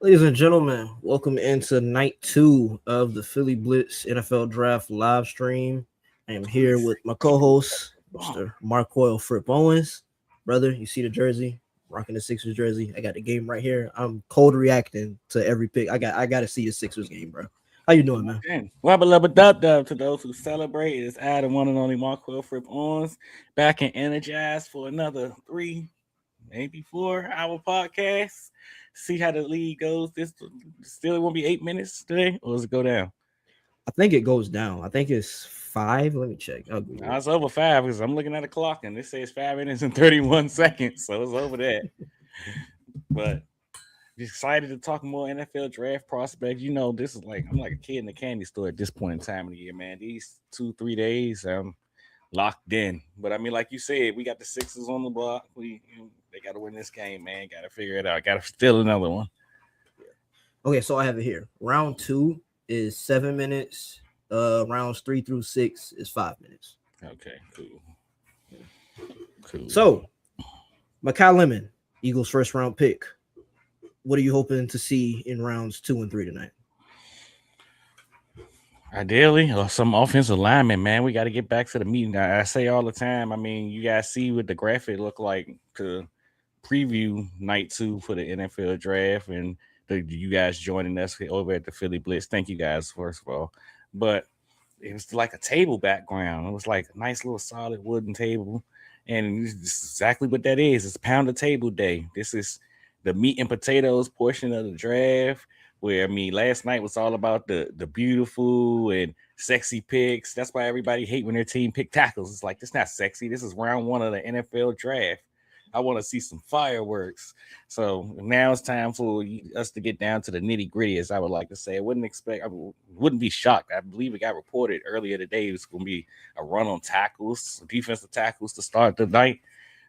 Ladies and gentlemen, welcome into night two of the Philly Blitz NFL Draft live stream. I am here with my co-host, Mr. Marcoyle Fripp Owens. Brother, you see the jersey? Rocking the Sixers jersey. I got the game right here. I'm cold reacting to every pick. I got to see the Sixers game, bro. How you doing, man? Wabba lubba dub dub to those who celebrate. It's Adam, one and only Mark Fripp Owens, back and energized for another 3, maybe 4 hour podcast. See how the league goes. This still won't be 8 minutes today, or does it go down? I think it goes down. I think it's 5. Let me check. Nah, it's over 5 because I'm looking at the clock and it says 5 minutes and 31 seconds, so it's over that. But excited to talk more NFL draft prospects. You know, this is like I'm like a kid in the candy store at this point in time of the year, man. These 2-3 days, I'm locked in. But I mean, like you said, we got the Sixers on the block. They got to win this game, man. Got to figure it out. Got to steal another one. Okay, so I have it here. Round 2 is 7 minutes. Rounds 3 through 6 is 5 minutes. Okay, cool. So, Makai Lemon, Eagles' first round pick. What are you hoping to see in rounds 2 and 3 tonight? Ideally, or some offensive lineman, man. We got to get back to the meeting. I say all the time. I mean, you guys see what the graphic look like to preview night 2 for the NFL draft, and you guys joining us over at the Philly Blitz. Thank you guys, first of all. But it was like a table background. It was like a nice little solid wooden table, and this is exactly what that is. It's pound the table day. This is the meat and potatoes portion of the draft, where I mean, last night was all about the beautiful and sexy picks. That's why everybody hate when their team pick tackles. It's like, this not sexy. This is round 1 of the NFL draft. I want to see some fireworks. So now it's time for us to get down to the nitty gritty, as I would like to say. I wouldn't be shocked. I believe it got reported earlier today. It was going to be a run on tackles, defensive tackles to start the night.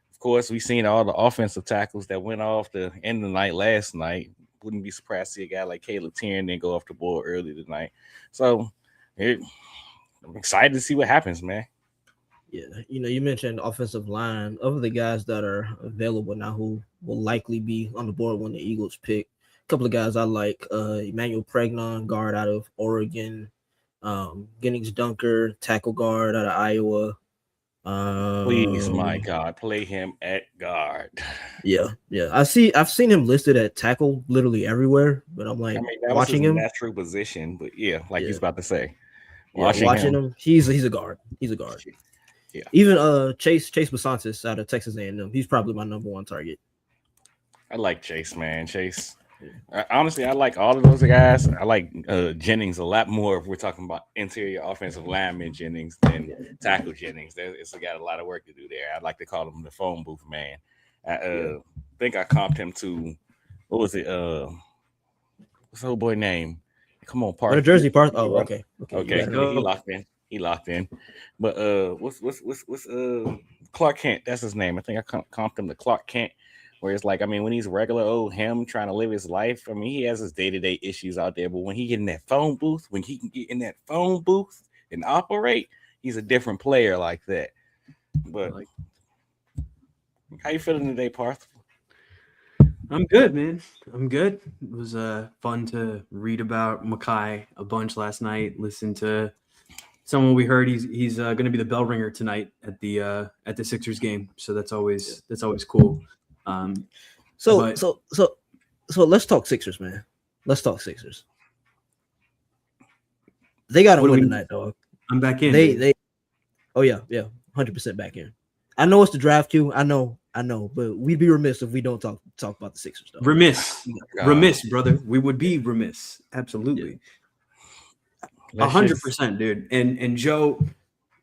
Of course, we've seen all the offensive tackles that went off the end of the night last night. Wouldn't be surprised to see a guy like Caleb Tiernan go off the board early tonight. So I'm excited to see what happens, man. Yeah, you mentioned offensive line. Of the guys that are available now who will likely be on the board when the Eagles pick, a couple of guys I like, Emmanuel Pregnon, guard out of Oregon, Ginnings Dunker, tackle guard out of Iowa. Please, my God, play him at guard. Yeah. I've seen him listed at tackle literally everywhere, but I'm like, that watching was his him natural position. But he's about to say, watching him, he's a guard. He's a guard. Yeah. Even Chase Basantis out of Texas A&M, he's probably my number 1 target. I like Chase, man. Chase. Honestly, I like all of those guys. I like Jennings a lot more if we're talking about interior offensive lineman Jennings than tackle Jennings. It's got a lot of work to do there. I'd like to call him the phone booth man. I think I comped him to, what was it? What's the old boy name? Come on, Parth. Jersey Parth. Oh, okay. He locked in. But what's Clark Kent? That's his name. I think I comped him to Clark Kent. Where it's like, I mean, when he's regular old him trying to live his life, I mean, he has his day-to-day issues out there. But when he get in that phone booth, when he can get in that phone booth and operate, he's a different player like that. But how you feeling today, Parth? I'm good, man. I'm good. It was fun to read about Makai a bunch last night. Listen to someone we heard he's going to be the bell ringer tonight at the Sixers game. So that's always cool. So let's talk Sixers, man. Let's talk Sixers. They got to win tonight, dog. I'm back in. They 100% back in. I know it's the draft queue. I know, but we'd be remiss if we don't talk about the Sixers, though. Remiss, brother. We would be remiss. Absolutely. 100%, dude. And Joe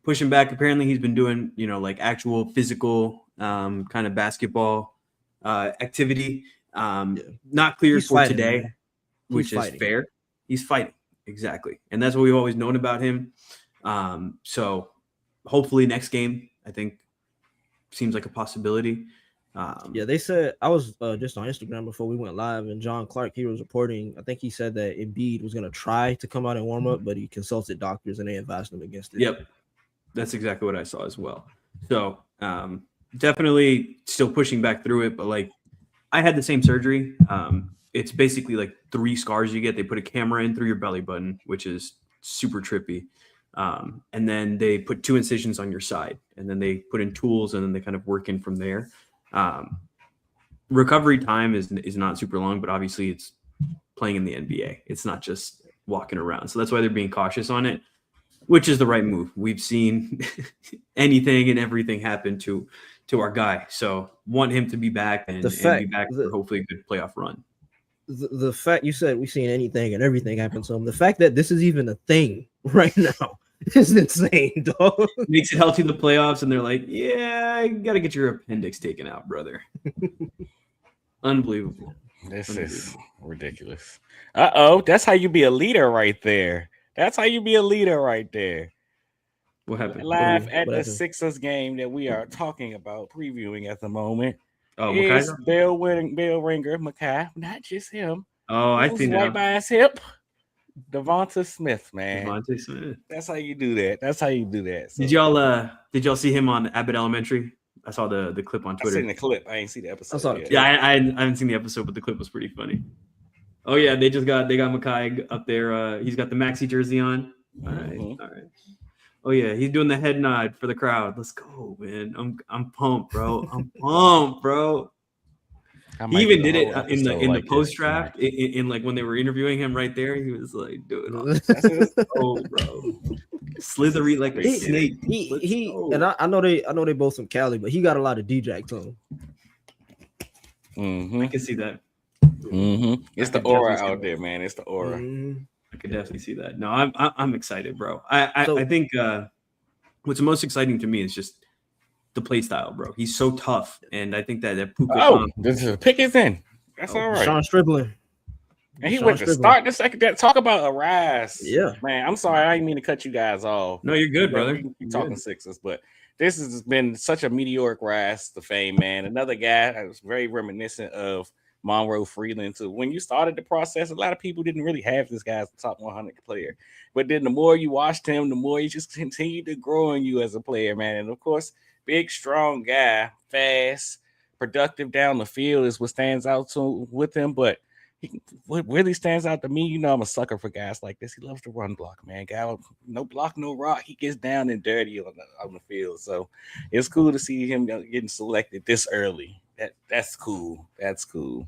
pushing back. Apparently, he's been doing like actual physical kind of basketball activity. Not clear he's for fighting, today, man. which is fair. He's fighting. Exactly. And that's what we've always known about him. So hopefully next game, I think, seems like a possibility. They said, I was just on Instagram before we went live, and John Clark, he was reporting, I think he said that Embiid was going to try to come out and warm up, but he consulted doctors and they advised him against it. Yep. That's exactly what I saw as well. So definitely still pushing back through it, but like I had the same surgery. it's basically like 3 scars you get. They put a camera in through your belly button, which is super trippy. And then they put 2 incisions on your side, and then they put in tools, and then they kind of work in from there. Recovery time is not super long, but obviously it's playing in the NBA. It's not just walking around. So that's why they're being cautious on it, which is the right move. We've seen anything and everything happen to our guy. So want him to be back and be back for hopefully a good playoff run. The fact you said we've seen anything and everything happen to him, the fact that this is even a thing right now is insane, dog. Makes it healthy in the playoffs, and they're like, yeah, you got to get your appendix taken out, brother. Unbelievable. This is ridiculous. That's how you be a leader right there. That's how you be a leader right there. What happened? Live at the Sixers game that we are talking about, previewing at the moment. Oh, is bell ringer Makai, not just him. Oh, I think right by his hip. Devonta Smith, man. Devonta Smith. That's how you do that. That's how you do that. So, did y'all see him on Abbott Elementary? I saw the clip on Twitter. I seen the clip. I ain't seen the episode. I saw it. Yeah, I haven't seen the episode, but the clip was pretty funny. Oh yeah, they got Makai up there. He's got the maxi jersey on. All right. Oh yeah, he's doing the head nod for the crowd. Let's go, man. I'm pumped, bro. I'm pumped, bro. He even did it in the post draft, in like when they were interviewing him right there. He was like, "Dude, oh, bro, slithery like a snake." And I know they both from Cali, but he got a lot of D-Jack to him. I can see that. It's the aura out there, man. It's the aura. I could definitely see that. No, I'm excited, bro. I think what's most exciting to me is just the play style, bro. He's so tough, and I think that Puka. This is pick is in. That's all right. Sean Stribling. And he went to start the second. Talk about a rise. Yeah, man. I'm sorry, I didn't mean to cut you guys off. No, you're good, brother. You're talking Sixers, but this has been such a meteoric rise to fame, man. Another guy that was very reminiscent of Monroe Freeland. So when you started the process, a lot of people didn't really have this guy as the top 100 player. But then the more you watched him, the more he just continued to grow on you as a player, man. And of course, big, strong guy, fast, productive down the field is what stands out with him. But what really stands out to me, you know, I'm a sucker for guys like this. He loves to run block, man. Guy, no block, no rock. He gets down and dirty on the field. So it's cool to see him getting selected this early. That's cool. That's cool.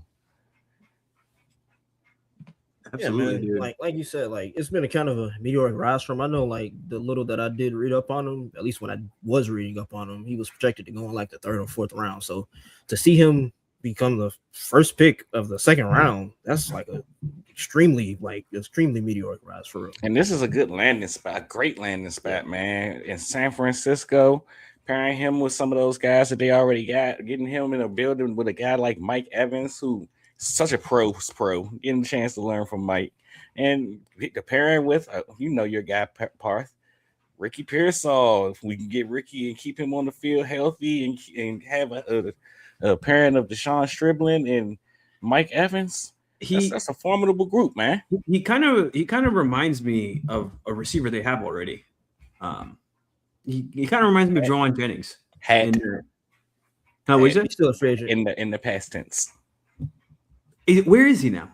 Absolutely, yeah, man. Like you said, like it's been a kind of a meteoric rise from. I know, like the little that I did read up on him, at least when I was reading up on him, he was projected to go in like the 3rd or 4th round. So to see him become the first pick of the 2nd round, that's like a extremely meteoric rise for real. And this is a good landing spot, great landing spot, man. In San Francisco, pairing him with some of those guys that they already got, getting him in a building with a guy like Mike Evans, who such a pro, getting a chance to learn from Mike, and the pairing with your guy Parth, Ricky Pearsall. If we can get Ricky and keep him on the field healthy and have a pairing of Deshaun Stribling and Mike Evans, that's a formidable group, man. He kind of reminds me of a receiver they have already. He kind of reminds me of Juwan Jennings. He's still a free agent in the past tense. Where is he now?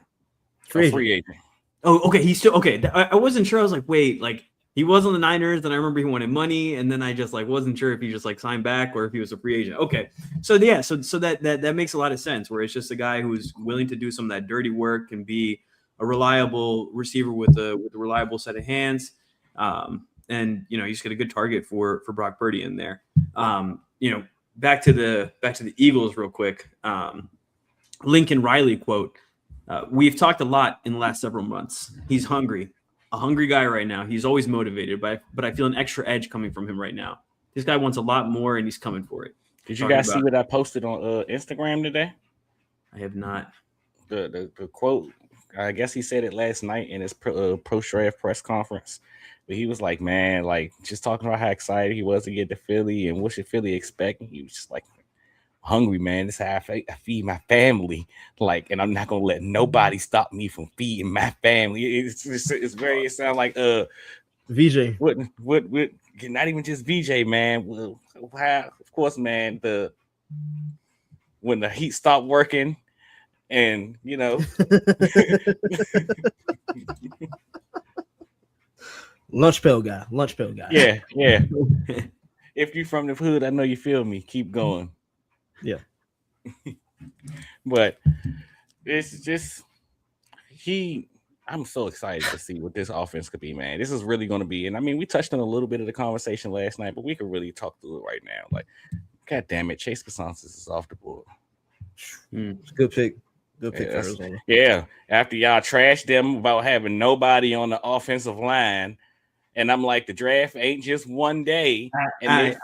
Free agent. Oh, okay. He's still okay. I wasn't sure. I was like, wait, like he was on the Niners, and I remember he wanted money, and then I just like wasn't sure if he just like signed back or if he was a free agent. Okay, so yeah, so that makes a lot of sense. Where it's just a guy who's willing to do some of that dirty work and be a reliable receiver with a reliable set of hands, and you just get a good target for Brock Purdy in there. Back to the Eagles real quick. Lincoln Riley quote. We've talked a lot in the last several months. He's hungry, a hungry guy right now. He's always motivated, but I feel an extra edge coming from him right now. This guy wants a lot more, and he's coming for it. Did you guys see what I posted on Instagram today? I have not. The quote, I guess he said it last night in his post-draft press conference. But he was like, man, like just talking about how excited he was to get to Philly and what should Philly expect. And he was just like, hungry, man. This is how I feed my family. Like, and I'm not gonna let nobody stop me from feeding my family. It sounds like VJ. What not even just VJ, man. Well, of course, man, when the Heat stopped working And Lunch pail guy. yeah. If you from the hood, I know you feel me. Keep going. Yeah. But it's just I'm so excited to see what this offense could be, man. This is really going to be, and I mean, we touched on a little bit of the conversation last night, but we could really talk through it right now. Like, God damn it, Chase Cassances is off the board. Good pick. Good pick for Arizona. Yeah. After y'all trashed them about having nobody on the offensive line, and I'm like, the draft ain't just one day. And I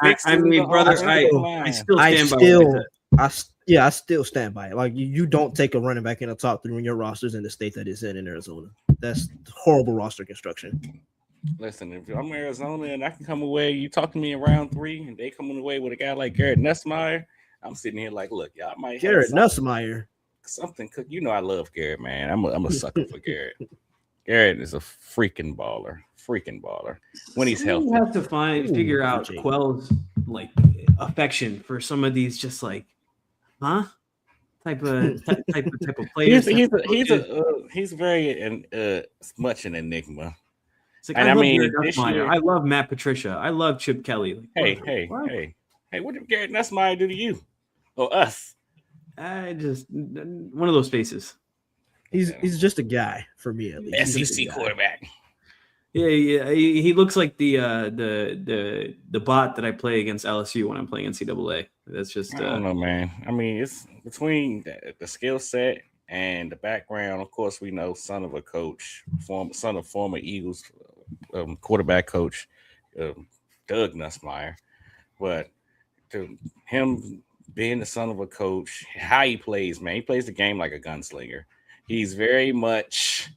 still stand by it. Like you don't take a running back in the top 3 when your roster's in the state that it's in Arizona. That's horrible roster construction. Listen, if I'm Arizona and I can come away, you talk to me in round 3, and they coming away with a guy like Garrett Nussmeier, I'm sitting here like, look, y'all might Garrett Nussmeier. Something cook. I love Garrett, man. I'm a sucker for Garrett. Garrett is a freaking baller. When he's healthy. You have to figure out Quell's like affection for some of these just like, type of players. He's very much an enigma. Like, I love Matt Patricia. I love Chip Kelly. Like, hey, what did Garrett Nussmeier do to you or us? I just one of those faces. He's just a guy for me at least. SEC quarterback. Yeah. He looks like the bot that I play against LSU when I'm playing NCAA. That's just I don't know, man. I mean, it's between the skill set and the background. Of course, we know son of a coach, son of former Eagles quarterback coach Doug Nussmeier, but to him being the son of a coach, how he plays, man, he plays the game like a gunslinger. He's very much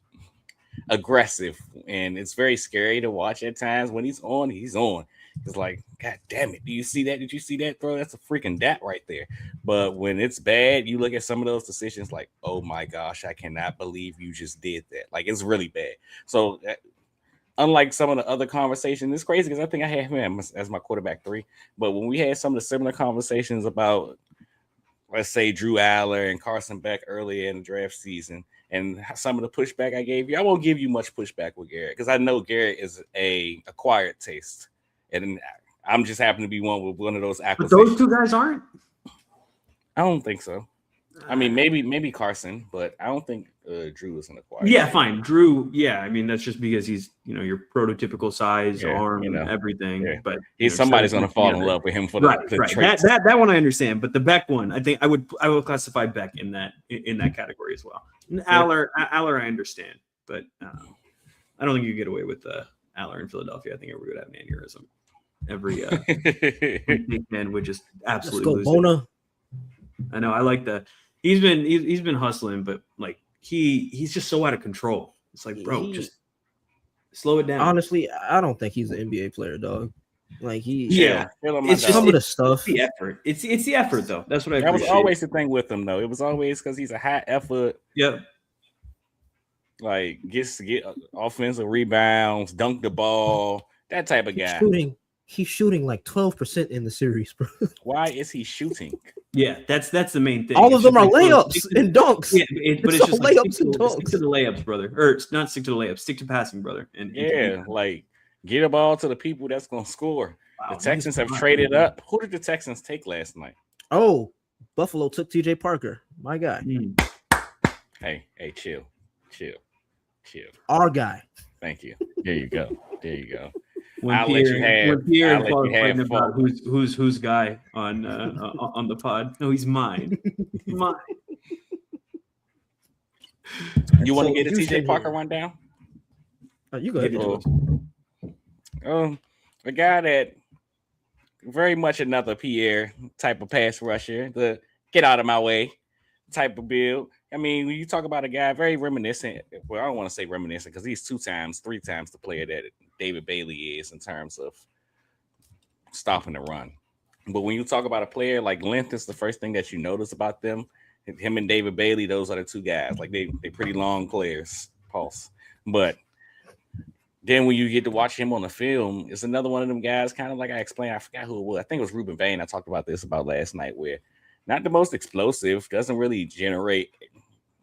aggressive, and it's very scary to watch at times. When he's on. It's like, God damn it, do you see that? Did you see that throw? That's a freaking dat right there. But when it's bad, you look at some of those decisions like, oh my gosh, I cannot believe you just did that. Like, it's really bad. So unlike some of the other conversations, it's crazy because I think I had him as my quarterback 3. But when we had some of the similar conversations about, let's say, Drew Aller and Carson Beck earlier in the draft season, and some of the pushback I gave you, I won't give you much pushback with Garrett because I know Garrett is a acquired taste, and I'm just happen to be one of those acquisitions. But those two guys aren't. I don't think so. I mean, maybe Carson, but I don't think Drew is an acquired. Yeah, fine. Drew, yeah. I mean, that's just because he's, your prototypical size, arm, everything. Yeah. But somebody's going to fall in love with him for the traits. That one I understand, but the Beck one, I think I would classify Beck in that category as well. And Aller, I understand, but I don't think you get away with Aller in Philadelphia. I think everybody would have an aneurysm. Every big man would just absolutely lose it. I know. I like that. He's been hustling, but like he's just so out of control. It's like, bro, just slow it down. Honestly, I don't think he's an NBA player, dog. Like it's just some of the stuff. The effort. It's the effort, though. That's what I appreciate. That was always the thing with him, though. It was always because he's a high effort. Yep. Like gets to get offensive rebounds, dunk the ball, that type of guy. He's shooting like 12% in the series, bro. Why is he shooting? Yeah, that's the main thing. All of them are layups and dunks. Yeah, but it's just layups and dunks. Stick to the layups, brother. Or not stick to the layups. Stick to passing, brother. And like get a ball to the people that's going to score. Wow, the Texans have traded up. Who did the Texans take last night? Oh, Buffalo took T.J. Parker. My guy. Hey, chill. Our guy. Thank you. There you go. When Pierre and Paul are fighting about who's guy on the pod. No, he's mine. Mine. You want to get a TJ Parker one down? You go ahead. A guy that very much another Pierre type of pass rusher, the get out of my way type of build. I mean, when you talk about a guy very reminiscent, well, I don't want to say reminiscent because he's 3 times the player that David Bailey is in terms of stopping the run. But when you talk about a player, like length is the first thing that you notice about them. Him and David Bailey, those are the 2 guys. Like they pretty long players, pulse. But then when you get to watch him on the film, it's another one of them guys, kind of like I explained. I forgot who it was. I think it was Ruben Bain. I talked about this about last night, where not the most explosive, doesn't really generate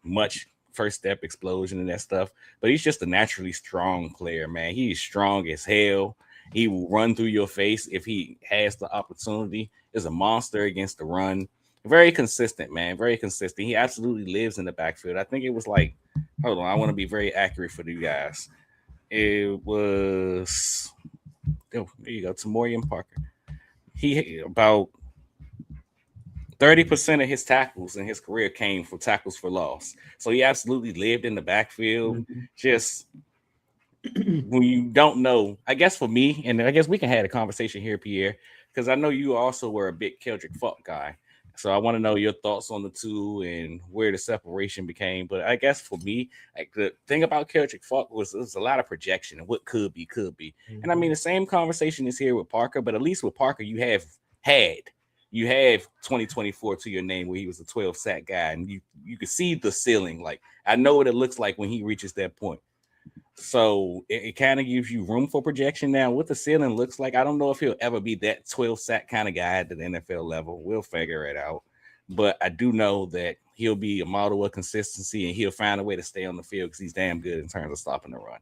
much first step explosion and that stuff, but he's just a naturally strong player, man. He's strong as hell. He will run through your face if he has the opportunity. Is a monster against the run. Very consistent, man. Very consistent. He absolutely lives in the backfield. I think it was like, hold on, I want to be very accurate for you guys. It was, oh, there you go, Tamorian Parker. He about 30% of his tackles in his career came from tackles for loss. So he absolutely lived in the backfield. Just when you don't know, I guess for me, and I guess we can have a conversation here, Pierre, because I know you also were a big Keldrick Falk guy. So I want to know your thoughts on the two and where the separation became. But I guess for me, like the thing about Keldrick Falk was there's a lot of projection and what could be. Mm-hmm. And I mean, the same conversation is here with Parker, but at least with Parker, you have 2024 to your name where he was a 12 sack guy, and you could see the ceiling. Like, I know what it looks like when he reaches that point. So it kind of gives you room for projection. Now, what the ceiling looks like, I don't know if he'll ever be that 12 sack kind of guy at the NFL level. We'll figure it out. But I do know that he'll be a model of consistency, and he'll find a way to stay on the field because he's damn good in terms of stopping the run.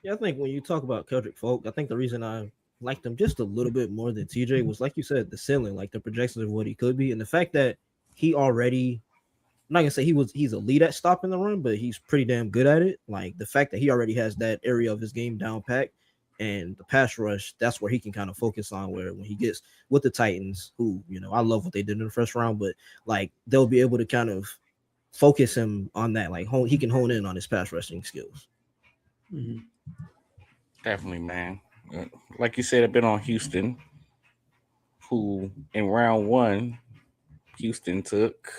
Yeah, I think when you talk about Keldrick Falk, I think the reason I liked him just a little bit more than TJ was, like you said, the ceiling, like the projections of what he could be, and the fact that he already, I'm not gonna say he's elite at stopping the run, but he's pretty damn good at it. Like the fact that he already has that area of his game down packed, and the pass rush, that's where he can kind of focus on. Where when he gets with the Titans, who, you know, I love what they did in the first round, but like they'll be able to kind of focus him on that. Like he can hone in on his pass rushing skills. Mm-hmm. Definitely, man. Like you said, I've been on Houston, who in round one, Houston took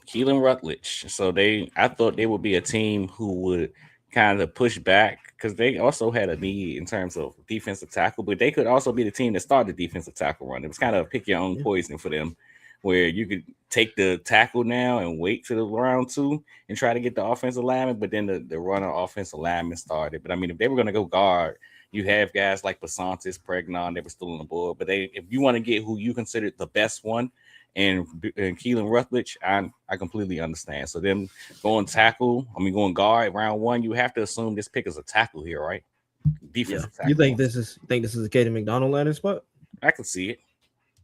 Keelan Rutledge. So I thought they would be a team who would kind of push back because they also had a need in terms of defensive tackle, but they could also be the team that started the defensive tackle run. It was kind of a pick your own poison for them, where you could take the tackle now and wait till the round two and try to get the offensive lineman, but then the runner offensive lineman started. But I mean, if they were going to go guard, you have guys like Basantis, Pregnon, they were still on the board. But if you want to get who you consider the best one, and Keelan Rutledge, I completely understand. So them going guard round one, you have to assume this pick is a tackle here, right? Defensive tackle. You think this is a Kaden McDonald landing spot? I could see it.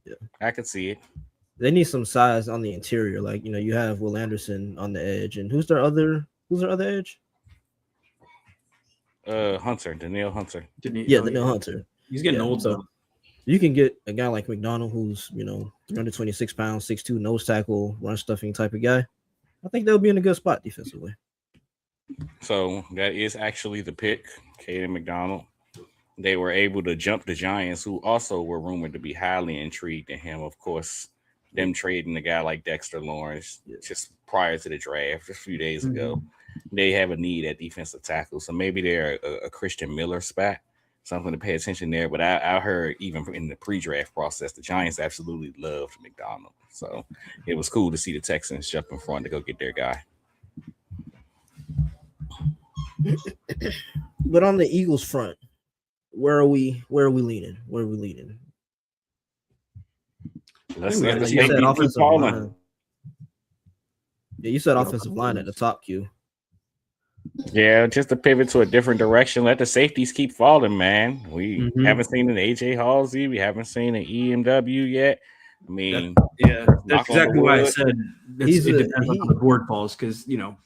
Yeah, I could see it. They need some size on the interior. Like, you know, you have Will Anderson on the edge, and who's their other edge? Danielle Hunter. Danielle Hunter. He's getting old, so you can get a guy like McDonald, who's, you know, 326 pounds, 6'2", nose tackle, run stuffing type of guy. I think they'll be in a good spot defensively. So that is actually the pick, Kaden McDonald. They were able to jump the Giants, who also were rumored to be highly intrigued in him. Of course, them trading a guy like Dexter Lawrence just prior to the draft, just a few days ago. They have a need at defensive tackle. So maybe they're a Christian Miller spot. Something to pay attention there. But I heard even in the pre-draft process, the Giants absolutely loved McDonald. So it was cool to see the Texans jump in front to go get their guy. But on the Eagles front, where are we leaning? Let's you said offensive line. Yeah, you said offensive line at the top, Q. Yeah, just to pivot to a different direction. Let the safeties keep falling, man. We haven't seen an AJ Halsey. We haven't seen an EMW yet. I mean, that's exactly why I said it depends on how the board falls, because, you know,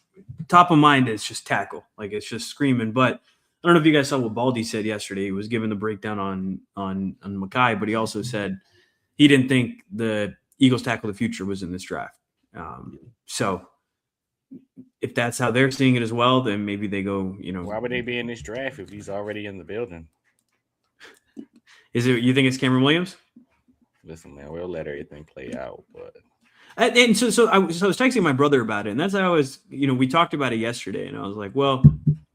top of mind is just tackle. Like, it's just screaming. But I don't know if you guys saw what Baldy said yesterday. He was giving the breakdown on Makai, but he also said he didn't think the Eagles tackle of the future was in this draft. So if that's how they're seeing it as well, then maybe they go, you know. Why would they be in this draft if he's already in the building? You think it's Cameron Williams? Listen, man, we'll let everything play out. But and so I was texting my brother about it, and that's how I was, you know, we talked about it yesterday, and I was like, well,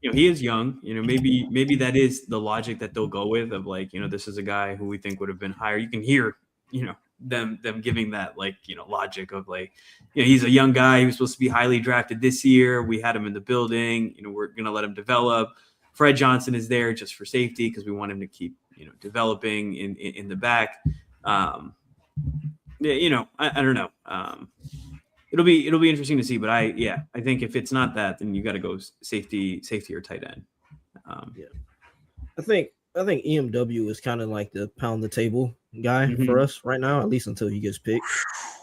you know, he is young, you know, maybe that is the logic that they'll go with, of like, you know, this is a guy who we think would have been higher. You can hear, you know, them giving that, like, you know, logic of like, you know, he's a young guy. He was supposed to be highly drafted this year. We had him in the building. You know, we're going to let him develop. Fred Johnson is there just for safety because we want him to keep, you know, developing in the back. You know, I don't know. it'll be interesting to see. But I think if it's not that, then you got to go safety or tight end. I think EMW is kind of like the pound the table guy for us right now, at least until he gets picked.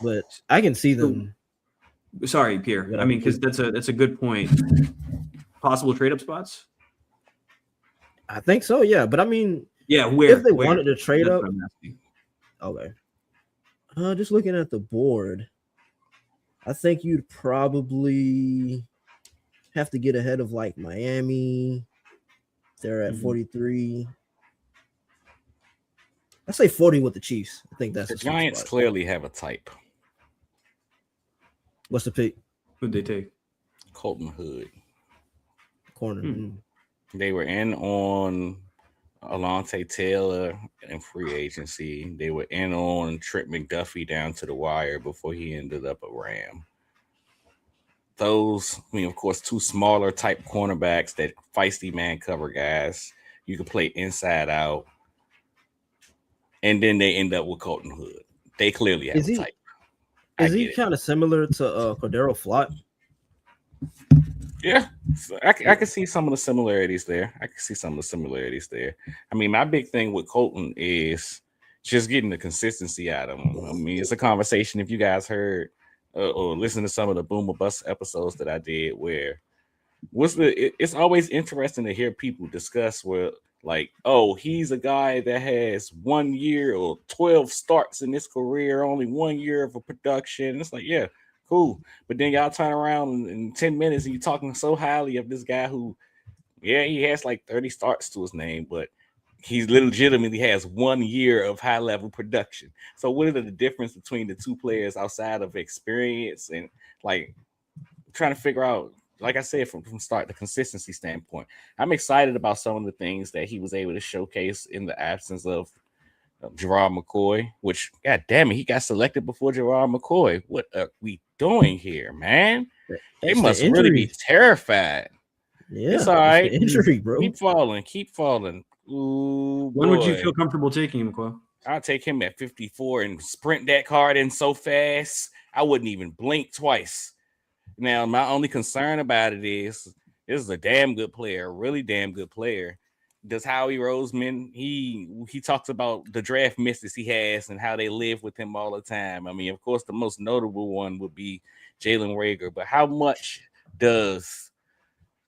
But I can see them. Sorry, Pierre. I mean, because that's a good point. Possible trade up spots. I think so, yeah. But I mean, where if they wanted to trade up, okay. Just looking at the board, I think you'd probably have to get ahead of like Miami. They're at 43. I say 40 with the Chiefs. I think that's the Giants clearly have a type. What's the pick? Who'd they take? Colton Hood. Corner. They were in on Alontae Taylor in free agency. They were in on Trent McDuffie down to the wire before he ended up a Ram. Those, I mean, of course, two smaller type cornerbacks, that feisty man cover guys. You can play inside out. And then they end up with Colton Hood. They clearly have a type. Is he kind of similar to Cordero Flott? Yeah, so I can see some of the similarities there. I mean, my big thing with Colton is just getting the consistency out of him. I mean, it's a conversation. If you guys heard or listened to some of the Boom or Bust episodes that I did, where it's always interesting to hear people discuss where, like, oh, he's a guy that has 1 year or 12 starts in his career, only 1 year of a production. It's like, yeah, cool. But then y'all turn around in 10 minutes and you're talking so highly of this guy who, yeah, he has like 30 starts to his name, but he legitimately has 1 year of high level production. So what are the difference between the two players outside of experience and like trying to figure out, like I said, from start, the consistency standpoint? I'm excited about some of the things that he was able to showcase in the absence of Gerard McCoy, which, god damn it, he got selected before Gerard McCoy. What are we doing here, man? They must really be terrified. Yeah, it's all right. Injury, bro. Keep falling. Ooh, when would you feel comfortable taking him, McCoy? I'll take him at 54 and sprint that card in so fast I wouldn't even blink twice. Now, my only concern about it is this is a damn good player, a really damn good player. Does Howie Roseman, he talks about the draft misses he has and how they live with him all the time. I mean, of course, the most notable one would be Jalen Reagor, but how much does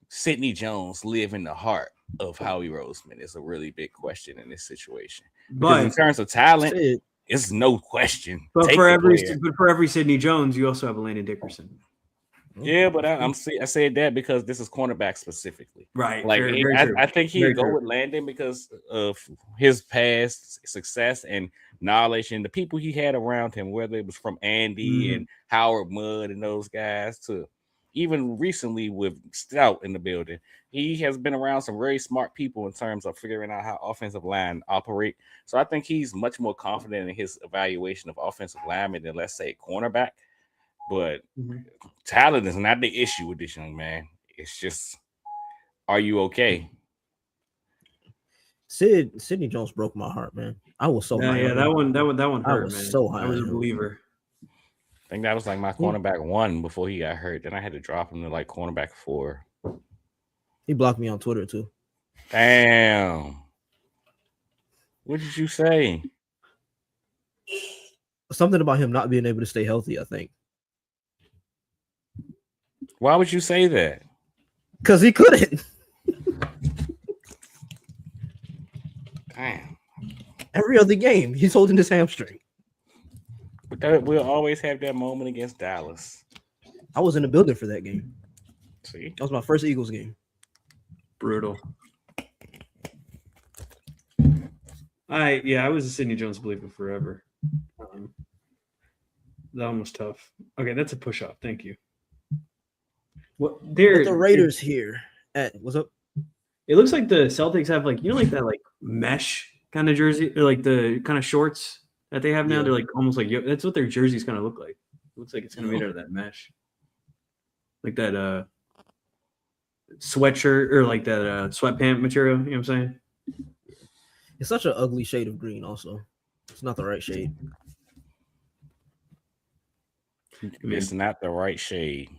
Sidney Jones live in the heart of Howie Roseman is a really big question in this situation. Because in terms of talent, it's no question. But for every Sidney Jones, you also have a Landon Dickerson. Yeah, but I said that because this is cornerback specifically, right? Like I think he'd go with Landon because of his past success and knowledge and the people he had around him, whether it was from Andy and Howard Mudd and those guys to even recently with Stout in the building. He has been around some very smart people in terms of figuring out how offensive line operate. So I think he's much more confident in his evaluation of offensive linemen than, let's say, cornerback. But talent is not the issue with this young man. It's just, are you okay? Sidney Jones broke my heart, man. I was so high. Yeah, that one hurt. I was man. so high. I was a believer. I think that was like my cornerback 1 before he got hurt. Then I had to drop him to like cornerback 4. He blocked me on Twitter too. Damn. What did you say? Something about him not being able to stay healthy, I think. Why would you say that? Because he couldn't. Damn. Every other game, he's holding his hamstring. But we'll always have that moment against Dallas. I was in the building for that game. See? That was my first Eagles game. Brutal. I was a Sidney Jones believer forever. That one was tough. Okay, that's a push-off. Thank you. What the Raiders here at what's up? It looks like the Celtics have like that like mesh kind of jersey, or like the kind of shorts that they have now. They're like almost like that's what their jerseys kind of look like. It looks like it's kind of made out of that mesh, like that sweatshirt or like that sweatpant material. You know what I'm saying? It's such an ugly shade of green. Also, it's not the right shade. It's not the right shade.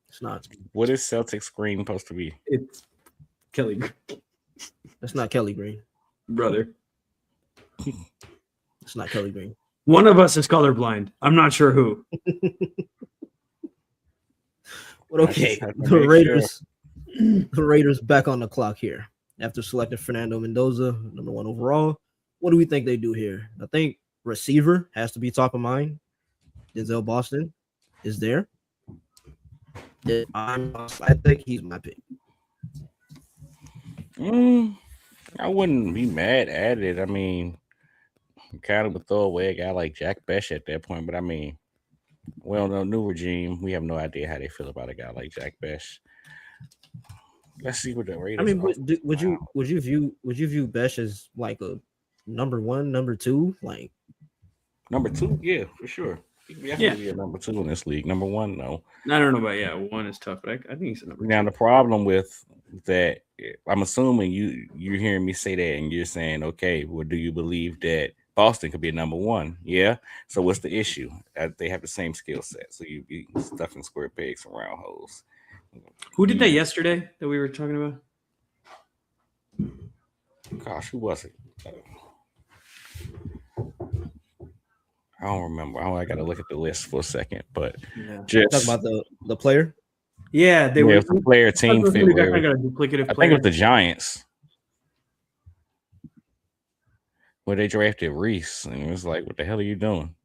It's not. What is Celtics green supposed to be? It's Kelly Green. That's not Kelly Green. Brother. It's not Kelly Green. One of us is colorblind. I'm not sure who. But okay, the Raiders back on the clock here after selecting Fernando Mendoza, number 1 overall. What do we think they do here? I think receiver has to be top of mind. Denzel Boston is there. I think he's my pick. I wouldn't be mad at it. I mean, kind of would throw away a guy like Jack Besh at that point, but I mean, well, no new regime. We have no idea how they feel about a guy like Jack Besh. Let's see what the Raiders. I mean, would you view Besh as like a number 1, number 2, like number 2? Yeah, for sure. He could definitely be a number 2 in this league. Number 1, no. I don't know about 1 is tough, but I think he's a number 2. Now the problem with that, I'm assuming you're hearing me say that, and you're saying, okay, well, do you believe that Boston could be a number 1? Yeah. So what's the issue? They have the same skill set, so you be stuffing square pegs and round holes. Who did that yesterday that we were talking about? Gosh, who was it? I don't remember. I got to look at the list for a second, but just talk about the player. Yeah, they were a player team fit. I got a duplicative player. I think it was the Giants where they drafted Reese, and it was like, "What the hell are you doing?"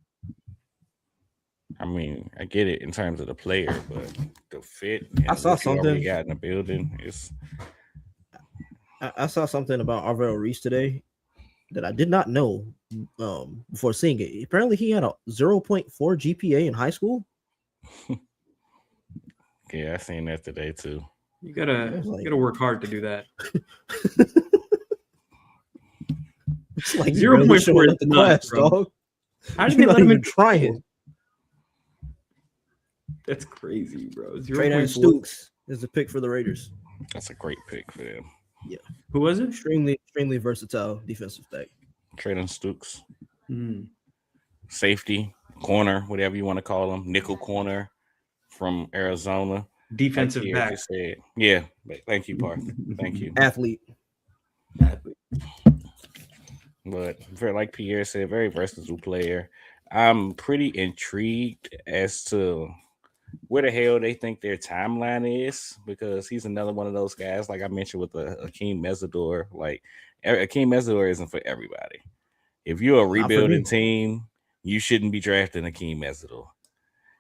I mean, I get it in terms of the player, but the fit. I saw something. Got in the building. I saw something about Arvell Reese today that I did not know before seeing it. Apparently, he had a 0.4 GPA in high school. Yeah, I seen that today too. You gotta work hard to do that. It's like 0.4 at the class, dog. How did they let him in trying? That's crazy, bro. Traydon Stukes is the pick for the Raiders. That's a great pick for them. Yeah. Who was it? Extremely versatile defensive back. Traydon Stukes. Safety, corner, whatever you want to call him. Nickel corner from Arizona. Defensive back. Yeah. Thank you, Parth. Thank you. Athlete. But like Pierre said, very versatile player. I'm pretty intrigued as to where the hell they think their timeline is, because he's another one of those guys, like I mentioned with Akeem Mesidor. Like, Akeem Mesidor isn't for everybody. If you're a rebuilding team, you shouldn't be drafting Akeem Mesidor.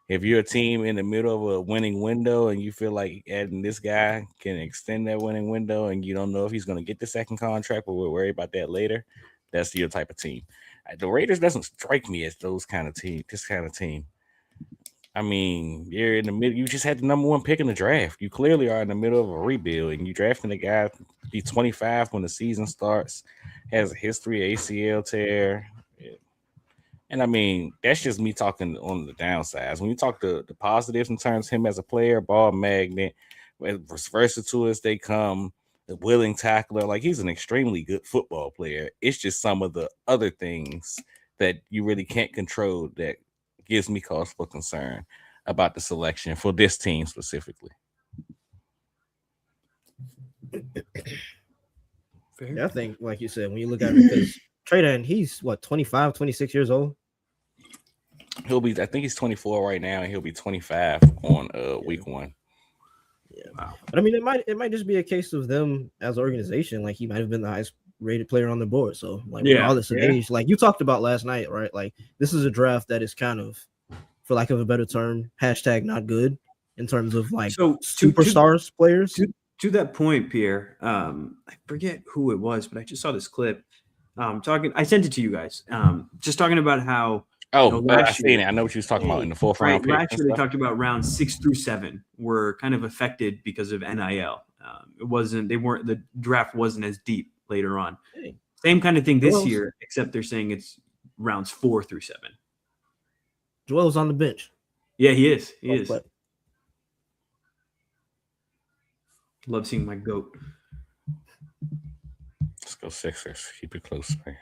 If you're a team in the middle of a winning window and you feel like adding this guy can extend that winning window and you don't know if he's going to get the second contract, but we'll worry about that later, that's your type of team. The Raiders doesn't strike me as this kind of team. I mean, you're in the middle. You just had the number 1 pick in the draft. You clearly are in the middle of a rebuild, and you drafting a guy to be 25 when the season starts, has a history of ACL tear. And I mean, that's just me talking on the downsides. When you talk the positives in terms of him as a player, ball magnet, as versatile as they come, a willing tackler, like he's an extremely good football player. It's just some of the other things that you really can't control that gives me cause for concern about the selection for this team specifically. Yeah, I think, like you said, when you look at it, because Traydon, he's 25, 26 years old. I think he's 24 right now, and he'll be 25 on week 1. Yeah, wow. But I mean, it might just be a case of them as an organization. Like, he might have been the highest rated player on the board. So, like, regardless of age, like you talked about last night, right? Like, this is a draft that is kind of, for lack of a better term, #not good in terms of like superstars players. To that point, Pierre, I forget who it was, but I just saw this clip. I sent it to you guys. Just talking about how. I've seen it. I know what you was talking about in the 4th round. Last year, they talked about rounds 6 through 7 were kind of affected because of NIL. The draft wasn't as deep later on. Hey. Same kind of thing this year, except they're saying it's rounds 4 through 7. Joel's on the bench. Yeah, he is. He is. Love seeing my goat. Let's go Sixers. Keep it close, man.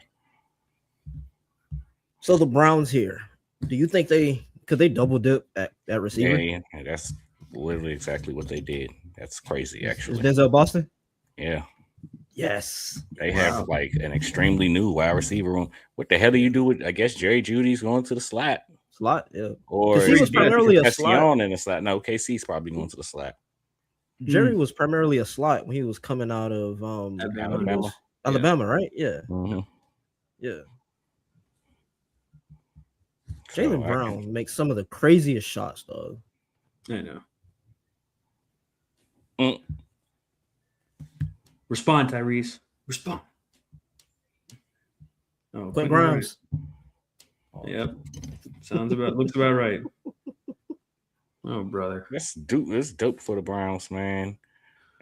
So the Browns here, do you think Could they double dip at receiver? Yeah, that's literally exactly what they did. That's crazy, Is actually. Denzel Boston? Yeah. Yes. They Wow. have like an extremely new wide receiver room. What the hell do you do with? I guess Jerry Judy's going to the slot, Slot, yeah. or Because he was primarily a slot. in the slot. No, KC's probably going to the slot. Jerry was primarily a slot when he was coming out of Alabama, right? Yeah. Mm-hmm. Yeah. So Jaylen Brown makes some of the craziest shots, dog. I know. Respond, Tyrese. Respond. Oh, Quentin Grimes. Yep. Looks about right. Oh, brother. That's dope for the Browns, man.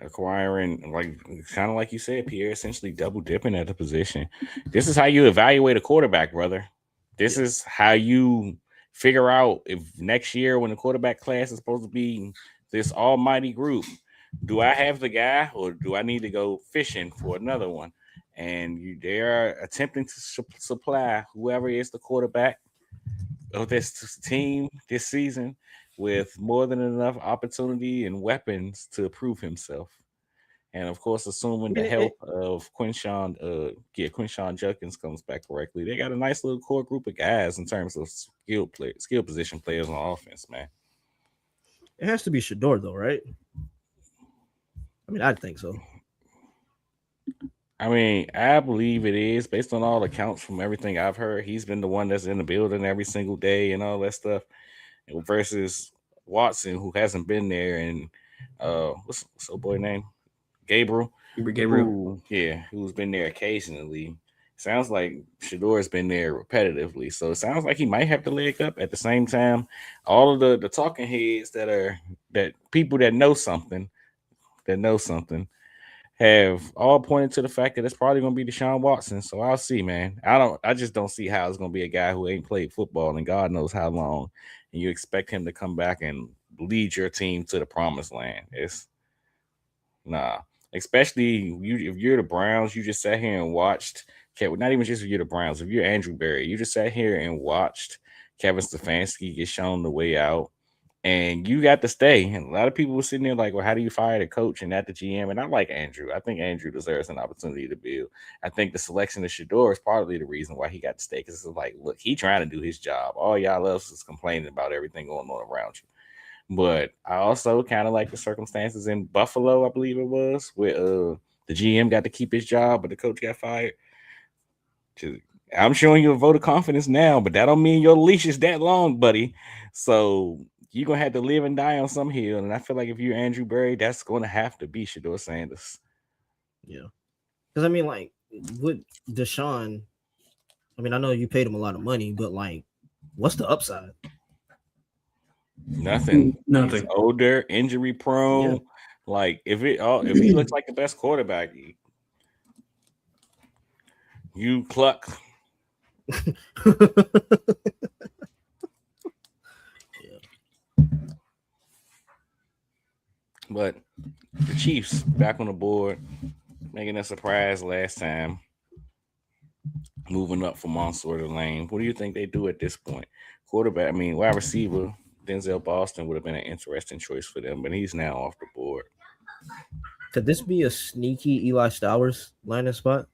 Acquiring, like, kind of like you said, Pierre, essentially double dipping at the position. This is how you evaluate a quarterback, brother. This is how you figure out if next year, when the quarterback class is supposed to be this almighty group, do I have the guy or do I need to go fishing for another one? And they are attempting to supply whoever is the quarterback of this team this season with more than enough opportunity and weapons to prove himself. And of course, assuming the help of Quinshon Judkins comes back correctly, they got a nice little core group of guys in terms of skill position players on offense, man. It has to be Shador, though, right? I mean, I think so. I mean, I believe it is based on all accounts from everything I've heard. He's been the one that's in the building every single day and all that stuff, versus Watson, who hasn't been there. And what's the boy name? Gabriel. Who's been there occasionally. Sounds like Shador's been there repetitively. So it sounds like he might have the leg up. At the same time, all of the talking heads that people that know something have all pointed to the fact that it's probably going to be Deshaun Watson. So I'll see, man. I just don't see how it's going to be a guy who ain't played football and God knows how long, and you expect him to come back and lead your team to the promised land. It's nah. Especially if you're the Browns, you just sat here and watched. Not even just if you're the Browns. If you're Andrew Berry, you just sat here and watched Kevin Stefanski get shown the way out. And you got to stay. And a lot of people were sitting there like, well, how do you fire the coach and not the GM? And I like Andrew. I think Andrew deserves an opportunity to build. I think the selection of Shador is partly the reason why he got to stay. Because it's like, look, he trying to do his job. All y'all else is complaining about everything going on around you. But I also kind of like the circumstances in Buffalo, I believe it was, where the GM got to keep his job, but the coach got fired. I'm showing you a vote of confidence now, but that don't mean your leash is that long, buddy. So you're going to have to live and die on some hill. And I feel like if you're Andrew Berry, that's going to have to be Shador Sanders. Yeah. Because, I mean, like, with Deshaun, I mean, I know you paid him a lot of money, but, like, what's the upside? Nothing. He's older, injury prone. Yeah. Like, if he looks like the best quarterback, you cluck. But the Chiefs back on the board, making a surprise last time, moving up from Mansour to Lane. What do you think they do at this point? Quarterback, wide receiver, Denzel Boston would have been an interesting choice for them, but he's now off the board. Could this be a sneaky Eli Stowers landing spot?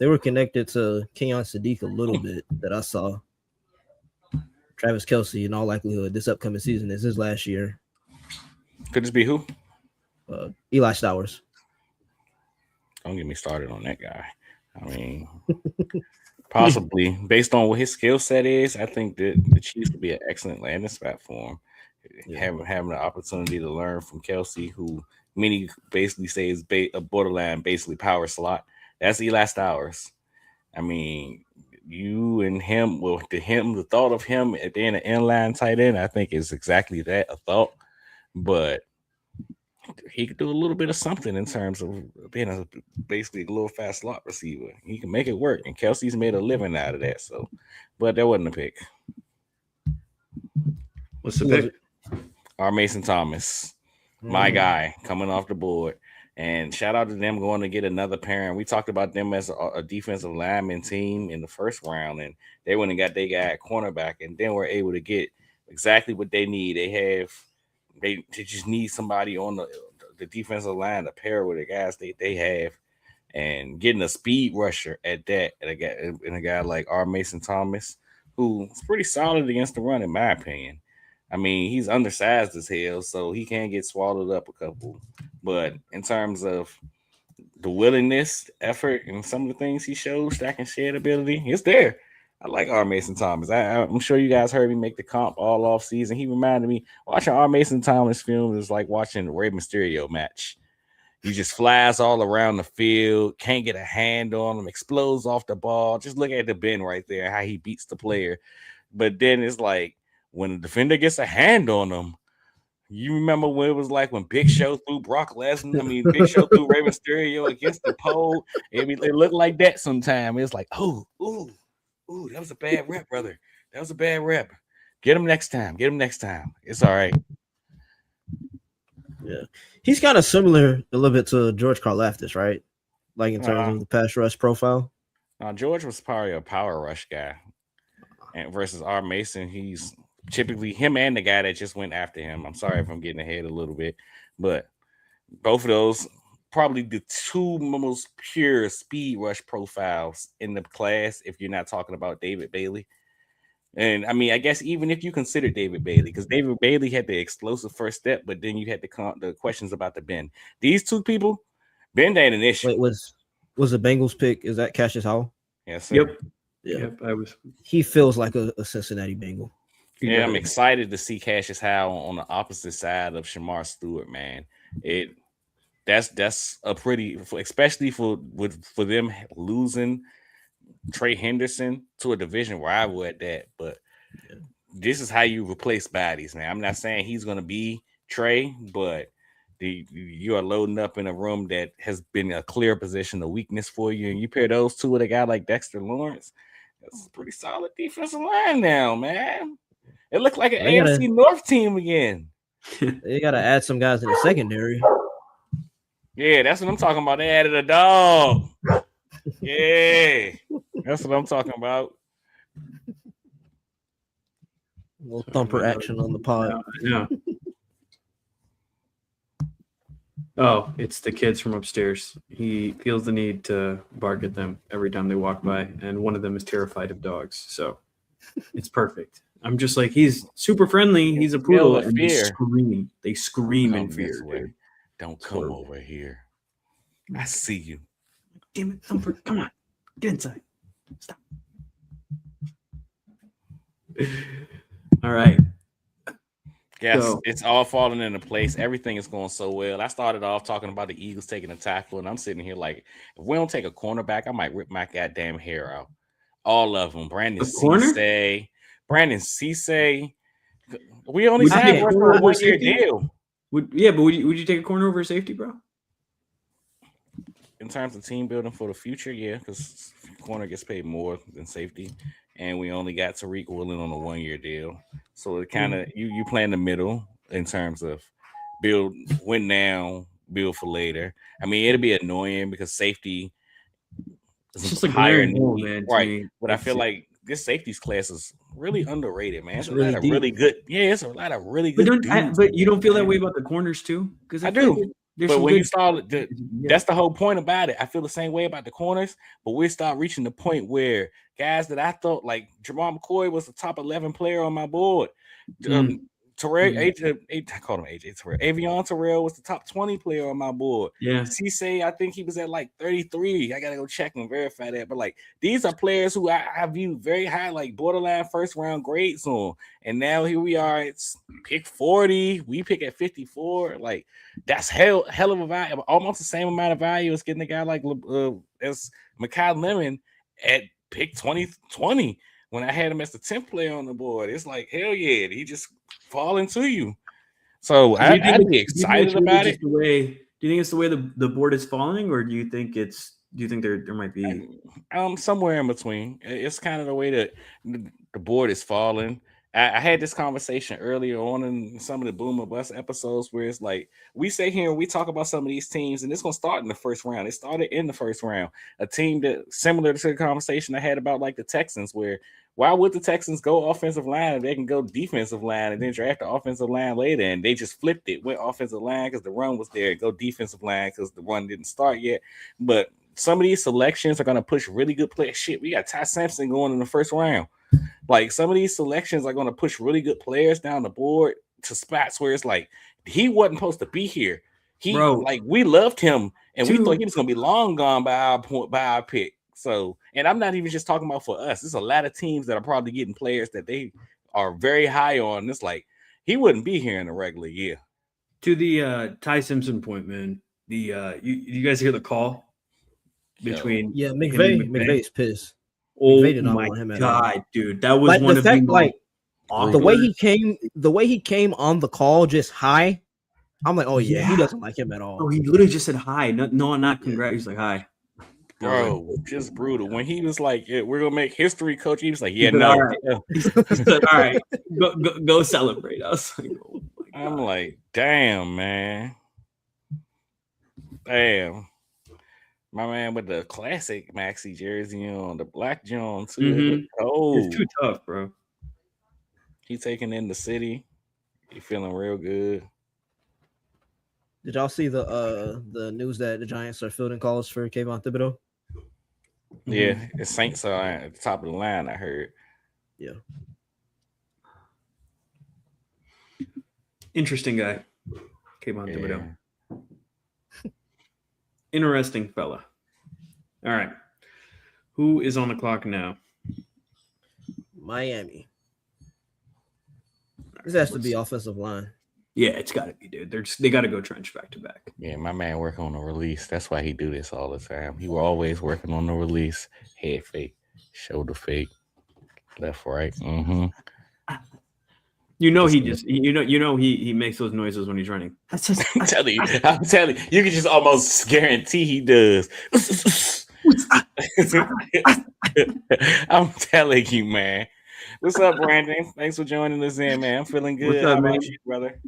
They were connected to Kenyon Sadiq a little bit that I saw. Travis Kelce, in all likelihood, this upcoming season is his last year. Could this be who? Eli Stowers. Don't get me started on that guy. Possibly based on what his skill set is, I think that the Chiefs would be an excellent landing spot for him. Yeah. Having the opportunity to learn from Kelce, who many basically say is a borderline, basically power slot. That's Eli Stowers. You and him, the thought of him at being an inline tight end, I think is exactly that, a thought. But he could do a little bit of something in terms of being basically a little fast slot receiver. He can make it work, and Kelsey's made a living out of that. So, but that wasn't a pick. What's the pick? R. Mason Thomas, my guy, coming off the board. And shout out to them going to get another parent. We talked about them as a defensive lineman team in the first round, and they went and got their guy at cornerback, and then were able to get exactly what they need. They just need somebody on the defensive line to pair with the guys they have, and getting a speed rusher at that, and a guy like R. Mason Thomas, who's pretty solid against the run, in my opinion. I mean, he's undersized as hell, so he can get swallowed up a couple. But in terms of the willingness, effort, and some of the things he shows, stacking shed ability, it's there. I like R. Mason Thomas. I'm sure you guys heard me make the comp all off season. He reminded me, watching R. Mason Thomas film is like watching a Rey Mysterio match. He just flies all around the field, can't get a hand on him, explodes off the ball. Just look at the bend right there, how he beats the player. But then it's like when the defender gets a hand on him, you remember what it was like when Big Show threw Brock Lesnar? I mean, Big Show threw Rey Mysterio against the pole. It looked like that sometimes. It's like, ooh, that was a bad rep, brother. That was a bad rep. Get him next time. It's all right. Yeah, he's kind of similar a little bit to George Karlaftis, right? Like in terms of the pass rush profile. Now George was probably a power rush guy, and versus R. Mason, he's typically him and the guy that just went after him. I'm sorry if I'm getting ahead a little bit, but both of those probably the two most pure speed rush profiles in the class. If you're not talking about David Bailey. And I mean, I guess even if you consider David Bailey, because David Bailey had the explosive first step, but then you had the questions about the bend. These two people, bend ain't an issue. Wait, was the Bengals pick? Is that Cassius Howell? Yes, sir. Yep. Yeah. Yep. I was. He feels like a Cincinnati Bengal. Yeah, I'm excited to see Cassius Howell on the opposite side of Shamar Stewart, man. That's a pretty, especially for them losing Trey Henderson to a division rival at that, but this is how you replace bodies, man. I'm not saying he's going to be Trey, but you are loading up in a room that has been a clear position of weakness for you, and you pair those two with a guy like Dexter Lawrence. That's a pretty solid defensive line now, man. It looked like an AFC North team again. They got to add some guys in the secondary. Yeah, that's what I'm talking about. They added a dog. Yeah, that's what I'm talking about. A little thumper action on the pod. Yeah. Oh, it's the kids from upstairs. He feels the need to bark at them every time they walk by, and one of them is terrified of dogs. So it's perfect. I'm just like, he's super friendly. He's a poodle, and they scream. They scream in fear. Dude. Don't come over here. I see you. Damn it, Thumper! Come on, get inside. Stop. All right. Yes, so, it's all falling into place. Everything is going so well. I started off talking about the Eagles taking a tackle, and I'm sitting here like, if we don't take a cornerback, I might rip my goddamn hair out. All of them. Brandon Cisse. We only signed for a 1-year deal. Would you take a corner over safety, bro? In terms of team building for the future, yeah, because corner gets paid more than safety, and we only got Tariq Woolen on a 1-year deal. So it kind of you play in the middle in terms of win now, build for later. I mean, it'll be annoying because safety is just a higher need, man, right? But I feel like this safeties class is really underrated, man. It's a lot of really good. Yeah, it's a lot of really good. But you don't feel that way about the corners too? Because I do. But when you saw that's the whole point about it. I feel the same way about the corners, but we start reaching the point where guys that I thought like Jamal McCoy was the top 11 player on my board. Terrell, I called him AJ Terrell. Avion Terrell was the top 20 player on my board. Yeah. Cisse, I think he was at like 33. I gotta go check and verify that. But like these are players who I view very high, like borderline first round grades on. And now here we are, it's pick 40. We pick at 54. Like that's hell of a value, almost the same amount of value as getting a guy like as Makai Lemon at pick 20. When I had him as the 10th player on the board, it's like, hell yeah, he just fall into you. So I'd be excited about it. Do you think it's the way the board is falling, or do you think there might be somewhere in between? It's kind of the way that the board is falling. I had this conversation earlier on in some of the Boom or Bust episodes where it's like we sit here and we talk about some of these teams, and it's gonna start in the first round. It started in the first round. A team that similar to the conversation I had about like the Texans, where why would the Texans go offensive line if they can go defensive line and then draft the offensive line later? And they just flipped it, went offensive line because the run was there, go defensive line because the run didn't start yet. But some of these selections are gonna push really good players. Shit, we got Ty Sampson going in the first round. Like some of these selections are going to push really good players down the board to spots where it's like he wasn't supposed to be here. Like we loved him and we thought he was going to be long gone by our pick. So, and I'm not even just talking about for us. There's a lot of teams that are probably getting players that they are very high on. It's like he wouldn't be here in a regular year. To the Ty Simpson point, man. The you guys hear the call between McVay's pissed. Oh my god, dude, that was like one the of fact, the like the way he came on the call just high. I'm like, oh yeah, he doesn't like him at all. Oh, he literally just said hi. No, not congrats. He's like hi, bro, just brutal. When he was like, yeah, "We're gonna make history, coach," he was like, "Yeah, no." All right, he said, all right, go celebrate. I was like, oh my god. I'm like, damn, man, damn. My man with the classic maxi jersey on, the black John too. Mm-hmm. Oh, it's too tough, bro. He taking in the city. He feeling real good. Did y'all see the news that the Giants are fielding calls for Kayvon Thibodeau? Yeah, the Saints are at the top of the line. I heard. Yeah. Interesting guy, Kayvon Thibodeau. Interesting fella. All right. Who is on the clock now? Miami. This has to be offensive line. Yeah, it's got to be, dude. They got to go trench back to back. Yeah, my man working on the release. That's why he do this all the time. He was always working on the release. Head fake, shoulder fake, left, right. Mm-hmm. You know he makes those noises when he's running. I'm telling you, you can just almost guarantee he does. I'm telling you, man. What's up, Brandon? Thanks for joining us in, man. I'm feeling good. What's up, man? How about you, brother?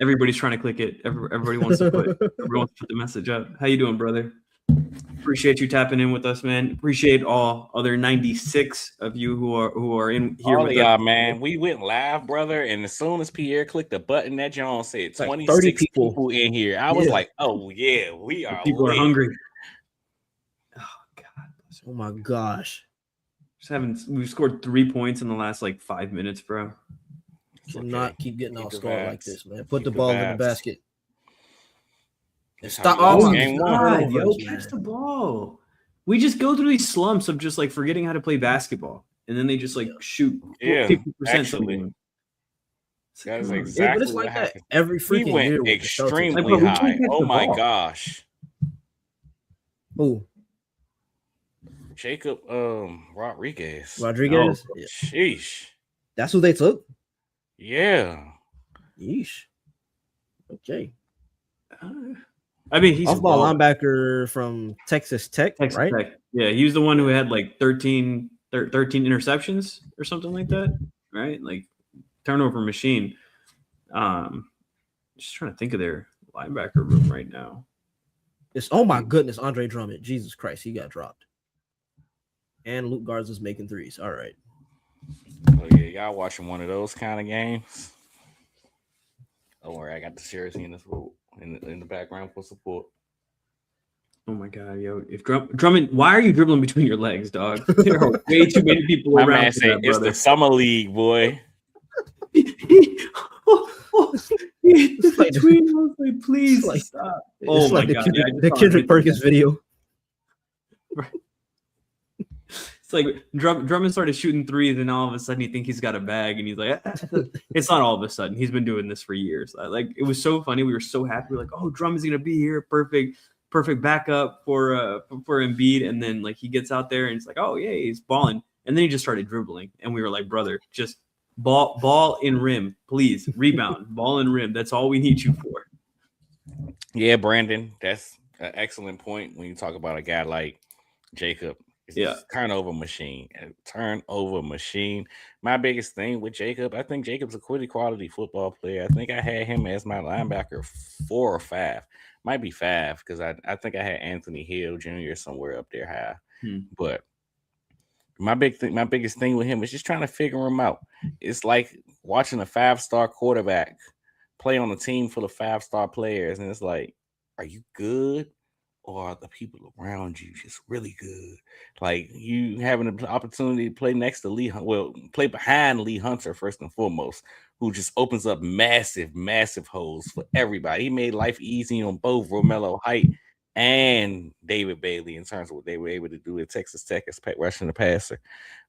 Everybody's trying to click it. Everybody wants to put the message up. How you doing, brother? Appreciate you tapping in with us, man. Appreciate all other 96 of you who are in here. All of y'all, man. We went live, brother, and as soon as Pierre clicked the button, that John said 26 30 people in here. I was like, oh yeah, we are. People are hungry. Oh god. Oh my gosh. We've scored 3 points in the last like 5 minutes, bro. Not keep getting off scored like this, man. Put the ball in the basket. Stop! Oh my god, yo, catch the ball. We just go through these slumps of just like forgetting how to play basketball, and then they just like shoot 50%. Actually, that is exactly what happened. Every freaking year. Went extremely high. Oh my gosh. Who? Jacob Rodriguez. Oh, sheesh. That's who they took? Yeah. Yeesh. Okay. I mean, he's off-ball linebacker from Texas Tech, right? Tech. Yeah, he was the one who had like 13 interceptions or something like that, right? Like turnover machine. Just trying to think of their linebacker room right now. Oh my goodness, Andre Drummond. Jesus Christ, he got dropped. And Luke Garza's making threes. All right. Oh yeah, y'all watching one of those kind of games? Don't worry, I got the jersey in this in the background for support. Oh my god, yo! If Drummond, why are you dribbling between your legs, dog? There are way too many people around. Man say, it's the summer league, boy. It's like, please stop. Oh my god, the Kendrick Perkins video. Right. It's like Drummond started shooting threes, and all of a sudden you think he's got a bag, and he's like, it's not all of a sudden. He's been doing this for years. Like it was so funny. We were so happy. We're like, oh, Drummond's gonna be here, perfect backup for Embiid, and then like he gets out there and it's like, oh yeah, he's balling, and then he just started dribbling, and we were like, brother, just ball in rim, please rebound, ball in rim. That's all we need you for. Yeah, Brandon, that's an excellent point when you talk about a guy like Jacob. It's turnover machine. Turnover machine. My biggest thing with Jacob, I think Jacob's a quality football player. I think I had him as my linebacker 4 or 5. Might be 5 because I think I had Anthony Hill Jr. somewhere up there high. But my biggest thing with him is just trying to figure him out. It's like watching a 5-star quarterback play on a team full of 5-star players, and it's like, are you good? Or are the people around you just really good? Like you having an opportunity to play next to play behind Lee Hunter first and foremost, who just opens up massive holes for everybody. He made life easy on both Romello Height and David Bailey in terms of what they were able to do at Texas Tech as rushing the passer.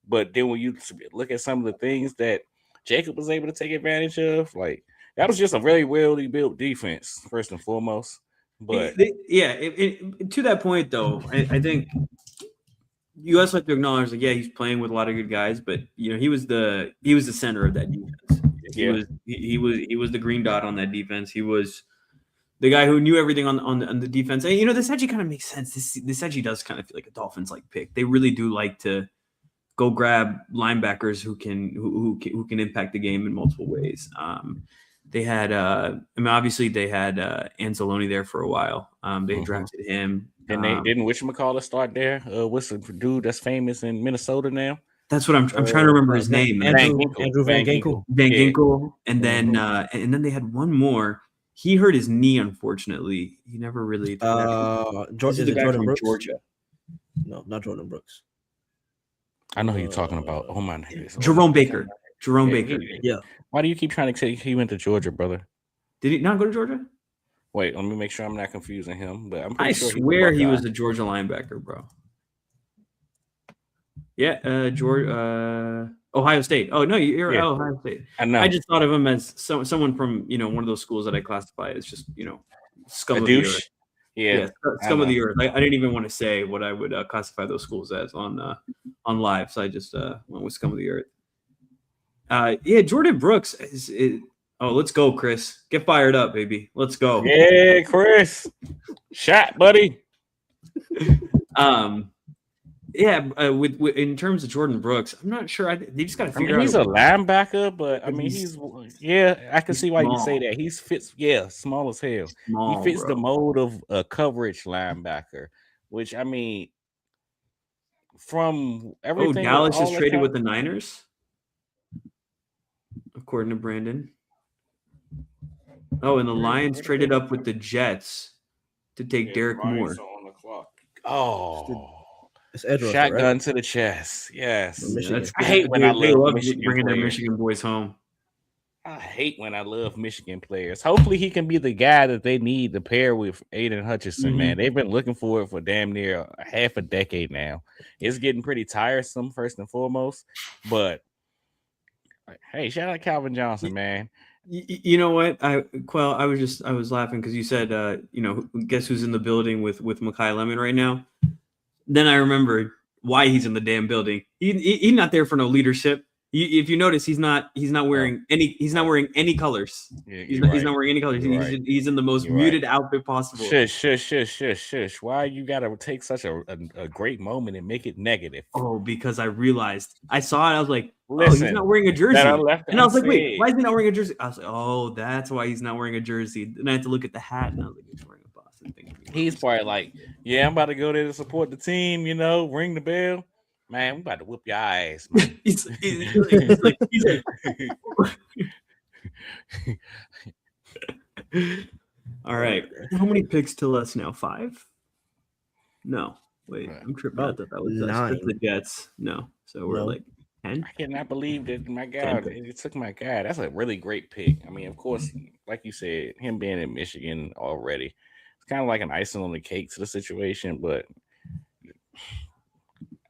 But then when you look at some of the things that Jacob was able to take advantage of, like that was just a very well built defense first and foremost. But to that point though, I think you also have to acknowledge that he's playing with a lot of good guys, but he was the center of that defense. He was the green dot on that defense. He was the guy who knew everything on the defense. And this actually kind of makes sense. This actually does kind of feel like a Dolphins like pick. They really do like to go grab linebackers who can impact the game in multiple ways. They had, obviously they had Anzalone there for a while. They drafted him. And they didn't whatchamacallit start there? What's the dude that's famous in Minnesota now? That's what I'm trying to remember his name. Andrew Van Ginkel. Van Ginkel. And then they had one more. He hurt his knee, unfortunately. He never really. Is it Jordan Brooks? Georgia. No, not Jordan Brooks. I know who you're talking about. Oh my! Jerome Baker. Yeah. Why do you keep trying to say he went to Georgia, brother? Did he not go to Georgia? Wait, let me make sure I'm not confusing him. But I swear he was a Georgia linebacker, bro. Yeah, Ohio State. Oh no, you're Ohio State. I know. I just thought of him as someone from one of those schools that I classify as just scum of the earth. Yeah, scum of the earth. I didn't even want to say what I would classify those schools as on live, so I just went with scum of the earth. Jordan Brooks let's go, Chris. Get fired up, baby. Let's go. Yeah, Chris. Shot, buddy. With in terms of Jordan Brooks, I'm not sure. They just got to figure out. He's a linebacker, but I mean, I can see why you say that. He fits, small as hell. He fits the mold of a coverage linebacker, which I mean, from everything. Dallas is traded with the Niners, according to Brandon. Oh, and the Lions traded up with the Jets to take Derek Moore. On the clock. Oh. Shotgun to the chest. Yes. I hate when I love bringing their Michigan boys home. I hate when I love Michigan players. Hopefully he can be the guy that they need to pair with Aiden Hutchinson, man. They've been looking for it for damn near half a decade now. It's getting pretty tiresome, first and foremost. But hey, shout out Calvin Johnson, man. You know what? I was laughing because you said guess who's in the building with Makai Lemon right now? Then I remembered why he's in the damn building. He's not there for no leadership. If you notice, he's not wearing any colors. Yeah, he's not wearing any colors. He's in the most muted outfit possible. Shush. Why you gotta take such a great moment and make it negative? Oh, because I realized I saw it. I was like, he's not wearing a jersey. And I was like, wait, why is he not wearing a jersey? I was like, oh, that's why he's not wearing a jersey. Then I had to look at the hat, and I was like, he's wearing a Boston thing. He's probably like, I'm about to go there to support the team. Ring the bell. Man, we about to whoop your ass. Man. he's All right. How many picks till us now? 5? No. Wait, I'm tripping. I thought that was 9. The Jets. No. So we're like 10. I cannot believe that my God, it took my guy. That's a really great pick. I mean, of course, like you said, him being in Michigan already, it's kind of like an icing on the cake to the situation, but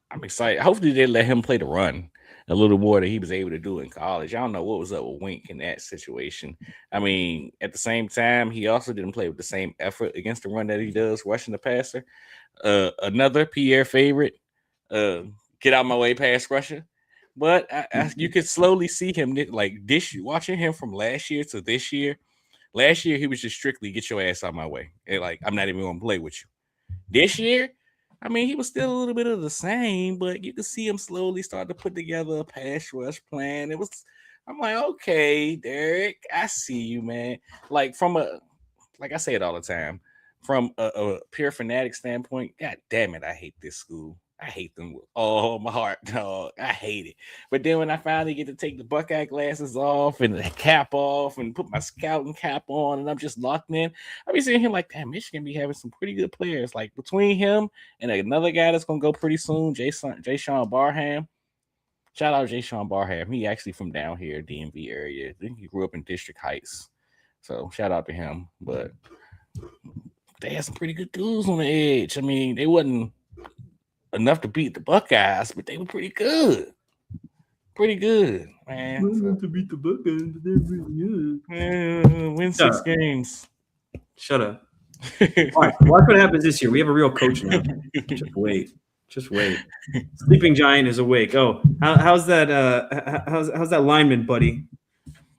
I'm excited. Hopefully they let him play the run a little more than he was able to do in college. I don't know what was up with Wink in that situation. I mean, at the same time, he also didn't play with the same effort against the run that he does rushing the passer. Another Pierre favorite, get out my way pass rusher. But you could slowly see him watching him from last year to this year. Last year, he was just strictly get your ass out my way. And I'm not even going to play with you. This year, I mean, he was still a little bit of the same, but you could see him slowly start to put together a pass rush plan. I'm like, okay, Derek, I see you, man. Like like I say it all the time, from a pure fanatic standpoint, God damn it, I hate this school. I hate them with all my heart, dog. I hate it. But then when I finally get to take the Buckeye glasses off and the cap off and put my scouting cap on and I'm just locked in, I be seeing him like, damn, Michigan be having some pretty good players. Like between him and another guy that's gonna go pretty soon, Jay-Sean Barham. Shout out Jay-Sean Barham. He actually from down here, DMV area. I think he grew up in District Heights. So shout out to him. But they had some pretty good dudes on the edge. I mean, they wasn't enough to beat the Buckeyes, but they were pretty good. Pretty good, man. Not to beat the Buckeyes, but they're really good. Win 6 games. Shut up. All right, watch what happens this year. We have a real coach now. Just wait. Sleeping Giant is awake. Oh, how's that? How's that lineman, buddy?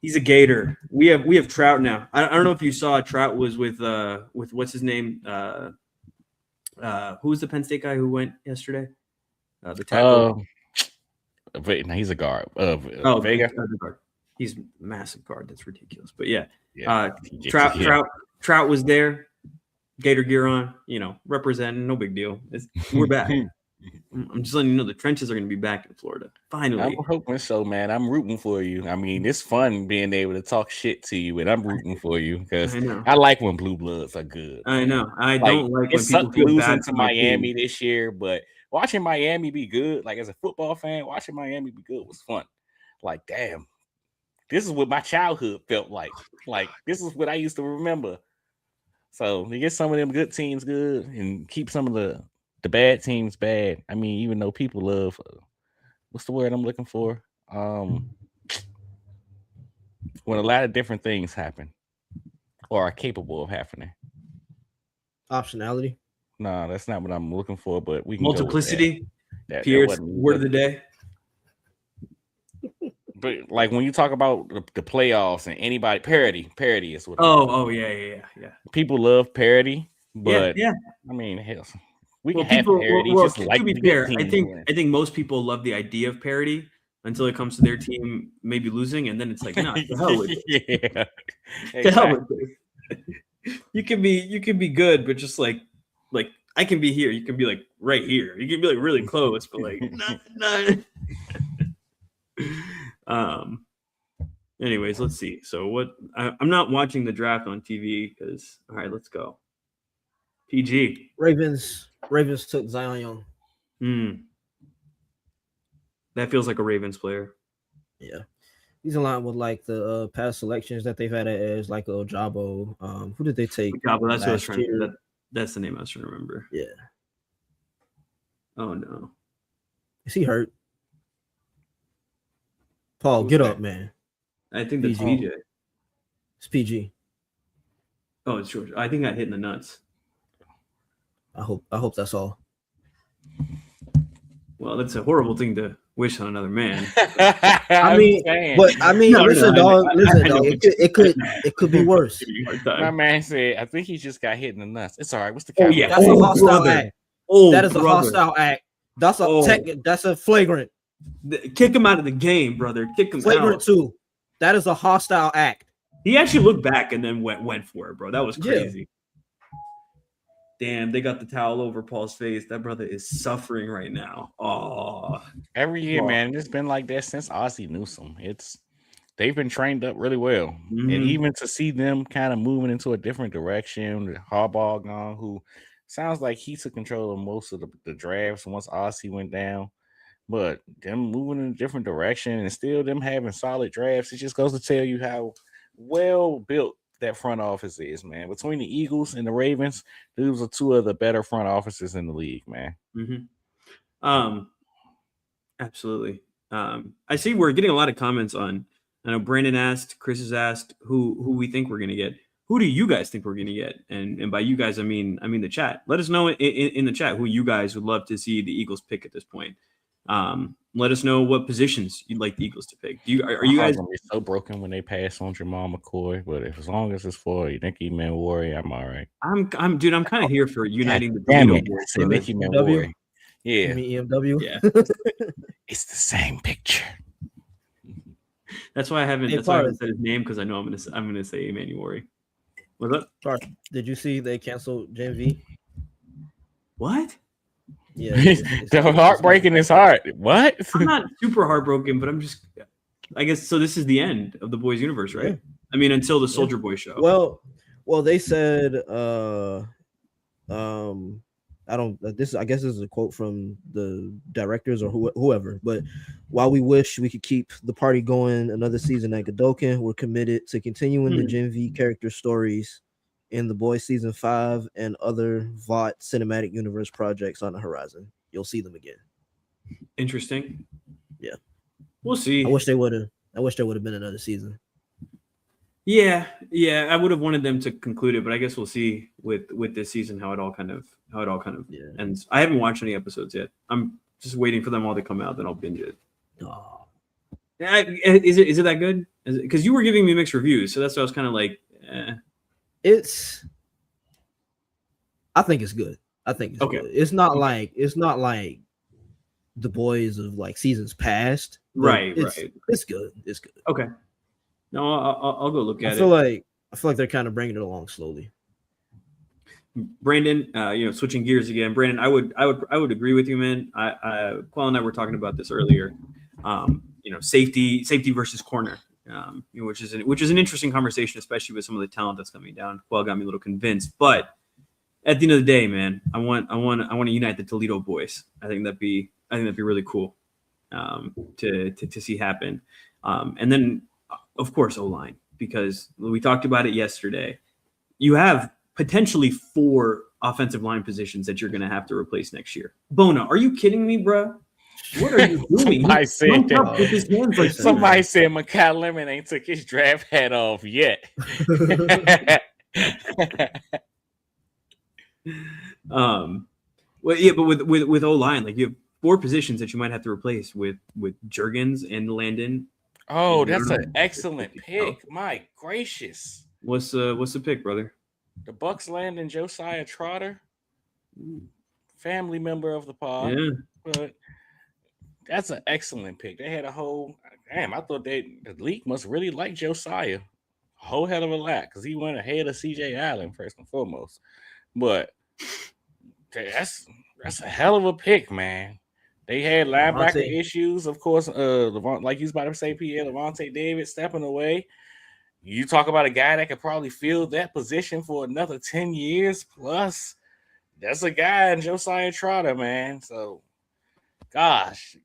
He's a Gator. We have Trout now. I don't know if you saw Trout was with what's his name? Who was the Penn State guy who went yesterday? The tackle. Wait, no, he's a guard. Vega. He's a massive guard. That's ridiculous. But yeah. Trout was there. Gator gear on. Representing. No big deal. We're back. I'm just letting you know the trenches are going to be back in Florida. Finally. I'm hoping so, man. I'm rooting for you. I mean, it's fun being able to talk shit to you, and I'm rooting for you because I like when blue bloods are good. I know. I don't like when people feel losing bad to Miami this year, but watching Miami be good, like as a football fan, watching Miami be good was fun. Like, damn, this is what my childhood felt like. Like, this is what I used to remember. So to get some of them good teams good and keep some of the bad teams bad. I mean, even though people love, what's the word I'm looking for? When a lot of different things happen or are capable of happening. Optionality. No, that's not what I'm looking for, but we can multiplicity. That Pierce, word of the day. But like when you talk about the playoffs and anybody parody is what. Yeah. People love parody, but yeah. I mean, hell, we can have parody. Well, to be fair, I think most people love the idea of parody until it comes to their team maybe losing, and then it's like, no, the hell with it. Yeah, the hell with it. You can be good, but just like I can be here, you can be like right here, you can be like really close, but like not. Anyways, let's see. So what? I'm not watching the draft on TV because all right, let's go. PG. Ravens took Zion Young. That feels like a Ravens player. Yeah. He's in line with like the past selections that they've had as like Ojabo. Who did they take? Ojabo, that's what I was trying to, that's the name I was trying to remember. Yeah. Oh no. Is he hurt? Paul, get up, man. I think that's PJ. It's PG. Oh, it's George. I think I hit in the nuts. I hope that's all. Well, that's a horrible thing to wish on another man. Listen, dog. It could be worse. My man said, I think he just got hit in the nuts. It's all right. What's the count? That's a hostile act. That is a hostile act. That's a flagrant. Kick him out of the game, brother. Kick him flagrant out. Too. That is a hostile act. He actually looked back and then went for it, bro. That was crazy. Yeah. Damn, they got the towel over Paul's face. That brother is suffering right now. Oh, every year, man. It's been like that since Ozzie Newsome. They've been trained up really well, and even to see them kind of moving into a different direction. Harbaugh gone, who sounds like he took control of most of the drafts once Ozzie went down. But them moving in a different direction and still them having solid drafts, it just goes to tell you how well built that front office is, man. Between the Eagles and the Ravens, those are two of the better front offices in the league, man. Absolutely. I see we're getting a lot of comments on. I know Brandon asked, Chris has asked who we think we're gonna get. Who do you guys think we're gonna get? And by you guys, I mean the chat. Let us know in the chat who you guys would love to see the Eagles pick at this point. Let us know what positions you'd like the Eagles to pick. Are you guys gonna be so broken when they pass on Jamal McCoy? But as long as it's for Nicky Manwari, I'm all right. I'm kind of here for uniting the Damn Toledo it! boys. I said Nicky Manwari. You Yeah, mean EMW? Yeah. it's the same picture. That's why I haven't. Hey, That's why I haven't Forrest. said his name because I know I'm gonna say Emmanuel. What's up? Sorry, did you see they canceled Gen V? What? Yeah, The heartbreaking is hard. What? I'm not super heartbroken, but I'm just. I guess so. This is the end of the boys' universe, right? Yeah. I mean, until the Soldier Boy show. Well, they said, I don't. I guess this is a quote from the directors or whoever. But while we wish we could keep the party going another season at Godolkin, we're committed to continuing the Gen V character stories in the boys season 5 and other VOT cinematic universe projects on the horizon. You'll see them again. Interesting. Yeah, we'll see. I wish there would have been another season. Yeah, I would have wanted them to conclude it, but I guess we'll see with this season how it all kind of ends. I haven't watched any episodes yet. I'm just waiting for them all to come out, then I'll binge it. Oh. Is it that good? Because you were giving me mixed reviews, so that's why I was kind of like, I think it's good. I think it's okay. Good. It's not like the boys of like seasons past. Right. It's good. It's good. Okay. No, I'll go look at it. I feel like they're kind of bringing it along slowly. Brandon, switching gears again. Brandon, I would agree with you, man. Quell and I were talking about this earlier. Safety versus corner, which is an interesting conversation, especially with some of the talent that's coming down. Quell got me a little convinced, but at the end of the day, man, I want to unite the Toledo boys. I think that'd be really cool to see happen. And then, of course, O-line, because we talked about it yesterday. You have potentially 4 offensive line positions that you're going to have to replace next year. Bona, are you kidding me, bro? What are you doing? Somebody said Makai Lemon ain't took his draft hat off yet. Well, yeah, but with O-line, like you have 4 positions that you might have to replace with Juergens and Landon. Oh, that's an excellent pick. My gracious. What's the pick, brother? The Bucks Landon Josiah Trotter, family member of the pod. Yeah. But that's an excellent pick. They had a whole I thought the league must really like Josiah. A whole hell of a lot, because he went ahead of CJ Allen first and foremost. But that's a hell of a pick, man. They had linebacker issues, of course. Like you was about to say, Pierre, Levante David stepping away. You talk about a guy that could probably fill that position for another 10 years plus. That's a guy in Josiah Trotter, man. So, gosh,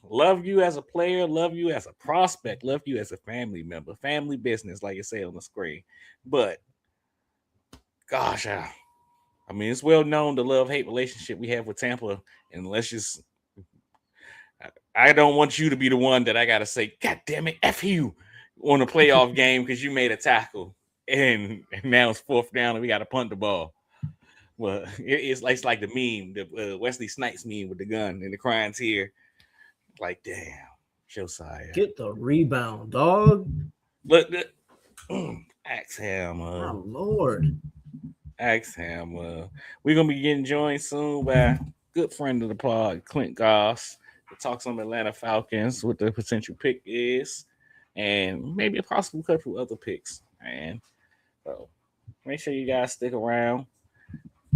love you as a player, love you as a prospect, love you as a family member, family business, like you say on the screen. But, gosh, I mean, it's well known the love-hate relationship we have with Tampa, and let's just. I don't want you to be the one that I got to say, God damn it, F you on a playoff game because you made a tackle and now it's 4th down and we got to punt the ball. Well, it's like the meme, the Wesley Snipes meme with the gun and the crying tear. Like, damn, Josiah. Get the rebound, dog. Look, ask him. Oh, Lord. Ask him. We're going to be getting joined soon by a good friend of the pod, Clint Goss. Talk some Atlanta Falcons, what the potential pick is, and maybe a possible couple other picks. And so make sure you guys stick around.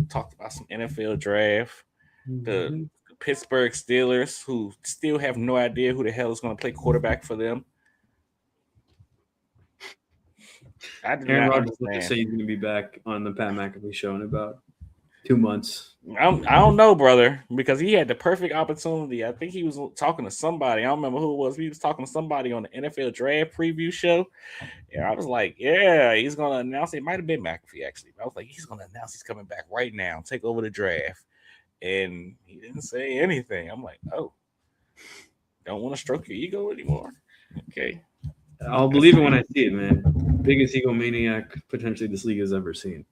Talked about some NFL draft. The Pittsburgh Steelers, who still have no idea who the hell is going to play quarterback for them. Aaron Rodgers just say he's going to be back on the Pat McAfee show in about 2 months. I don't know, brother, because he had the perfect opportunity. I think he was talking to somebody. I don't remember who it was. He was talking to somebody on the NFL draft preview show. And I was like, yeah, he's going to announce. It might have been McAfee, actually. I was like, he's going to announce he's coming back right now, take over the draft. And he didn't say anything. I'm like, oh, don't want to stroke your ego anymore. Okay. I'll believe it when I see it, man. Biggest egomaniac potentially this league has ever seen.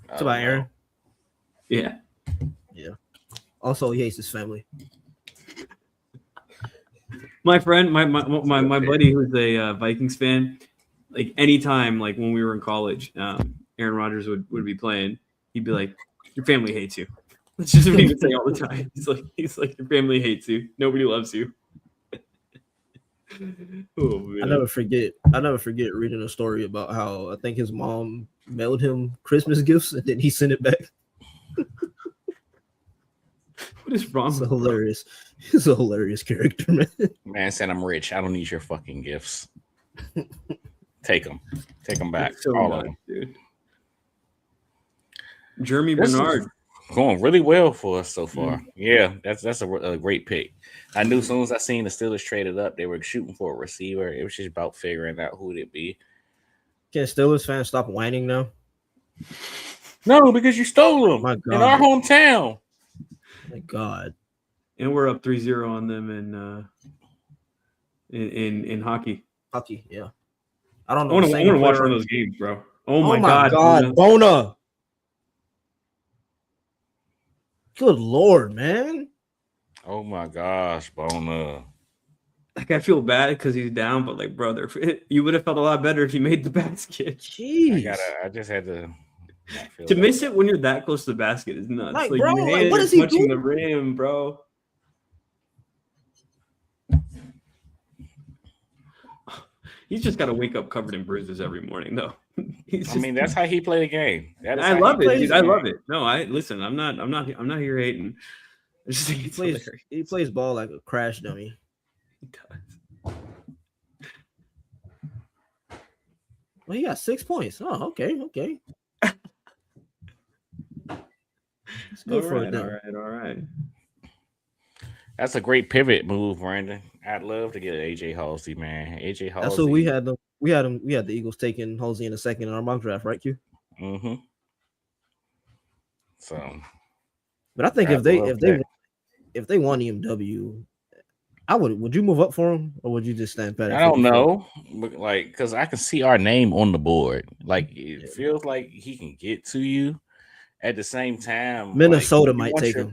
It's about Aaron. Yeah. Also, he hates his family. My friend, my buddy who's a Vikings fan, like anytime, like when we were in college, Aaron Rodgers would be playing, he'd be like, "Your family hates you." That's just what he would say all the time. He's like, "Your family hates you. Nobody loves you." Oh man. I never forget reading a story about how I think his mom mailed him Christmas gifts and then he sent it back. What is wrong? It's with hilarious. He's a hilarious character, man. Man said, "I'm rich. I don't need your fucking gifts. Take them back, so all nuts, of them, dude." Jeremy This is Bernard. going really well for us so far. Yeah, that's a great pick. I knew as soon as I seen the Steelers traded up, they were shooting for a receiver. It was just about figuring out who it'd be. Can Steelers fans stop whining now? No, because you stole them My in God. our hometown. My God. And we're up 3-0 on them in hockey. Hockey, yeah. I don't I know. want to watch one of those games, bro. Oh my God. Bona. Good Lord, man. Oh my gosh, Bona. Like, I feel bad because he's down, but like, brother, you would have felt a lot better if you made the basket. Jeez. I just had to miss it when you're that close to the basket is nuts. Like, Like, bro, your like, hand what is is he touching doing? the rim, bro. He's just got to wake up covered in bruises every morning, though. That's how he played the game. I love it, dude. I love it. No, listen. I'm not here hating. I just think he plays ball like a crash dummy. He does. Well, he got 6 points. Oh, okay. It's good for it. All right. That's a great pivot move, Brandon. I'd love to get AJ Halsey, man. AJ Halsey. That's what we had them. We had the Eagles taking Halsey in a second in our mock draft, right, Q? Mm-hmm. So, but I think if they won EMW, would you move up for him or would you just stand pat? I don't know, like, because I can see our name on the board. Like, it feels like he can get to you. At the same time, Minnesota might take him.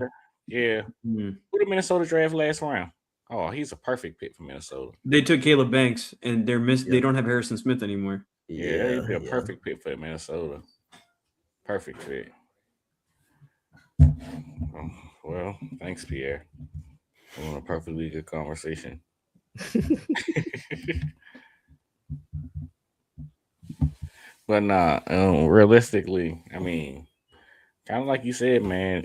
Yeah. Who did Minnesota draft last round? Oh, he's a perfect pick for Minnesota. They took Caleb Banks, and they don't have Harrison Smith anymore. Yeah, he'd be a perfect pick for Minnesota. Perfect fit. Well, thanks, Pierre. We're on a perfectly good conversation. But realistically, I mean, kind of like you said, man,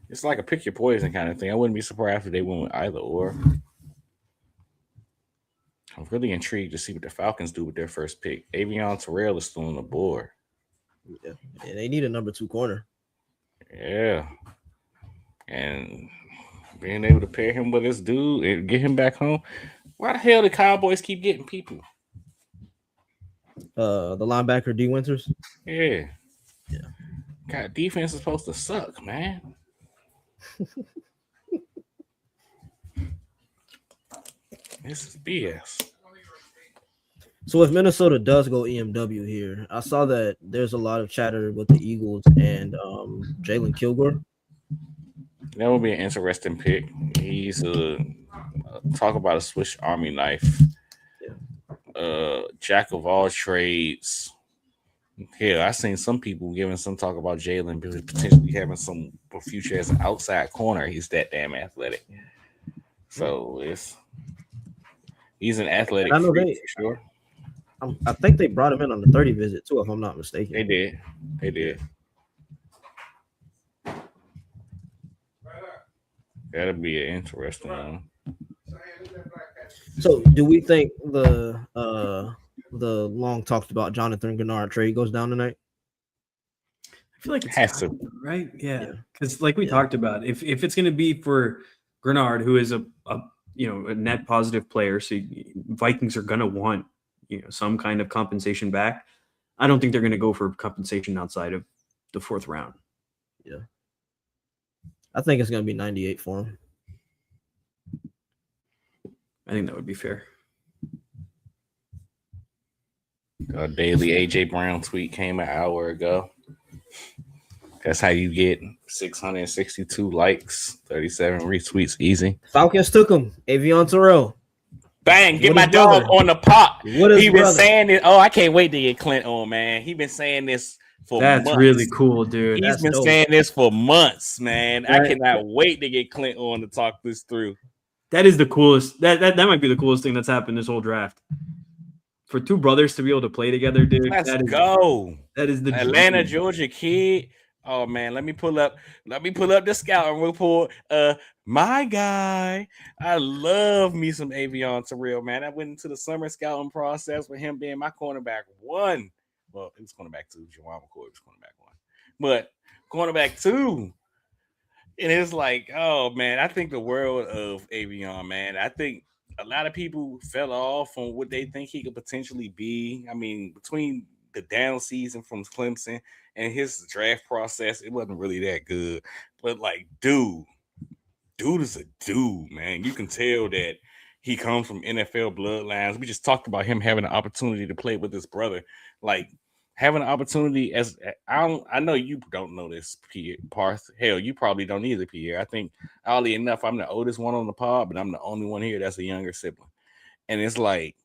it's like a pick your poison kind of thing. I wouldn't be surprised if they went with either or. I'm really intrigued to see what the Falcons do with their first pick. Avion Terrell is still on the board. Yeah, and they need a number 2 corner. Yeah. And being able to pair him with this dude and get him back home. Why the hell do Cowboys keep getting people? The linebacker D Winters. Yeah. God, defense is supposed to suck, man. This is BS. So if Minnesota does go EMW here, I saw that there's a lot of chatter with the Eagles and Jalen Kilgore. That would be an interesting pick. He's talk about a Swiss Army knife. Jack of all trades. Yeah, I've seen some people giving some talk about Jalen potentially having some future as an outside corner. He's that damn athletic. So he's an athletic freak for sure. I think they brought him in on the 30 visit too, if I'm not mistaken. They did. That'd be an interesting one. So, do we think the long talked about Jonathan Gennard trade goes down tonight? I feel like it has to, right? Yeah, because like we talked about, if it's going to be for Gennard, who is a net positive player, so Vikings are going to want some kind of compensation back. I don't think they're going to go for compensation outside of the 4th round. Yeah, I think it's going to be 98 for him. I think that would be fair. A daily AJ Brown tweet came an hour ago. That's how you get 662 likes, 37 retweets, easy. Falcons took him. Avion Terrell. Bang, get What my his dog brother? on the pot. What is He been brother? saying it. Oh, I can't wait to get Clint on, man. He been saying this for That's months. really cool, dude. He's That's been dope. saying this for months, man. I That- cannot wait to get Clint on to talk this through. That is the coolest. That might be the coolest thing that's happened this whole draft. For two brothers to be able to play together, dude. Let's that is, go. That is the Atlanta, dream. Georgia kid. Oh man, let me pull up the scouting report. My guy. I love me some Avion Terrell, man. I went into the summer scouting process with him being my cornerback one. Well, it was cornerback two. Jawan McCoy was cornerback one. But cornerback two. And it's like, oh man, I think the world of Avion, man. I think a lot of people fell off on what they think he could potentially be. I mean, between the down season from Clemson and his draft process, it wasn't really that good. But like, dude is a dude, man. You can tell that he comes from NFL bloodlines. We just talked about him having an opportunity to play with his brother. Like, having an opportunity as I know you don't know this, Pierre Parth. Hell, you probably don't either, Pierre. I think oddly enough, I'm the oldest one on the pod, but I'm the only one here that's a younger sibling. And it's like,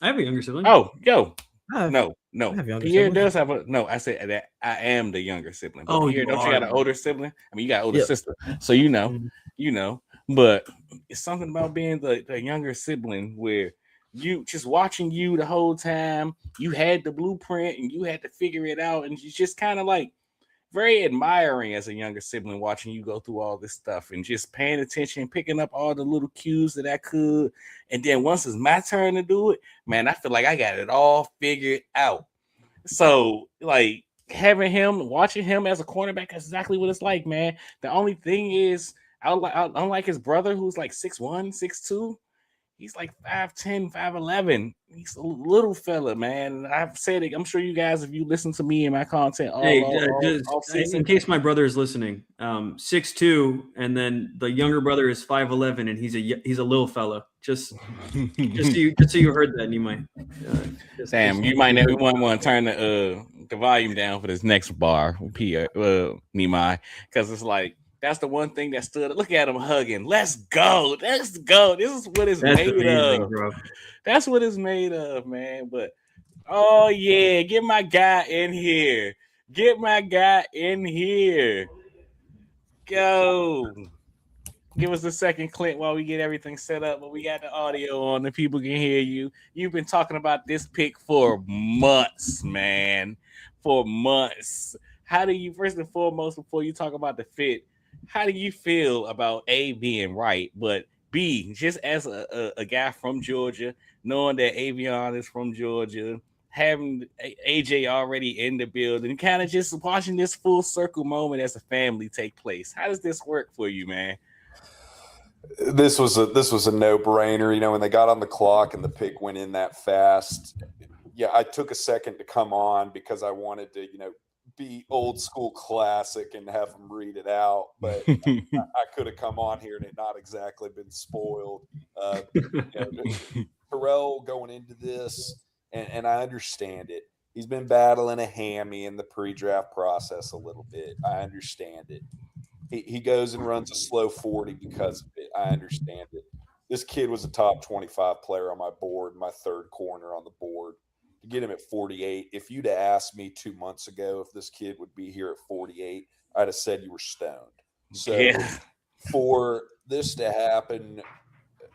I have a younger sibling. oh, yo, I have no. Pierre siblings. does have a no. I said that I am the younger sibling. But Pierre, don't you got an older sibling? I mean, you got an older sister, so you know. But it's something about being the younger sibling where you just watching you the whole time. You had the blueprint and you had to figure it out, and it's just kind of like very admiring as a younger sibling watching you go through all this stuff and just paying attention, picking up all the little cues that I could. And then once it's my turn to do it, man, I feel like I got it all figured out. So, like, watching him as a cornerback, that's exactly what it's like, man. The only thing is, unlike his brother, who's like 6'1", 6'2", he's like 5'10", 5'11". He's a little fella, man. I've said it. I'm sure you guys, if you listen to me and my content all season. In case my brother is listening, 6'2", and then the younger brother is 5'11", and he's a little fella. Just so you heard that, and you might. You might want to turn the volume down for this next bar, Nimai, because it's like. That's the one thing that stood. Look at him hugging. Let's go. This is what it's made of, bro. That's what it's made of, man. But oh yeah, get my guy in here. Go. Give us a second, Clint, while we get everything set up. But we got the audio on. The people can hear you. You've been talking about this pick for months, man. For months. How do you, first and foremost, before you talk about the fit? How do you feel about A, being right, but B, just as a guy from Georgia, knowing that Avion is from Georgia, having AJ already in the building, kind of just watching this full circle moment as a family take place? How does this work for you, man? This was a no-brainer. You know, when they got on the clock and the pick went in that fast, yeah, I took a second to come on because I wanted to, be old school classic and have them read it out, but I could have come on here and it not exactly been spoiled. Terrell going into this, and I understand it. He's been battling a hammy in the pre-draft process a little bit. I understand it. He goes and runs a slow 40 because of it. I understand it. This kid was a top 25 player on my board, my third corner on the board. To get him at 48, if you'd have asked me 2 months ago if this kid would be here at 48, I'd have said you were stoned. So for this to happen,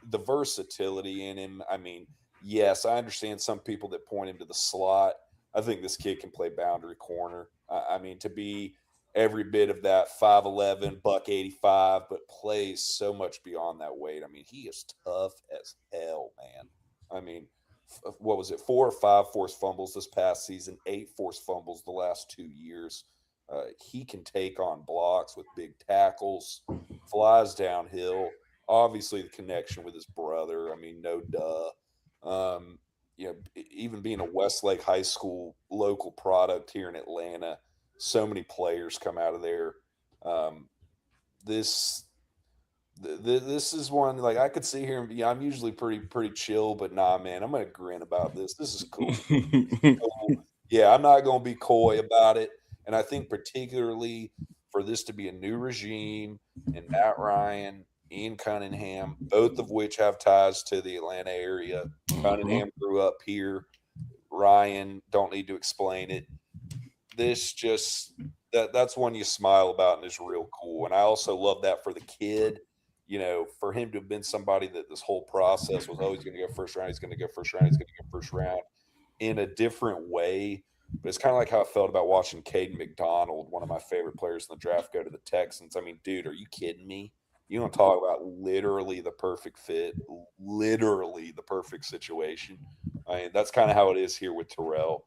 the versatility in him, I mean, yes, I understand some people that point him to the slot. I think this kid can play boundary corner. I mean, to be every bit of that 5'11", buck 85, but plays so much beyond that weight. I mean, he is tough as hell, man. I mean, what was it, 4 or 5 forced fumbles this past season, 8 forced fumbles the last 2 years. He can take on blocks with big tackles, flies downhill. Obviously, the connection with his brother. I mean, no duh. Even being a Westlake High School local product here in Atlanta, so many players come out of there. This is one, like, I could sit here and I'm usually pretty chill, but nah, man, I'm gonna grin about this. This is cool. Yeah, I'm not gonna be coy about it. And I think particularly for this to be a new regime and Matt Ryan, Ian Cunningham, both of which have ties to the Atlanta area. Cunningham grew up here. Ryan, don't need to explain it. This just that's one you smile about and is real cool. And I also love that for the kid. For him to have been somebody that this whole process was always going to go first round, he's going to go first round, he's going to go first round in a different way. But it's kind of like how I felt about watching Caden McDonald, one of my favorite players in the draft, go to the Texans. I mean, dude, are you kidding me? You don't talk about literally the perfect fit, literally the perfect situation. I mean, that's kind of how it is here with Terrell.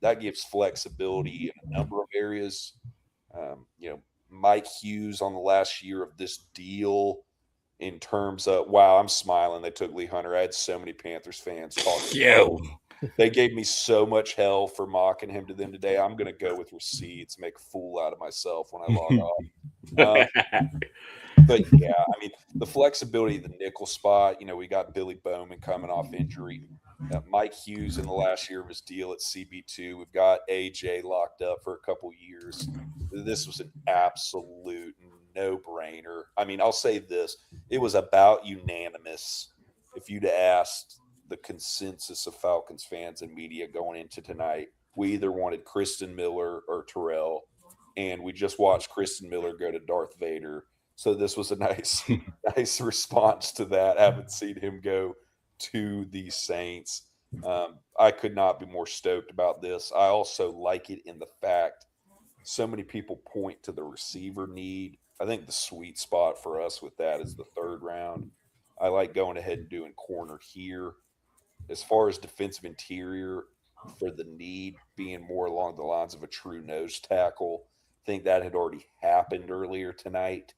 That gives flexibility in a number of areas. Mike Hughes on the last year of this deal in terms of, wow, I'm smiling. They took Lee Hunter. I had so many Panthers fans talking. Yo. They gave me so much hell for mocking him to them today. I'm going to go with receipts, make a fool out of myself when I log off. But yeah, I mean, the flexibility of the nickel spot, we got Billy Bowman coming off injury. Mike Hughes in the last year of his deal at CB2. We've got AJ locked up for a couple years. This was an absolute no-brainer. I mean, I'll say this. It was about unanimous. If you'd asked the consensus of Falcons fans and media going into tonight, we either wanted Kristen Miller or Terrell, and we just watched Kristen Miller go to Darth Vader. So this was a nice response to that. I haven't seen him go to the Saints. I could not be more stoked about this. I also like it in the fact so many people point to the receiver need. I think the sweet spot for us with that is the third round. I like going ahead and doing corner here. As far as defensive interior, for the need being more along the lines of a true nose tackle, I think that had already happened earlier tonight.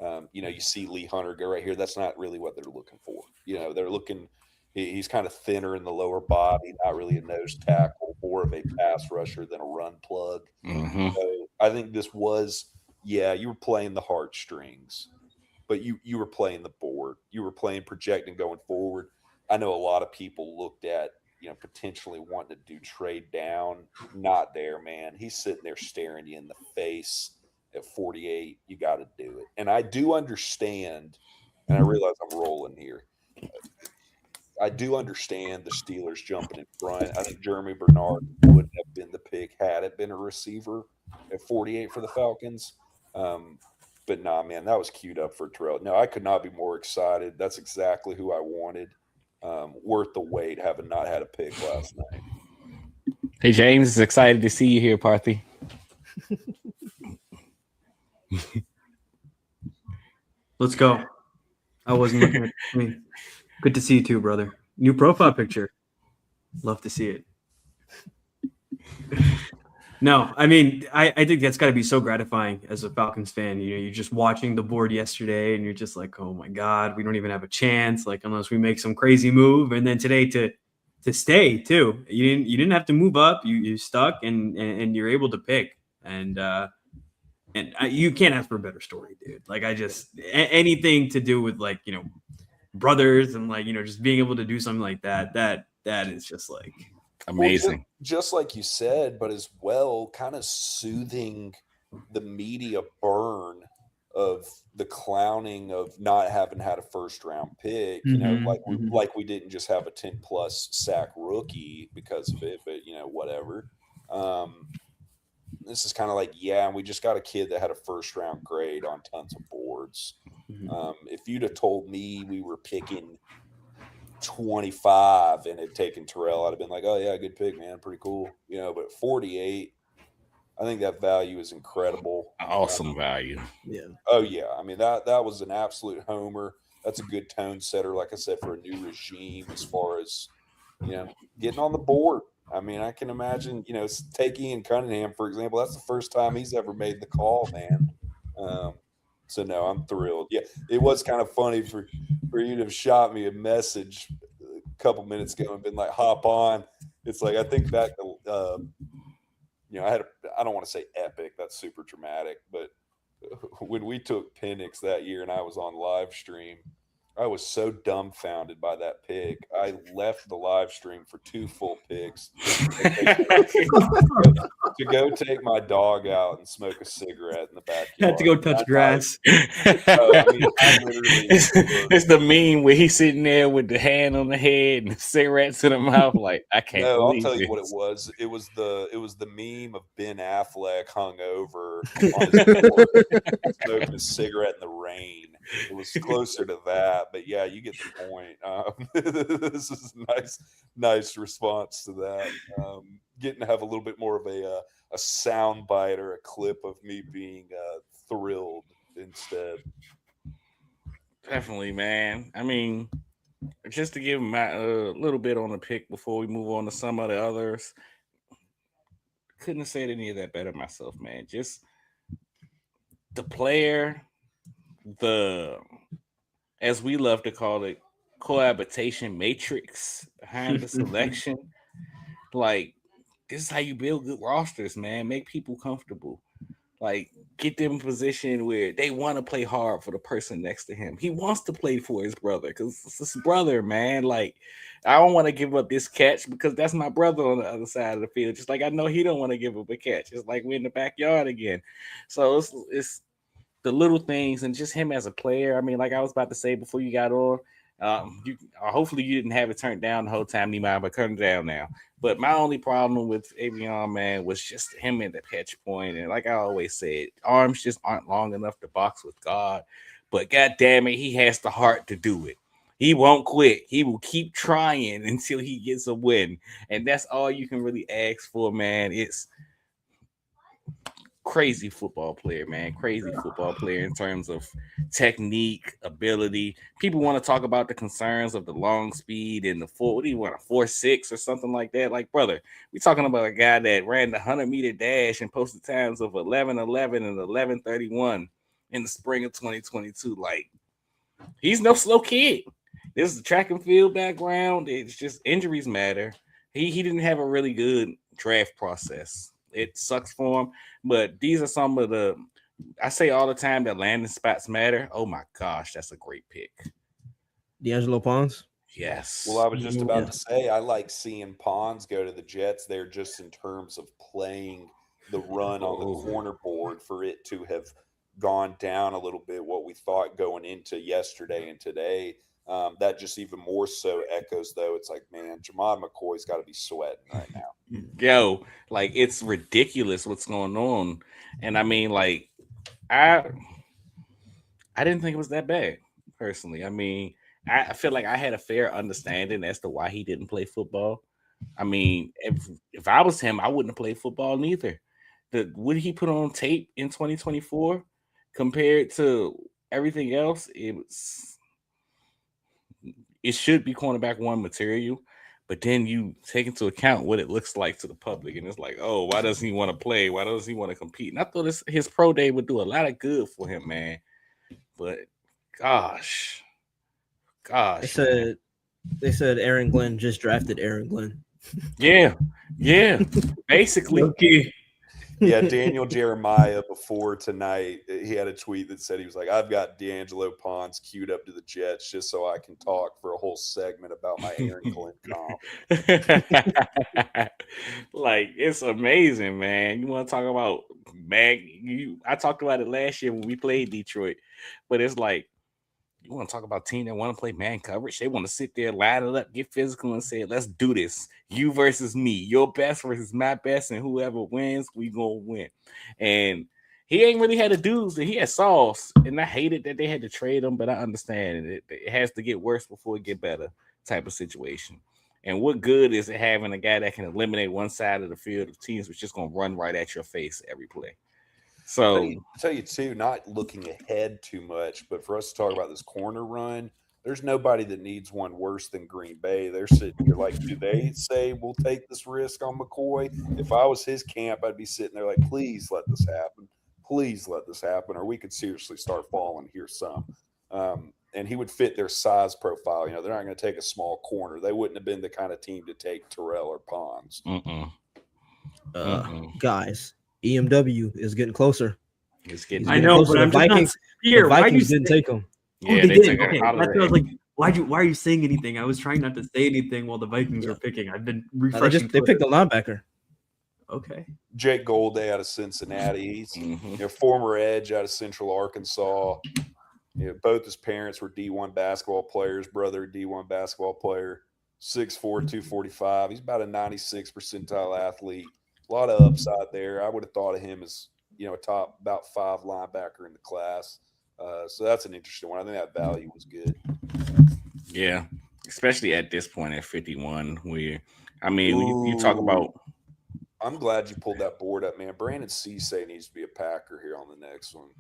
You see Lee Hunter go right here. That's not really what they're looking for. They're looking – he's kind of thinner in the lower body, not really a nose tackle, more of a pass rusher than a run plug. Mm-hmm. So I think this was – you were playing the heartstrings, but you were playing the board. You were playing projecting going forward. I know a lot of people looked at, potentially wanting to do trade down. Not there, man. He's sitting there staring you in the face. At 48, you got to do it. And I do understand, and I realize I'm rolling here. I do understand the Steelers jumping in front. I think Jeremy Bernard would have been the pick had it been a receiver at 48 for the Falcons. But nah, man, that was queued up for Terrell. No, I could not be more excited. That's exactly who I wanted. Worth the wait, having not had a pick last night. Hey, James, is excited to see you here, Parthy. Let's go. I wasn't looking at me. Good to see you too, brother. New profile picture. Love to see it. No, I mean, I think that's got to be so gratifying as a Falcons fan. You're just watching the board yesterday and you're just like, oh my God, we don't even have a chance, like unless we make some crazy move. And then today to stay too. You didn't have to move up. You stuck and you're able to pick. And you can't ask for a better story, dude. Like anything to do with like, brothers and like, just being able to do something like that is just like amazing. Well, just like you said, but as well, kind of soothing the media burn of the clowning of not having had a first round pick, like we didn't just have a 10 plus sack rookie because of it, but whatever. This is kind of like, we just got a kid that had a first round grade on tons of boards. If you'd have told me we were picking 25 and had taken Terrell, I'd have been like, oh yeah, good pick, man, pretty cool. But 48, I think that value is incredible. Awesome value. Yeah. Oh yeah. I mean, that was an absolute homer. That's a good tone setter, like I said, for a new regime as far as, getting on the board. I mean, I can imagine, take Ian Cunningham, for example. That's the first time he's ever made the call, man. So, no, I'm thrilled. Yeah, it was kind of funny for you to have shot me a message a couple minutes ago and been like, hop on. It's like, I think back to, I don't want to say epic. That's super dramatic. But when we took Penix that year and I was on live stream, I was so dumbfounded by that pick. I left the live stream for 2 full picks to go take my dog out and smoke a cigarette in the backyard. Had to go touch grass. I mean, I literally it's the meme where he's sitting there with the hand on the head and the cigarette to the mouth, like I can't. No, I'll believe tell you this. what it was. It was the meme of Ben Affleck hung over on his porch, smoking a cigarette in the rain. It was closer to that, but yeah, you get the point. This is a nice response to that. Getting to have a little bit more of a sound bite or a clip of me being thrilled instead. Definitely, man. I mean, just to give my little bit on the pick before we move on to some of the others, couldn't have said any of that better myself, man. Just the player, as we love to call it, cohabitation matrix behind the selection. Like, this is how you build good rosters, man. Make people comfortable. Like, get them in a position where they want to play hard for the person next to him. He wants to play for his brother because it's his brother, man. Like, I don't want to give up this catch because that's my brother on the other side of the field. Just like I know he don't want to give up a catch. It's like we're in the backyard again. So it's the little things and just him as a player. I mean, like I was about to say before you got on, hopefully you didn't have it turned down the whole time, Nehemiah, but turn it down now. But my only problem with Avion, man, was just him at the catch point. And like I always said, arms just aren't long enough to box with God. But God damn it, he has the heart to do it. He won't quit. He will keep trying until he gets a win. And that's all you can really ask for, man. It's crazy football player, man. Crazy football player in terms of technique, ability. People want to talk about the concerns of the long speed and the 4.6 or something like that. Like, brother, we're talking about a guy that ran the 100-meter dash and posted times of 11:11 and 11:31 in the spring of 2022. Like, he's no slow kid. This is a track and field background. It's just injuries matter. He didn't have a really good draft process. It sucks for him, but these are some of the, I say all the time that landing spots matter. Oh my gosh, that's a great pick. D'Angelo Pons? Yes. Well, I was just about to say, I like seeing Pons go to the Jets there just in terms of playing the run on the corner board for it to have gone down a little bit what we thought going into yesterday and today. That just even more so echoes, though. It's like, man, Jamad McCoy's got to be sweating right now. Yo, like, it's ridiculous what's going on. And I mean, like, I didn't think it was that bad, personally. I mean, I feel like I had a fair understanding as to why he didn't play football. I mean, if I was him, I wouldn't have played football neither. What he put on tape in 2024 compared to everything else, it should be cornerback one material, but then you take into account what it looks like to the public, and it's like, oh, why doesn't he want to play? Why doesn't he want to compete? And I thought his pro day would do a lot of good for him, man. But gosh, they said Aaron Glenn just drafted Aaron Glenn. Yeah, basically. Okay. Yeah, Daniel Jeremiah before tonight, he had a tweet that said he was like, I've got D'Angelo Pons queued up to the Jets just so I can talk for a whole segment about my Aaron Glenn comp. Like, it's amazing, man. You want to talk about I talked about it last year when we played Detroit, but it's like, you want to talk about a team that want to play man coverage? They want to sit there, line it up, get physical, and say, let's do this. You versus me. Your best versus my best, and whoever wins, we going to win. And he ain't really had the dudes. He had Sauce, and I hated that they had to trade him, but I understand it has to get worse before it get better type of situation. And what good is it having a guy that can eliminate one side of the field of teams which just going to run right at your face every play? So I'll tell you too, not looking ahead too much, but for us to talk about this corner run, there's nobody that needs one worse than Green Bay. They're sitting here like, do they say we'll take this risk on McCoy? If I was his camp, I'd be sitting there like, please let this happen. Please let this happen, or we could seriously start falling here some. And he would fit their size profile. You know, they're not going to take a small corner. They wouldn't have been the kind of team to take Terrell or Pons. Guys, EMW is getting closer. It's getting. I know, but I'm just not here. The Vikings didn't take him. Yeah, they they did. took it Okay, out of that's what I was there. like. Why are you saying anything? I was trying not to say anything while the Vikings were picking. I've been No, refreshing. they picked a linebacker. Okay. Jake Golday out of Cincinnati. He's former edge out of Central Arkansas. Both his parents were D1 basketball players. Brother, D1 basketball player. 6'4", 245. He's about a 96 percentile athlete. A lot of upside there. I would have thought of him as a top about 5 linebacker in the class. So that's an interesting one. I think that value was good. Yeah, especially at this point at 51. You talk about. I'm glad you pulled that board up, man. Brandon Cisse needs to be a Packer here on the next one.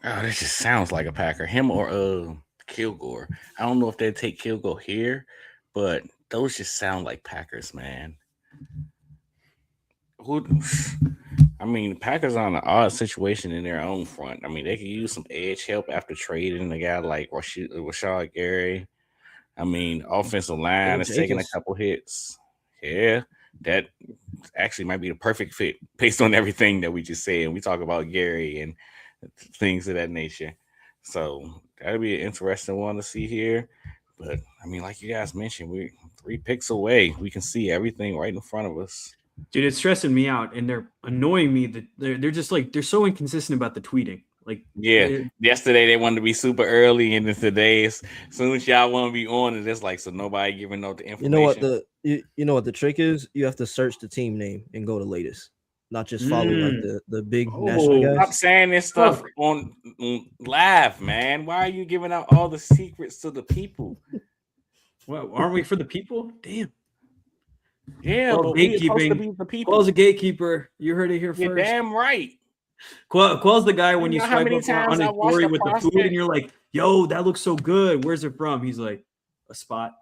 Oh, this just sounds like a Packer. Him or Kilgore. I don't know if they'd take Kilgore here, but those just sound like Packers, man. The Packers are in an odd situation in their own front. I mean, they could use some edge help after trading a guy like Rashad Gary. I mean, offensive line is taking a couple hits. Yeah, that actually might be the perfect fit based on everything that we just said. We talk about Gary and things of that nature. So that'll be an interesting one to see here. But I mean, like you guys mentioned, we're 3 picks away. We can see everything right in front of us. Dude, it's stressing me out, and they're annoying me that they're just like they're so inconsistent about the tweeting. Like, yesterday they wanted to be super early, and then today, as soon as y'all want to be on, and it's like so nobody giving out the information. You know what the trick is? You have to search the team name and go to latest, not just follow like the big national guys. Stop saying this stuff on live, man. Why are you giving out all the secrets to the people? Well, aren't we for the people? Damn. Yeah, but we're supposed to be the people. Quell's a gatekeeper. You heard it here You're first. Damn right. Quell's the guy when you swipe up on his story with the food and you're like, yo, that looks so good. Where's it from? He's like, a spot.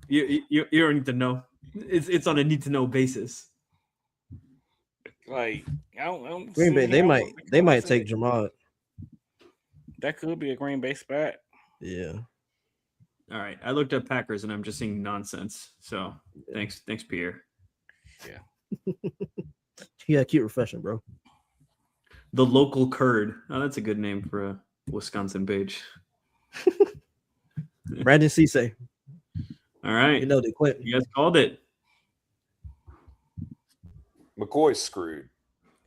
You don't need to know. It's on a need to know basis. Like, I don't Green Bay, they might take Jamad. That could be a Green Bay spot. Yeah. All right. I looked up Packers and I'm just seeing nonsense. So thanks, Pierre. Yeah. Yeah, keep refreshing, bro. The local curd. Oh, that's a good name for a Wisconsin page. Brandon Cisse. All right. They quit. You guys called it. McCoy's screwed.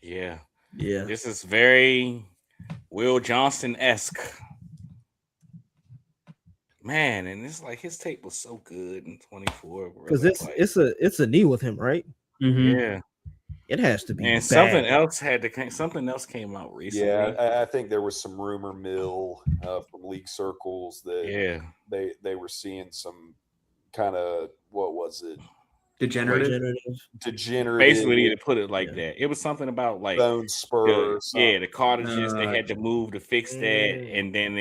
Yeah. Yeah. This is very Will Johnson-esque. Man, and it's like his tape was so good in 24. Because it's a knee with him, right? Mm-hmm. Yeah. It has to be. And bad. something else came out recently. Yeah, I think there was some rumor mill from league circles that they were seeing some kind of, what was it? Degenerative. Basically, to put it like that. It was something about like bone spur. The cartilages they had to move to fix that, and then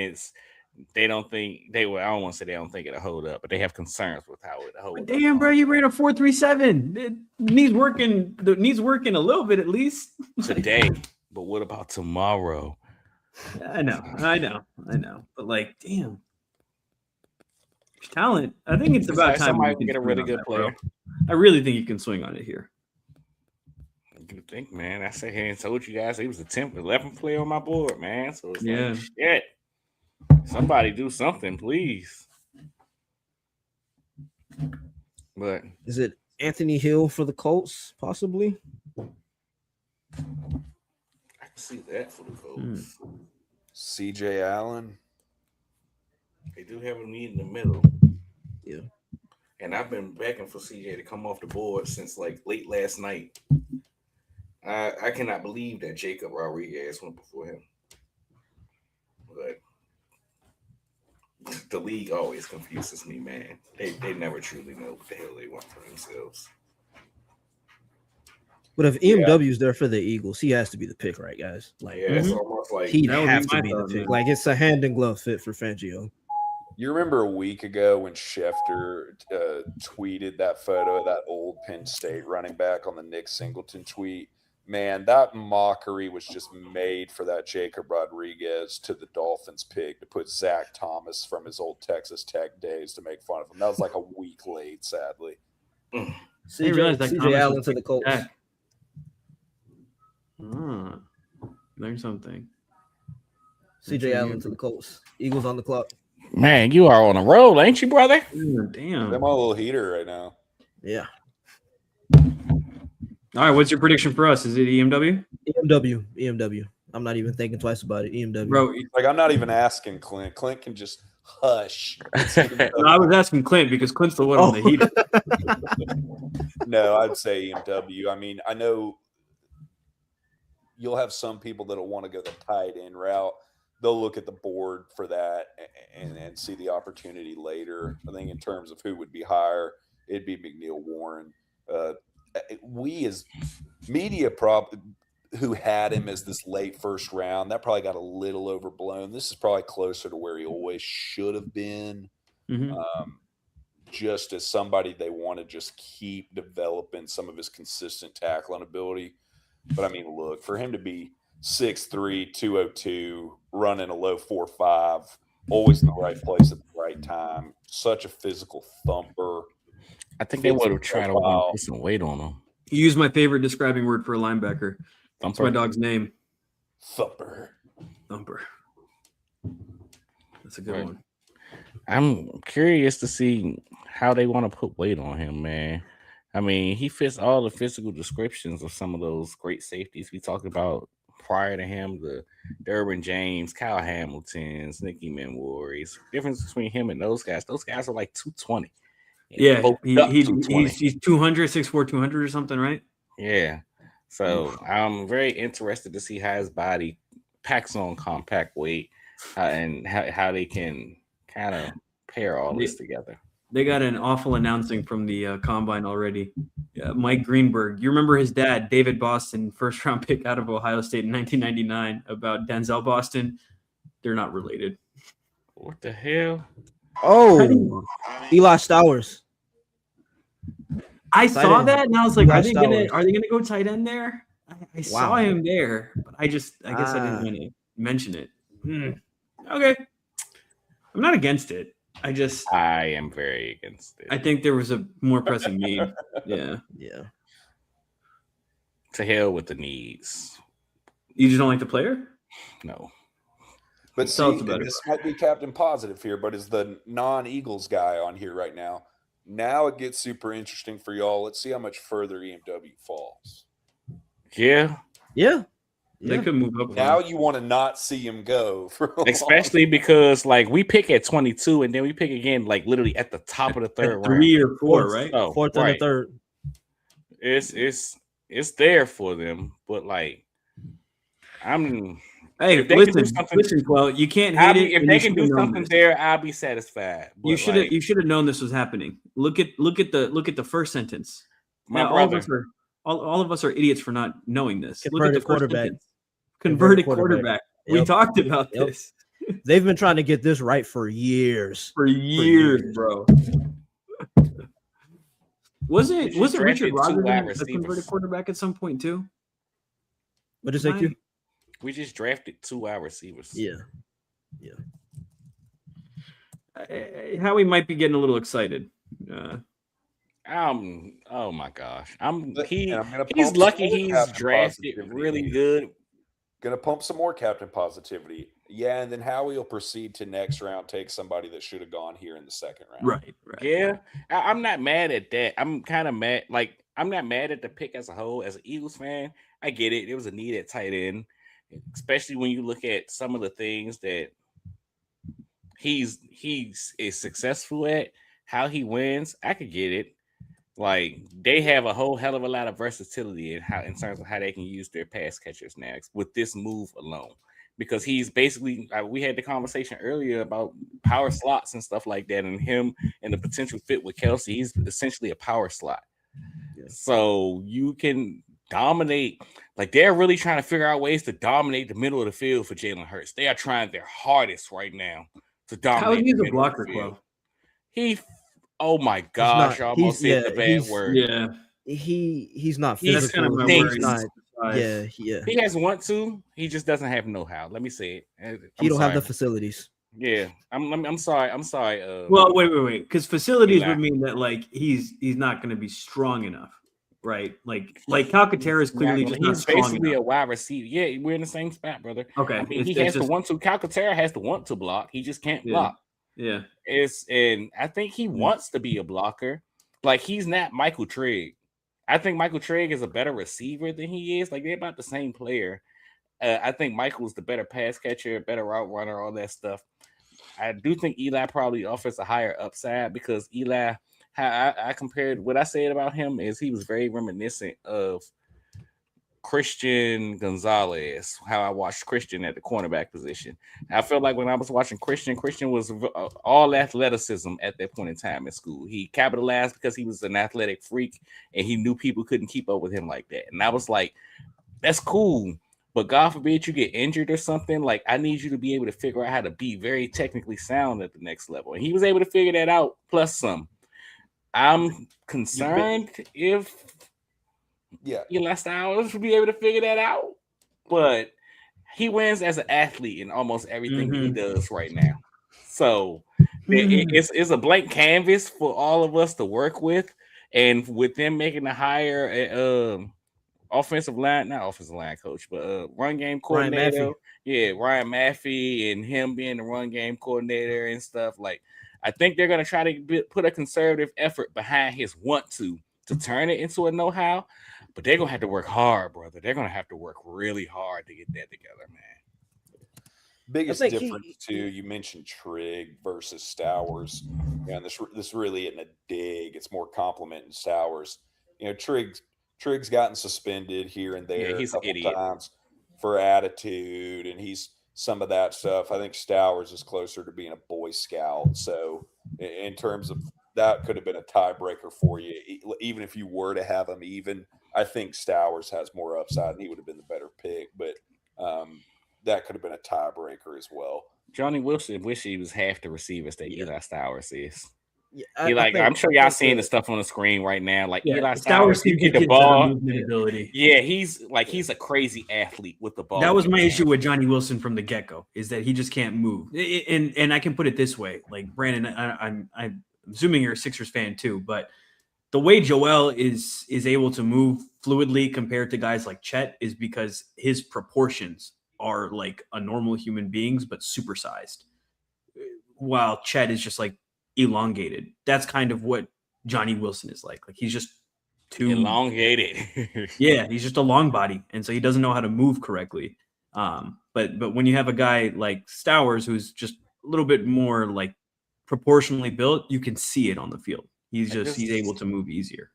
they don't think I don't want to say they don't think it'll hold up, but they have concerns with how it holds up. Damn, bro, you ran a 4.37. It needs working. The needs working a little bit at least today. But what about tomorrow? I know. But like, damn, talent. I think it's about time somebody can get a really good player. Bro. I really think you can swing on it here. You think, man? I said, hey, and told you guys he was the 10th, 11th player on my board, man. So it's like, shit. Somebody do something, please. But is it Anthony Hill for the Colts, possibly? I can see that for the Colts. CJ Allen. They do have a need in the middle. Yeah. And I've been begging for CJ to come off the board since like late last night. I cannot believe that Jacob Rodriguez went before him. But the league always confuses me, man. They never truly know what the hell they want for themselves. But if EMW's there for the Eagles, he has to be the pick, right, guys? Like, it's almost like he'd have to be the pick. Like, it's a hand and glove fit for Fangio. You remember a week ago when Schefter tweeted that photo of that old Penn State running back on the Nick Singleton tweet? Man, that mockery was just made for that Jacob Rodriguez to the Dolphins pick to put Zach Thomas from his old Texas Tech days to make fun of him. That was like a week late, sadly. CJ Allen to the Colts. Learn something. CJ Allen to the Colts. Eagles on the clock. Man, you are on a roll, ain't you, brother? Damn. I'm on a little heater right now. Yeah. All right, what's your prediction for us? Is it EMW? EMW. I'm not even thinking twice about it. EMW. Bro, Like, I'm not even asking Clint. Clint can just hush. I was asking Clint because Clint's the one on the heater. No, I'd say EMW. I mean, I know you'll have some people that'll want to go the tight end route. They'll look at the board for that and see the opportunity later. I think in terms of who would be higher, it'd be McNeil Warren. We as media who had him as this late first round, that probably got a little overblown. This is probably closer to where he always should have been. Just as somebody they want to just keep developing some of his consistent tackling ability. But I mean, look, for him to be 6'3", 202, running a low 4.5, always in the right place at the right time, such a physical thumper. I think they would have tried to put some weight on him. You use my favorite describing word for a linebacker. That's Thumper. my dog's name. Thumper. That's a good one. I'm curious to see how they want to put weight on him, man. I mean, he fits all the physical descriptions of some of those great safeties we talked about prior to him, the Derwin James, Kyle Hamiltons, Nicky Menwaries. Difference between him and those guys are like 220. Yeah, he's 200, 6'4", 200 or something, right? Yeah. So I'm very interested to see how his body packs on compact weight and how they can kind of pair all this together. They got an awful announcing from the combine already. Mike Greenberg, you remember his dad, David Boston, first round pick out of Ohio State in 1999, about Denzel Boston. They're not related. What the hell? Oh, Eli Stowers. I saw that and I was like, Eli are they gonna go tight end there? I saw him there, but I guess I didn't want to mention it. Okay. I'm not against it. I am very against it. I think there was a more pressing need. Yeah. To hell with the needs. You just don't like the player? No. But see, this might be Captain Positive here, but is the non-Eagles guy on here right now. Now it gets super interesting for y'all. Let's see how much further EMW falls. Yeah. They could move up. Now you want to not see him go. Especially because, like, we pick at 22 and then we pick again, like, literally at the top of the third round. 3 or 4, right? Oh, fourth and the third. It's there for them, but, like, Hey, listen, well, you can't hate it. If they can do something there, I'll be satisfied. But you should have known this was happening. Look at the first sentence. All of us are idiots for not knowing this. Look at the first sentence. Converted quarterback. We talked about this. They've been trying to get this right for years. For years, bro. Wasn't Richard Rodgers a converted quarterback at some point too? What did you say, Q? We just drafted 2 wide receivers. Yeah. Howie might be getting a little excited. Oh my gosh. He's lucky he's drafted really good. Gonna pump some more Captain Positivity. Yeah, and then Howie will proceed to next round, take somebody that should have gone here in the second round. Right. Yeah. I'm not mad at that. I'm kind of mad. Like, I'm not mad at the pick as a whole. As an Eagles fan, I get it. It was a need at tight end, especially when you look at some of the things that he's is successful at, how he wins. I could get it. Like, they have a whole hell of a lot of versatility in terms of how they can use their pass catchers now with this move alone. Because he's basically, we had the conversation earlier about power slots and stuff like that, and him and the potential fit with Kelsey. He's essentially a power slot. Yeah. So you can dominate. Like, they're really trying to figure out ways to dominate the middle of the field for Jalen Hurts. They are trying their hardest right now to dominate. How is he the blocker, Quell? Oh my gosh! I almost said the bad word. Yeah, he's not physical. That's kind of my word. Yeah. He has want to. He just doesn't have know-how. Let me say it. He don't have the facilities. Yeah, I'm sorry. I'm sorry. Well, wait. Because facilities would mean that, like, he's not going to be strong enough. right? Like Calcaterra is clearly just not he's strong basically enough. a wide receiver. Yeah, we're in the same spot, brother. Okay, I mean, he it's has to just, want to. Calcaterra has to want to block. He just can't yeah, block. yeah. And I think he wants to be a blocker. Like, he's not Michael Trigg. I think Michael Trigg is a better receiver than he is. Like, they're about the same player. I think Michael's the better pass catcher, better route runner, all that stuff. I do think Eli probably offers a higher upside because Eli, how I compared what I said about him is he was very reminiscent of Christian Gonzalez, how I watched Christian at the cornerback position. I felt like when I was watching Christian was all athleticism at that point in time in school. He capitalized because he was an athletic freak and he knew people couldn't keep up with him like that. And I was like, that's cool. But God forbid you get injured or something. Like, I need you to be able to figure out how to be very technically sound at the next level. And he was able to figure that out, plus some. I'm concerned if Eli Styles will be able to figure that out. But he wins as an athlete in almost everything that he does right now. So it's a blank canvas for all of us to work with. And with them making the hire not offensive line coach, but run game coordinator. Ryan Maffey and him being the run game coordinator and stuff. Like, I think they're going to try to put a conservative effort behind his want to turn it into a know-how, but they're going to have to work hard, brother. They're going to have to work really hard to get that together, man. Biggest difference too, you mentioned Trigg versus Stowers. And this really isn't a dig. It's more complimenting Stowers. You know, Trigg's gotten suspended here and there a couple times for attitude, and he's some of that stuff. I think Stowers is closer to being a Boy Scout. So in terms of that, could have been a tiebreaker for you. Even if you were to have him even, I think Stowers has more upside and he would have been the better pick. But that could have been a tiebreaker as well. Johnny Wilson wish he was half the receivers that Eli Stowers is. Yeah, I'm sure y'all seeing the stuff on the screen right now. Like, Eli Stowers you get the ball. Ability. Yeah, he's a crazy athlete with the ball. That was my issue with Johnny Wilson from the get-go, is that he just can't move. And I can put it this way, like, Brandon, I'm assuming you're a Sixers fan too, but the way Joel is able to move fluidly compared to guys like Chet is because his proportions are like a normal human being's, but supersized, while Chet is just like elongated. That's kind of what Johnny Wilson is like. Like, he's just too elongated. Yeah, he's just a long body, and so he doesn't know how to move correctly. But when you have a guy like Stowers, who's just a little bit more like proportionally built, you can see it on the field. He's able to move easier.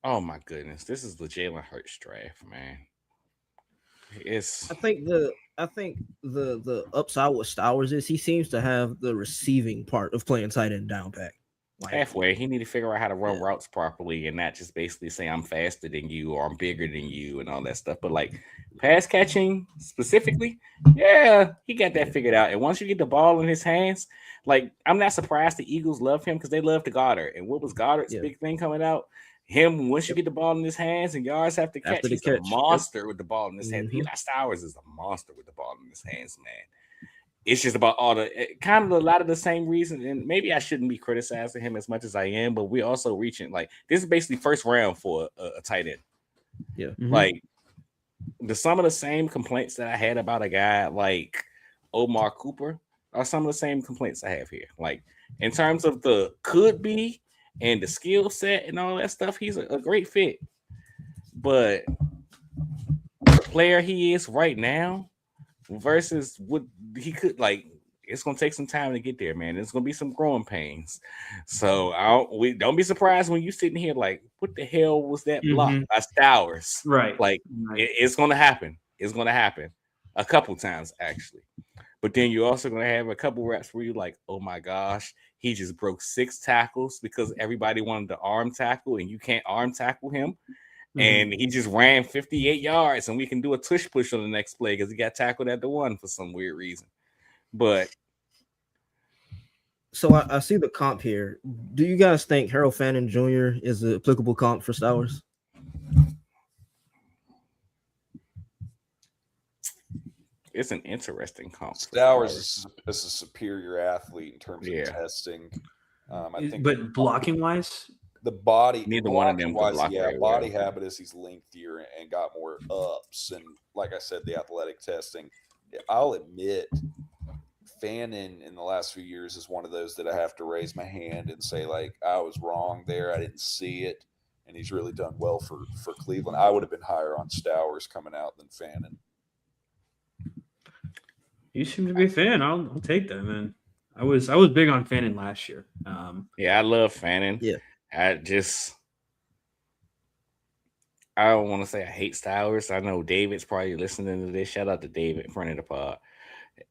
Oh my goodness, this is the Jalen Hurts draft, man. I think the upside with Stowers is he seems to have the receiving part of playing tight end down pat. Halfway, he need to figure out how to run routes properly and not just basically say I'm faster than you or I'm bigger than you and all that stuff. But like pass catching specifically, he got that figured out. And once you get the ball in his hands, like, I'm not surprised the Eagles love him because they love to Goddard. And what was Goddard's big thing coming out? Him, once you get the ball in his hands and yards have to catch, he's a monster with the ball in his hands. Eli Stowers is a monster with the ball in his hands, man. It's just about all the kind of a lot of the same reasons. And maybe I shouldn't be criticizing him as much as I am, but we're also reaching, like, this is basically first round for a tight end. Yeah. Like, some of the same complaints that I had about a guy like Omar Cooper are some of the same complaints I have here. Like, in terms of the could be and the skill set and all that stuff, he's a great fit. But the player he is right now versus what he could, like, it's gonna take some time to get there, man. There's gonna be some growing pains. So don't be surprised when you sitting here like, what the hell was that block by Stowers? Right. Like, it's gonna happen. It's gonna happen a couple times actually. But then you're also going to have a couple reps where you're like, oh my gosh, he just broke 6 tackles because everybody wanted to arm tackle and you can't arm tackle him. And he just ran 58 yards and we can do a tush push on the next play because he got tackled at the 1 for some weird reason. But so I see the comp here. Do you guys think Harold Fannin Jr. is an applicable comp for Stowers? It's an interesting comp. Stowers is a superior athlete in terms of testing. I think, but blocking wise, the body. Neither one of them could blocking-wise, block yeah, very body well. habitus, he's lengthier and got more ups. And like I said, the athletic testing. I'll admit, Fannin in the last few years is one of those that I have to raise my hand and say, like, I was wrong there. I didn't see it. And he's really done well for Cleveland. I would have been higher on Stowers coming out than Fannin. You seem to be a fan. I'll take that, man. I was big on Fannin last year. Yeah, I love Fannin. Yeah. I don't want to say I hate Stowers. I know David's probably listening to this. Shout out to David in front of the pod.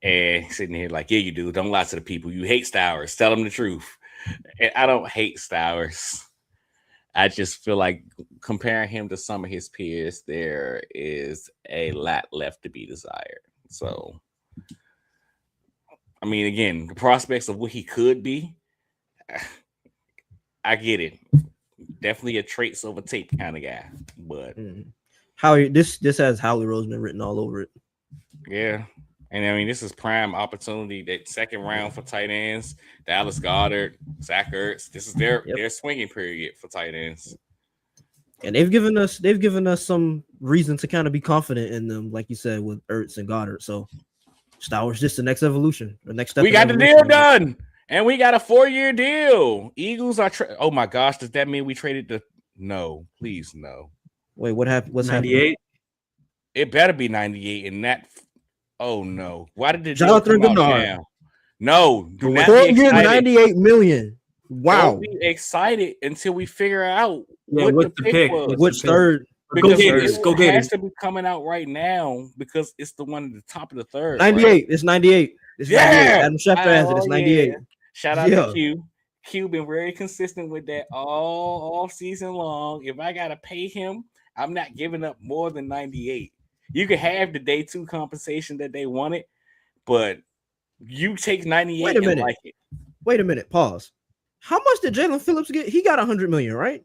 And sitting here like, yeah, you do. Don't lie to the people. You hate Stowers. Tell them the truth. And I don't hate Stowers. I just feel like comparing him to some of his peers, there is a lot left to be desired. So, I mean, again, the prospects of what he could be, I get it. Definitely a traits over tape kind of guy. But Howie, this has Howie Roseman written all over it. Yeah. And I mean, this is prime opportunity. That second round for tight ends, Dallas Goedert, Zach Ertz. This is their swinging period for tight ends. And they've given us some reason to kind of be confident in them, like you said, with Ertz and Goddard. So Stowers just the next evolution, the next step. We got the deal done, and we got a 4-year deal. Eagles are. Oh my gosh, does that mean we traded the? No, please no. Wait, what happened? What's 98? It better be 98, and that. Oh no! Why did the Jonathan deal come out Bernard? now? No, do not be excited. $98 million. Wow. Don't be excited until we figure out what the the pick was. Which third? Because Go Gators. it has to be coming out right now because it's the one at the top of the third. 98. Right? It's 98. It's 98. Adam Schefter has it. It's 98. Yeah. Shout out to Q. Q been very consistent with that all season long. If I gotta pay him, I'm not giving up more than 98. You can have the day 2 compensation that they wanted, but you take 98 Wait a minute. and like it. Wait a minute. Pause. How much did Jalen Phillips get? He got $100 million, right?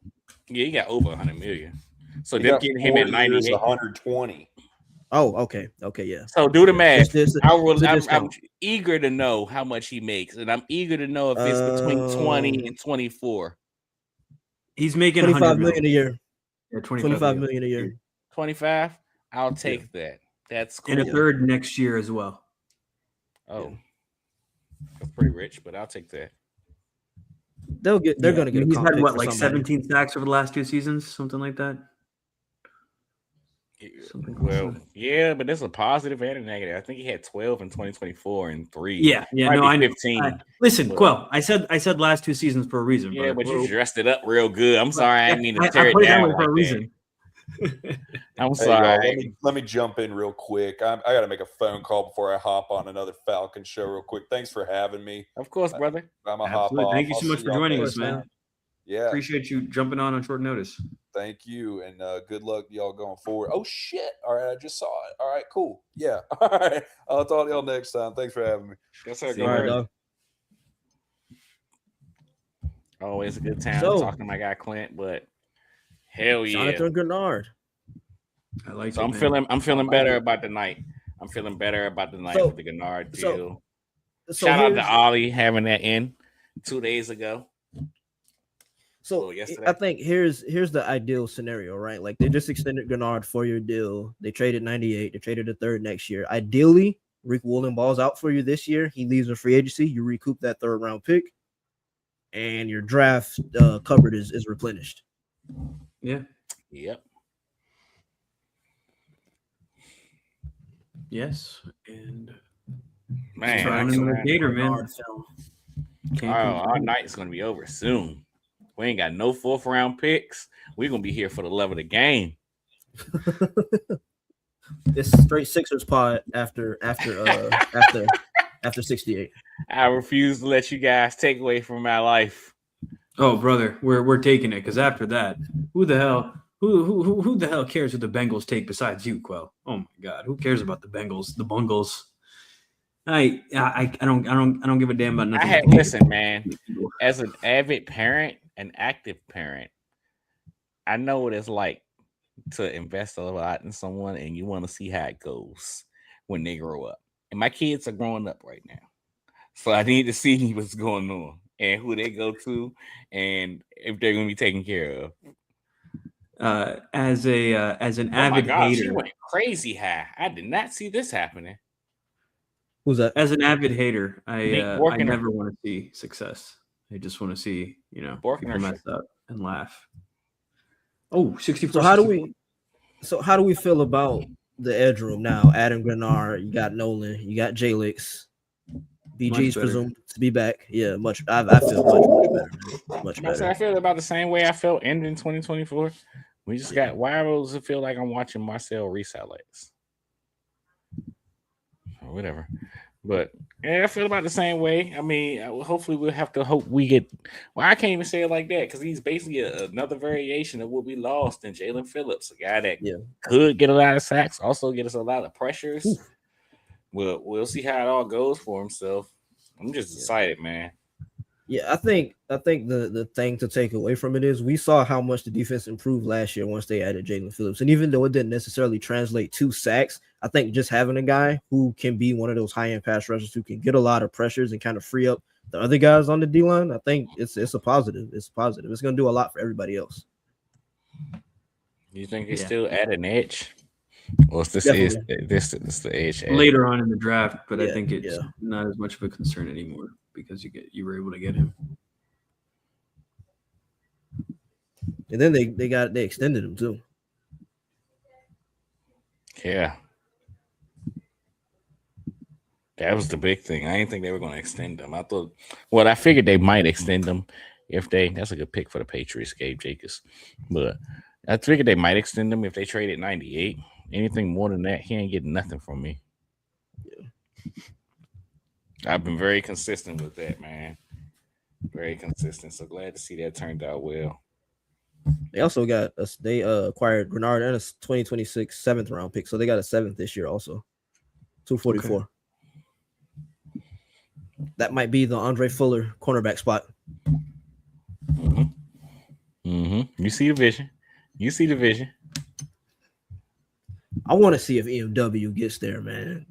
Yeah, he got over 100 million. So He they're got getting him 4 at 98. years, 120. Oh, okay. Okay, yeah. So do the math. I'm I'm eager to know how much he makes, and I'm eager to know if it's between 20 and 24. He's making $25 million a year. Yeah, 25 million a year. 25. I'll take that. That's cool. And a third next year as well. Oh, that's pretty rich, but I'll take that. They're going to get. He's had what, like 17 sacks over the last 2 seasons, something like that. Well, yeah, but there's a positive and a negative. I think he had 12 in 2024 and 3. Yeah, no, I 15. Listen, Quell, I said last 2 seasons for a reason. Yeah, but you dressed it up real good. I'm sorry, I didn't mean to tear I put it down for like a reason. I'm sorry. Y'all, let me jump in real quick. I got to make a phone call before I hop on another Falcon show real quick. Thanks for having me. Of course, brother. I'm a hop off. Thank you so much for joining us, man. Yeah, appreciate you jumping on short notice. Thank you, and good luck to y'all going forward. Oh shit! All right, I just saw it. All right, cool. Yeah. All right, I'll talk to y'all next time. Thanks for having me. Yes, sir. All right, dog. Always a good time talking to my guy Clint, but hell yeah, Jonathan Bernard. I like. So I'm feeling better about the night. I'm feeling better about the night with the Gennard deal. Shout out to Ollie having that in 2 days ago. So I think here's the ideal scenario, right? Like they just extended Gennard 4-year deal. They traded 98. They traded a third next year. Ideally, Rick Woolen balls out for you this year. He leaves in free agency. You recoup that 3rd round pick, and your draft cupboard is replenished. Yeah. Yep. Yes, and man, Gator, man. Our night is gonna be over soon. We ain't got no 4th round picks. We're gonna be here for the love of the game. It's straight Sixers pod after 68. I refuse to let you guys take away from my life. Oh, brother, we're taking it because after that, who the hell cares who the Bengals take besides you, Quell? Oh my God, who cares about the Bengals? The Bungles. I don't give a damn about nothing. Listen, man. As an avid parent, an active parent, I know what it's like to invest a lot in someone, and you want to see how it goes when they grow up. And my kids are growing up right now, so I need to see what's going on. and who they go to, and if they're going to be taken care of. As an Oh my avid God, she hater, went crazy high. I did not see this happening. Who's that? as an avid hater, I Borkner. never want to see success. I just want to see, Borkner people mess shit. up and laugh. Oh, 64. So how do we feel about the edge room now? Adam Grenard, you got Nolan, you got Jalix. BG's presumed to be back. Yeah, I feel much better, man. Much better. I feel about the same way I felt ending 2024. We just got why does it feel like I'm watching Marcel Reese highlights? Or whatever. But yeah, I feel about the same way. I mean, hopefully we'll have to hope we get. Well, I can't even say it like that because he's basically another variation of what we lost in Jalen Phillips, a guy that could get a lot of sacks, also get us a lot of pressures. Ooh. We'll see how it all goes for himself. I'm just excited, man. Yeah, I think the thing to take away from it is we saw how much the defense improved last year once they added Jalen Phillips. And even though it didn't necessarily translate to sacks, I think just having a guy who can be one of those high-end pass rushers who can get a lot of pressures and kind of free up the other guys on the D-line, I think it's a positive. It's positive. It's going to do a lot for everybody else. You think they still add an edge? Well, this is the edge later on in the draft, but I think it's not as much of a concern anymore because you were able to get him. And then they extended him too. Yeah. That was the big thing. I didn't think they were going to extend them. I figured they might extend them that's a good pick for the Patriots, Gabe Jacobs. But I figured they might extend them if they traded 98. Anything more than that, he ain't getting nothing from me. Yeah. I've been very consistent with that, man. Very consistent. So glad to see that turned out well. They also got they acquired Grenard and a 2026 7th round pick. So they got a 7th this year also. 244. Okay. That might be the Andre Fuller cornerback spot. Mm-hmm. Mm-hmm. You see the vision. I want to see if EMW gets there, man.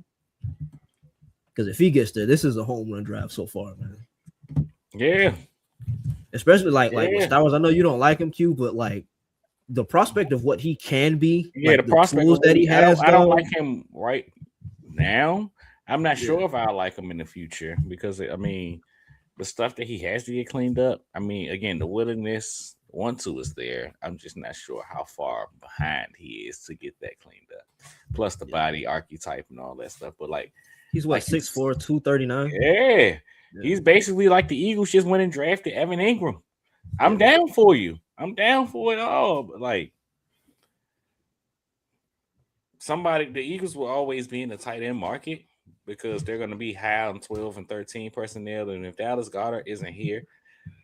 Because if he gets there, this is a home run drive so far, man. Yeah. Especially like with Star Wars. I know you don't like him, Q, but like the prospect of what he can be. Yeah, like the prospect tools that he has. I don't like him right now. I'm not sure if I like him in the future because I mean, the stuff that he has to get cleaned up. I mean, again, the willingness. 1-2 is there. I'm just not sure how far behind he is to get that cleaned up. Plus the body archetype and all that stuff. But like he's what 6'4", 239. Yeah. He's basically like the Eagles just went and drafted Evan Ingram. I'm down for you. I'm down for it all. But like the Eagles will always be in the tight end market because they're going to be high on 12 and 13 personnel. And if Dallas Goedert isn't here,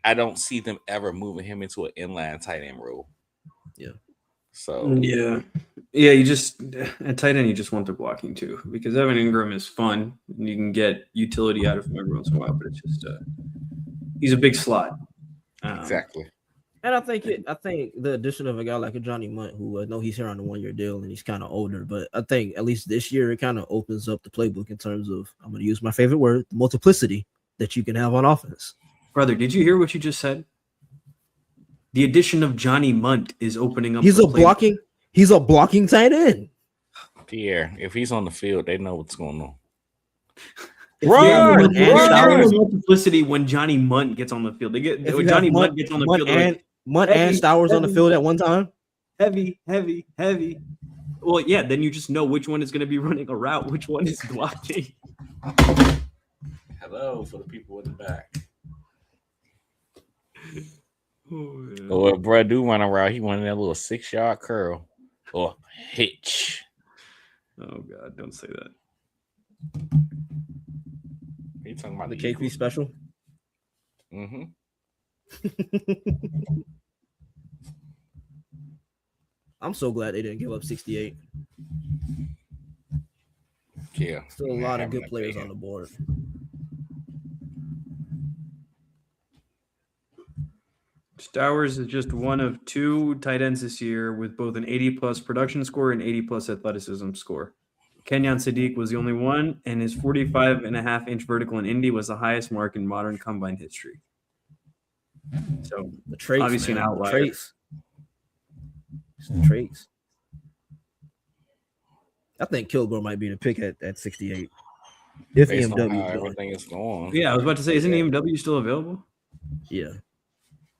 I don't see them ever moving him into an inline tight end role. Yeah. So you just at tight end you just want the blocking too because Evan Ingram is fun and you can get utility out of him every once in a while, but it's just he's a big slot. Exactly. And I think the addition of a guy like a Johnny Munt, who I know he's here on a 1-year deal and he's kind of older, but I think at least this year it kind of opens up the playbook in terms of I'm going to use my favorite word, the multiplicity that you can have on offense. Brother, did you hear what you just said? The addition of Johnny Munt is opening up. He's a blocking tight end. Pierre, if he's on the field, they know what's going on. Run! Multiplicity when Johnny Munt gets on the field. When Johnny Munt gets on the field. Munt and Stowers on the field at one time. Heavy. Well, yeah, then you just know which one is going to be running a route, which one is blocking. Hello for the people in the back. Or if Brad do run around, he wanted that little 6-yard curl or hitch. Oh God, don't say that. Are you talking about the KP special? Mm-hmm. I'm so glad they didn't give up 68. Yeah. Still a lot of good players on the board. Stowers is just one of 2 tight ends this year with both an 80-plus production score and 80-plus athleticism score. Kenyon Sadiq was the only one, and his 45.5-inch vertical in Indy was the highest mark in modern combine history. So The traits, obviously man. an outlier. Traits. It's the traits. I think Kilgore might be the pick at 68. If Based on EMW how is gone. everything is going. Yeah, I was about to say, isn't EMW still available? Yeah.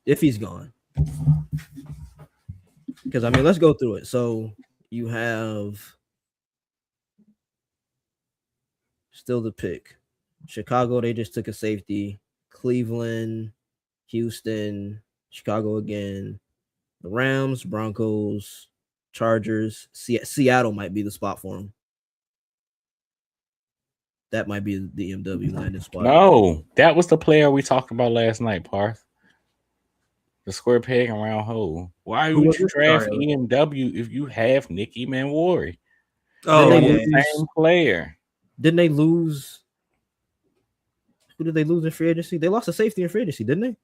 If he's gone. Because, I mean, let's go through it. So you have still the pick. Chicago, they just took a safety. Cleveland, Houston, Chicago again. The Rams, Broncos, Chargers. Seattle might be the spot for him. That might be the EMW landing spot. No, that was the player we talked about last night, Parth. The square peg and round hole. Why would you draft EMW if you have Nicky Manwari? Oh, the same player. Didn't they lose? Who did they lose in free agency? They lost a safety in free agency, didn't they?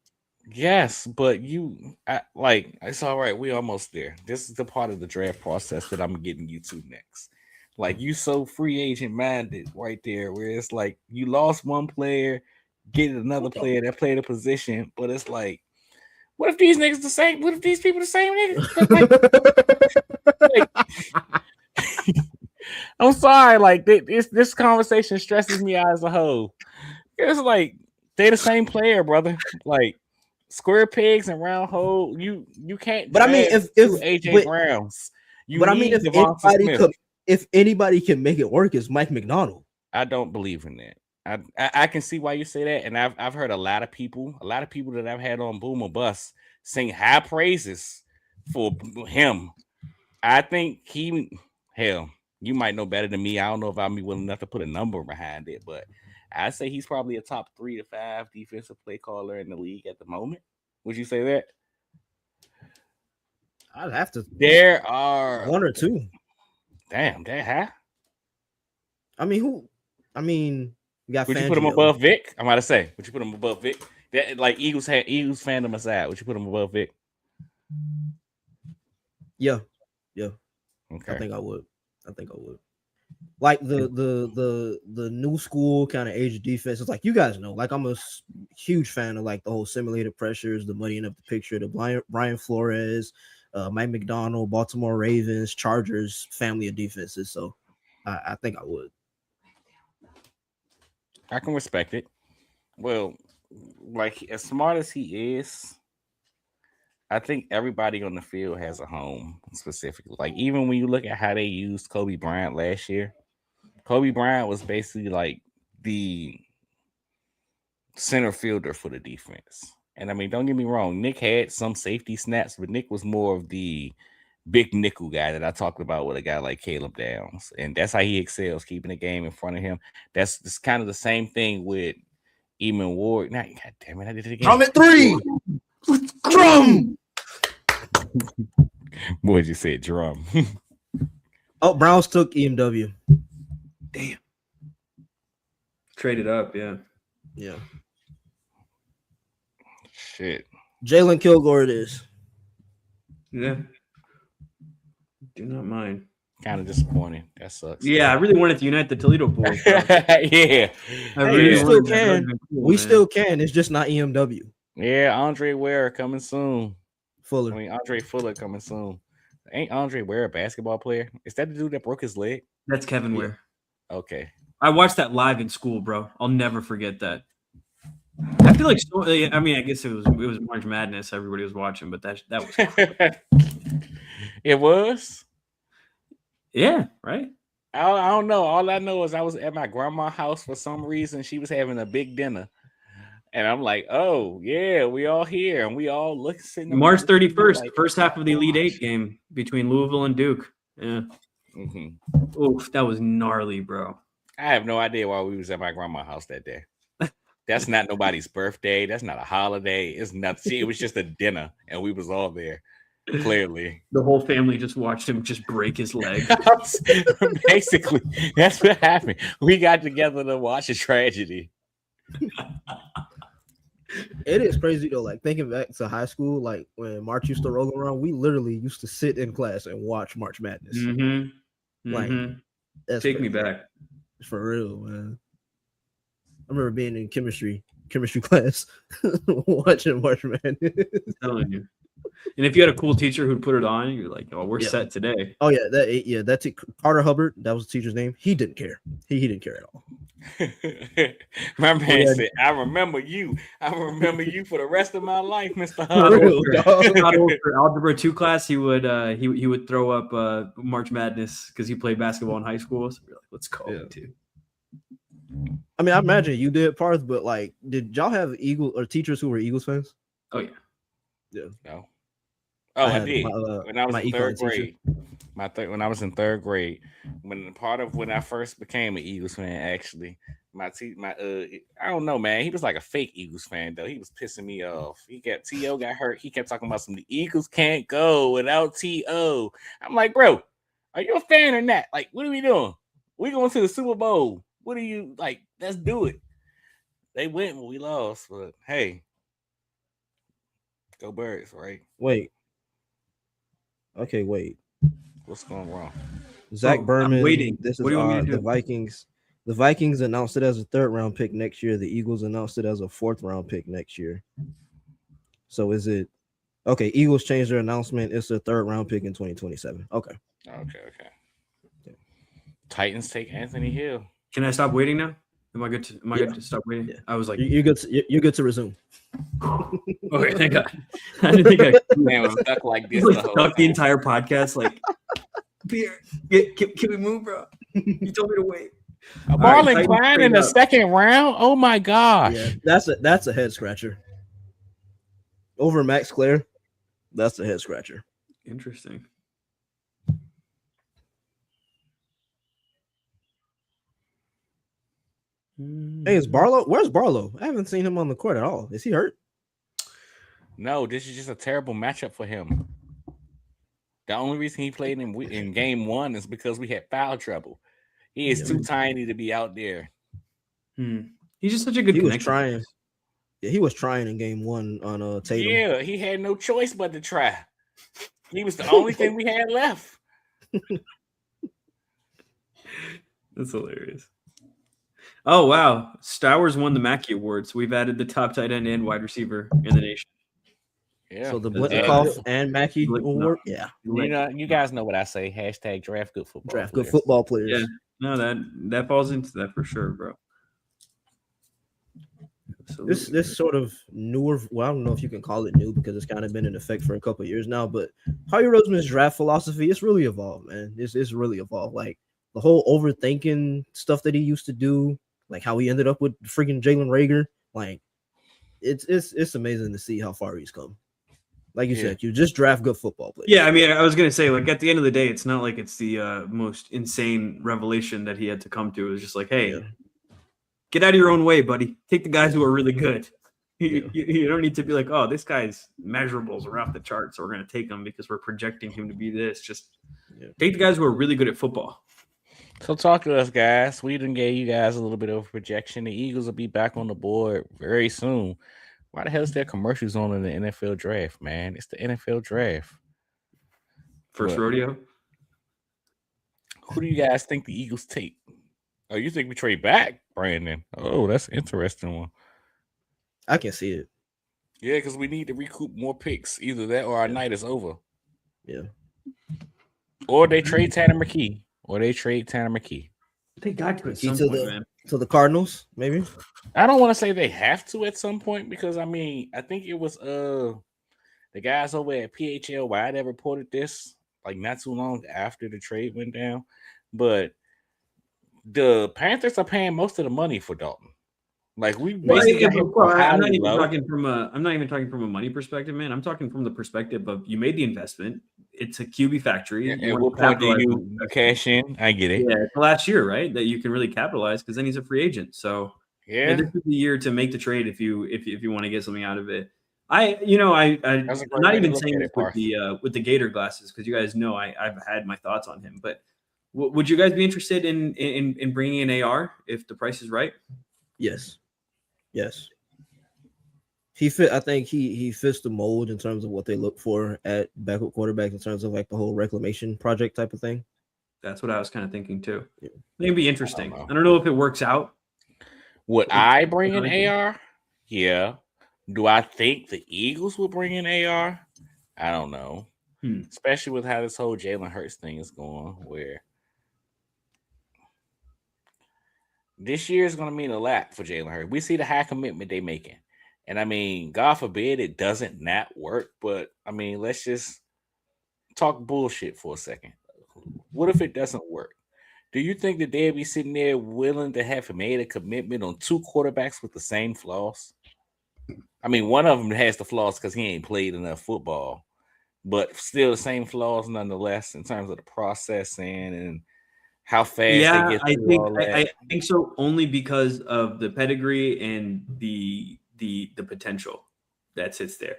Yes, but it's all right. We almost there. This is the part of the draft process that I'm getting you to next. Like, you so free agent minded right there, where it's like you lost one player, get another player that played a position, but it's like, what if these niggas the same? What if these people the same niggas? I'm sorry, like this conversation stresses me out as a whole. It's like they the same player, brother. Like, square pegs and round hole. You can't. But I mean, if AJ Browns, if anybody can make it work, it's Mike McDonald. I don't believe in that. I can see why you say that, and I've heard a lot of people that I've had on Boom or Bust sing high praises for him. I think you might know better than me. I don't know if I'll be willing enough to put a number behind it, but I say he's probably a top 3 to 5 defensive play caller in the league at the moment. Would you say that? I'd have to. There are 1 or 2. Damn, that high. You got. Would you put him above Vic? I'm about to say, would you put him above Vic? That, like, Eagles fandom aside, would you put him above Vic? Yeah. Okay. I think I would. Like the new school kind of age defense. It's like, you guys know, like, I'm a huge fan of like the whole simulated pressures, the muddying up the picture, the Brian Flores, Mike McDonald, Baltimore Ravens, Chargers family of defenses. So I think I would. I can respect it. Well, like, as smart as he is, I think everybody on the field has a home specifically. Like, even when you look at how they used Kobe Bryant last year, Kobe Bryant was basically like the center fielder for the defense. And I mean, don't get me wrong, Nick had some safety snaps, but Nick was more of the big nickel guy that I talked about with a guy like Caleb Downs. And that's how he excels, keeping the game in front of him. That's kind of the same thing with Eamon Ward. Now, God damn it, I did it again. Drum at 3. Drum. Boy, you said drum. Oh, Browns took EMW. Damn. Traded up, yeah. Shit. Jalen Kilgore it is. Yeah. Do not mind. Kind of disappointing. That sucks. Yeah, I really wanted to unite the Toledo boys. Yeah. We still can. We still can. It's just not EMW. Yeah, Andre Ware coming soon. Andre Fuller coming soon. Ain't Andre Ware a basketball player? Is that the dude that broke his leg? That's Kevin Ware. Okay. I watched that live in school, bro. I'll never forget that. I feel like I guess it was March Madness. Everybody was watching, but that was cool. It was? Yeah, right? I don't know. All I know is I was at my grandma's house for some reason. She was having a big dinner. And I'm like, oh, yeah, we all here. And we all sitting March 31st, like, first half of the Elite Eight game between Louisville and Duke. Yeah. Mm-hmm. Oof, that was gnarly, bro. I have no idea why we was at my grandma's house that day. That's not nobody's birthday. That's not a holiday. It's nothing. It was just a dinner, and we was all there. Clearly, the whole family just watched him just break his leg. Basically, that's what happened. We got together to watch a tragedy. It is crazy though. Like, thinking back to high school, like when March used to roll around, we literally used to sit in class and watch March Madness. Mm-hmm. Like, that's take crazy. me back For real, man. I remember being in chemistry chemistry class watching March Madness. I'm telling you. And if you had a cool teacher who'd put it on, you're like, oh, we're Yeah. set today. Oh yeah, that's it. Carter Hubbard, that was the teacher's name. He didn't care. He didn't care at all. My man Yeah. said, I remember you. I remember you for the rest of my life, Mr. Not Hubbard. old for- not old for algebra 2 class, he would throw up March Madness because he played basketball in high school. So we're like, let's go Yeah. too. I mean, I imagine you did, Parth, but like, did y'all have Eagles or teachers who were Eagles fans? Oh yeah. No. Oh, I had did. my, When I was my in econ third teacher. grade. When I was in third grade, when I first became an Eagles fan, actually, I don't know, man. He was like a fake Eagles fan though. He was pissing me off. T.O. got hurt. He kept talking about the Eagles can't go without T.O. I'm like, bro, are you a fan or not? Like, what are we doing? We going to the Super Bowl. What are you like? Let's do it. They went when we lost, but hey, go Birds, right? Wait. Okay, wait. What's going wrong? Zach I'm Berman. waiting. This is What do you want me to the do? Vikings. The Vikings announced it as a 3rd round pick next year. The Eagles announced it as a 4th round pick next year. So is it okay? Eagles changed their announcement. It's a 3rd round pick in 2027. Okay. Titans take Anthony Hill. Can I stop waiting now? Am I good to stop waiting? Yeah. I was like, You're good. You're good to resume. okay, thank God. I didn't think Man was stuck like this like the whole stuck the time. entire podcast. Like, Beer, can we move, bro? You told me to wait. A All right, Marlon Titans Klein trade in the up. 2nd round. Oh my gosh. Yeah, that's a head scratcher. Over Max Clare, that's a head scratcher. Interesting. Hey, is Barlow? Where's Barlow? I haven't seen him on the court at all. Is he hurt? No, this is just a terrible matchup for him. The only reason he played in game 1 is because we had foul trouble. He is too tiny to be out there. He's just such a good He was connection. trying. Yeah, he was trying in game 1 on Tatum. Yeah, he had no choice but to try. He was the only thing we had left. That's hilarious. Oh wow, Stowers won the Mackey Awards. We've added the top tight end and wide receiver in the nation. Yeah. So the Blitnikoff and Mackey award. No. Yeah, You guys know what I say. # draft good football. draft good players. football players. Yeah, no, that falls into that for sure, bro. This sort of newer. Well, I don't know if you can call it new because it's kind of been in effect for a couple of years now. But Howie Roseman's draft philosophy, it's really evolved, man. It's really evolved. Like the whole overthinking stuff that he used to do, like how he ended up with freaking Jalen Reagor. Like it's amazing to see how far he's come. Like you said, you just draft good football players. Yeah, I mean, I was gonna say, like at the end of the day, it's not like it's the most insane revelation that he had to come to. It was just like, hey, get out of your own way, buddy. Take the guys who are really good. You don't need to be like, oh, this guy's measurables are off the charts, so we're gonna take him because we're projecting him to be this. Just take the guys who are really good at football. So talk to us, guys. We done gave you guys a little bit of a projection. The Eagles will be back on the board very soon. Why the hell is there commercials on in the NFL draft, man? It's the NFL draft. First rodeo. Who do you guys think the Eagles take? Oh, you think we trade back, Brandon? Oh, that's an interesting one. I can see it. Yeah, because we need to recoup more picks. Either that or our night is over. Yeah. Or they trade Tanner McKee. They got to at Key some to point, the man. to the Cardinals, maybe. I don't want to say they have to at some point because I mean I think it was the guys over at PHLY that reported this like not too long after the trade went down, but the Panthers are paying most of the money for Dalton. Like we basically got him for I'm not highly even low. talking from a money perspective, man. I'm talking from the perspective of you made the investment. It's a QB factory. At what point do you cash in? I get it. Yeah, it's the last year, right? That you can really capitalize because then he's a free agent. So Yeah, this is the year to make the trade if you want to get something out of it. I'm That's a great not way even to look saying at this it, with the Gator glasses because you guys know I've had my thoughts on him. But would you guys be interested in bringing an AR if the price is right? Yes. He fit. I think he fits the mold in terms of what they look for at backup quarterback in terms of like the whole reclamation project type of thing. That's what I was kind of thinking too. Yeah. I think it'd be interesting. I don't know. I don't know if it works out. Would I bring an AR? Yeah. Do I think the Eagles will bring in AR? I don't know. Especially with how this whole Jalen Hurts thing is going, where this year is going to mean a lot for Jalen Hurts. We see the high commitment they making. And I mean, God forbid it doesn't not work, but I mean, let's just talk bullshit for a second. What if it doesn't work? Do you think that they'd be sitting there willing to have made a commitment on 2 quarterbacks with the same flaws? I mean, one of them has the flaws because he ain't played enough football, but still the same flaws nonetheless in terms of the processing and how fast they get through all that. I think so, only because of the pedigree and the potential that sits there.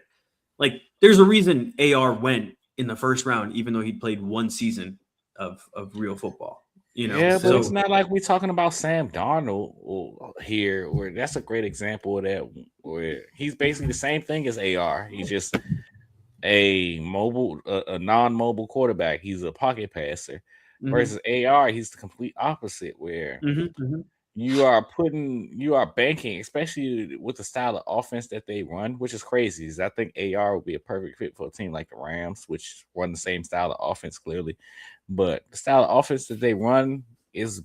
Like, there's a reason AR went in the first round, even though he played one season of real football. You know, yeah, but it's not like we're talking about Sam Darnold here, where that's a great example of that, where he's basically the same thing as AR. He's just a non-mobile quarterback. He's a pocket passer. Versus AR, he's the complete opposite, where you are banking, especially with the style of offense that they run, which is crazy. Is I think AR would be a perfect fit for a team like the Rams, which run the same style of offense clearly. But the style of offense that they run is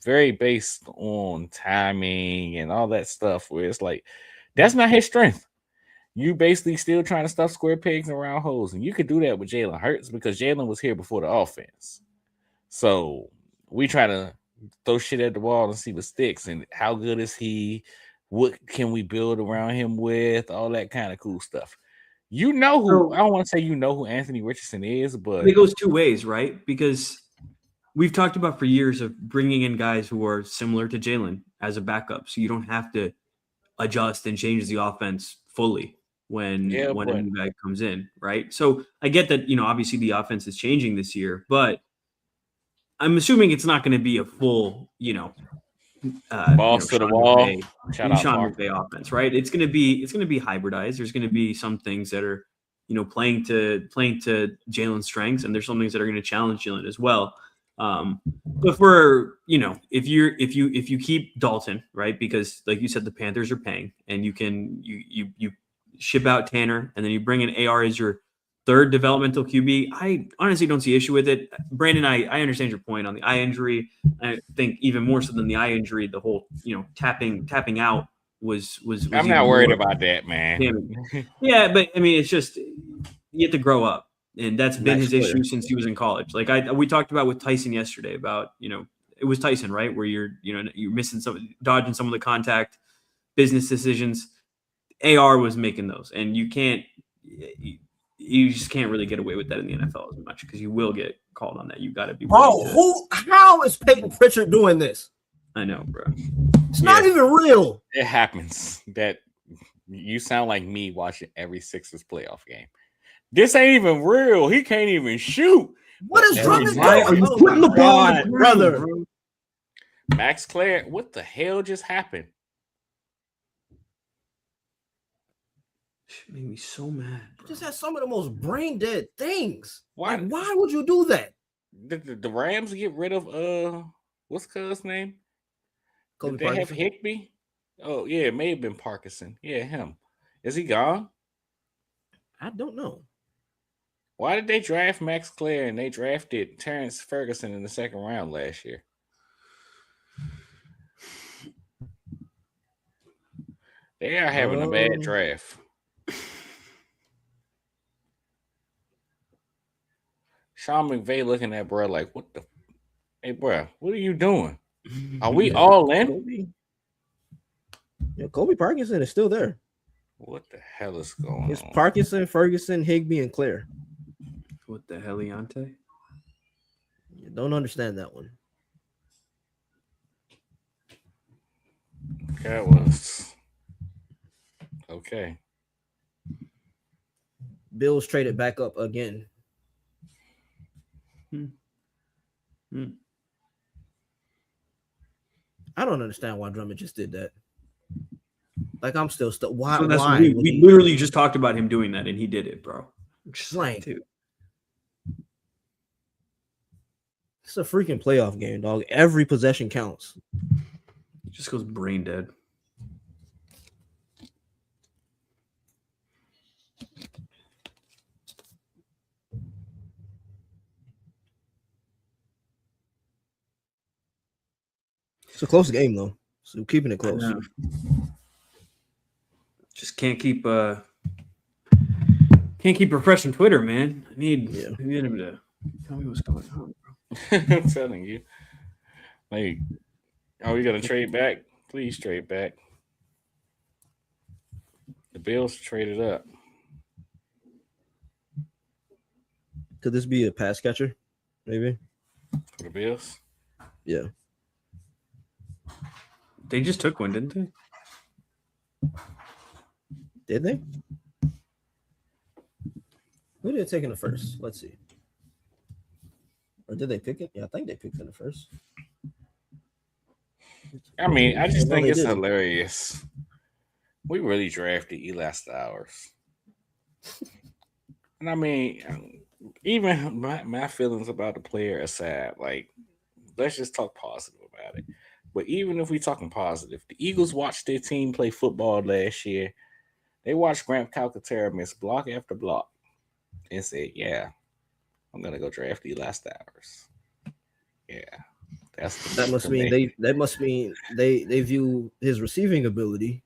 very based on timing and all that stuff, where it's like, that's not his strength. You basically still trying to stuff square pegs and round holes. And you could do that with Jalen Hurts because Jalen was here before the offense. So we try to throw shit at the wall and see what sticks. And how good is he? What can we build around him with? All that kind of cool stuff. You know who, I don't want to say you know who Anthony Richardson is, but it goes two ways, right? Because we've talked about for years of bringing in guys who are similar to Jalen as a backup. So you don't have to adjust and change the offense fully when a new guy comes in, right? So I get that, you know, obviously the offense is changing this year, but I'm assuming it's not going to be a full, balls to the wall. Sean McVay offense, right? It's going to be hybridized. There's going to be some things that are, playing to Jalen's strengths, and there's some things that are going to challenge Jalen as well. But for if you keep Dalton, right, because like you said, the Panthers are paying, and you ship out Tanner, and then you bring in AR as your third developmental QB. I honestly don't see issue with it. Brandon, I understand your point on the eye injury. I think even more so than the eye injury, the whole tapping out was I'm not worried about that, man. Yeah, but I mean, it's just you have to grow up, and that's been his issue since he was in college. Like we talked about with Tyson yesterday about it was Tyson, right, where you're missing dodging some of the contact, business decisions. AR was making those, and you just can't really get away with that in the NFL as much because you will get called on that. You got to be. How is Peyton Pritchard doing this? I know, bro. It's not even real. It happens that you sound like me watching every Sixers playoff game. This ain't even real. He can't even shoot. What is Drummond doing? Are you putting the ball on, brother? Max Clare, what the hell just happened? Made me so mad. Bro. Just had some of the most brain dead things. Why would you do that? Did the Rams get rid of what's Cuz's name? Kobe Did they Parkinson? have Higbee? Oh yeah, it may have been Parkinson. Yeah, him. Is he gone? I don't know. Why did they draft Max Clare and they drafted Terrence Ferguson in the second round last year? They are having a bad draft. Sean McVay looking at bro like, what the? Hey, bro, what are you doing? Are we all in? Kobe Parkinson is still there. What the hell is going on? It's Parkinson, Ferguson, Higbee, and Claire. What the hell, Leonte? You don't understand that one. That was okay. Bills traded back up again. I don't understand why Drummond just did that. Like, I'm still why? So why? We literally just talked about him doing that, and he did it, bro. Just like, it's a freaking playoff game, dog. Every possession counts. It just goes brain dead. It's a close game though, so keeping it close. Just can't keep refreshing Twitter, man. I need him to tell me what's going on, bro. I'm telling you. Like, are we gonna trade back? Please trade back. The Bills traded up. Could this be a pass catcher? Maybe For the Bills? Yeah. They just took one, didn't they? Did they? Who did they take in the first? Let's see. Or did they pick it? Yeah, I think they picked in the first. I mean, I just think it's hilarious. We really drafted Eli Stowers. And I mean, even my feelings about the player aside, like, let's just talk positive about it. But even if we're talking positive, the Eagles watched their team play football last year. They watched Grant Calcaterra miss block after block and said, yeah, I'm going to go draft Eli Stowers. Yeah. That must mean they view his receiving ability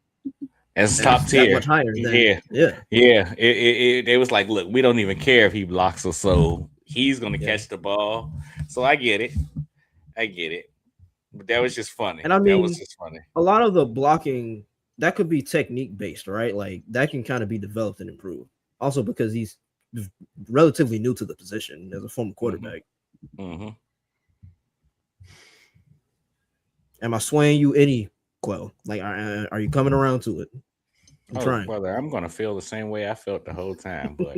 as top tier, much higher. Yeah. They was like, look, we don't even care if he blocks us, so he's gonna catch the ball. So I get it, but that was just funny. And I mean, that was just funny. A lot of the blocking that could be technique based, right? Like that can kind of be developed and improved. Also, because he's relatively new to the position as a former quarterback. Mm-hmm. Am I swaying you any, Quell? Like, are you coming around to it? I'm trying. Brother, I'm going to feel the same way I felt the whole time. But,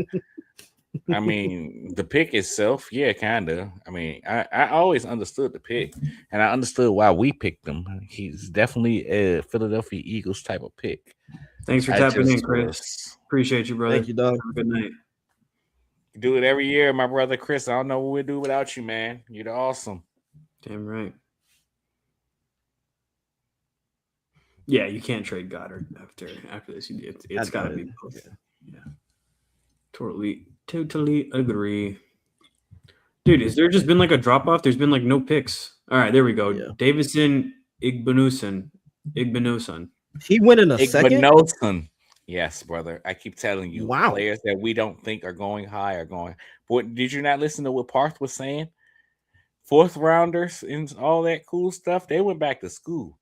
I mean, the pick itself, yeah, kind of. I mean, I always understood the pick, and I understood why we picked him. He's definitely a Philadelphia Eagles type of pick. Thanks for tapping in, Chris. Appreciate you, brother. Thank you, dog. Have a good night. You do it every year, my brother Chris. I don't know what we'd do without you, man. You're awesome. Damn right. Yeah, you can't trade Goddard after this. It's got to be both. Yeah. Totally agree. Dude, has there just been like a drop off? There's been like no picks. All right, there we go. Yeah. Davison Igbenuson. He went in a second. Yes, brother. I keep telling you, players that we don't think are going high are going. What did you not listen to what Parth was saying? Fourth rounders and all that cool stuff. They went back to school.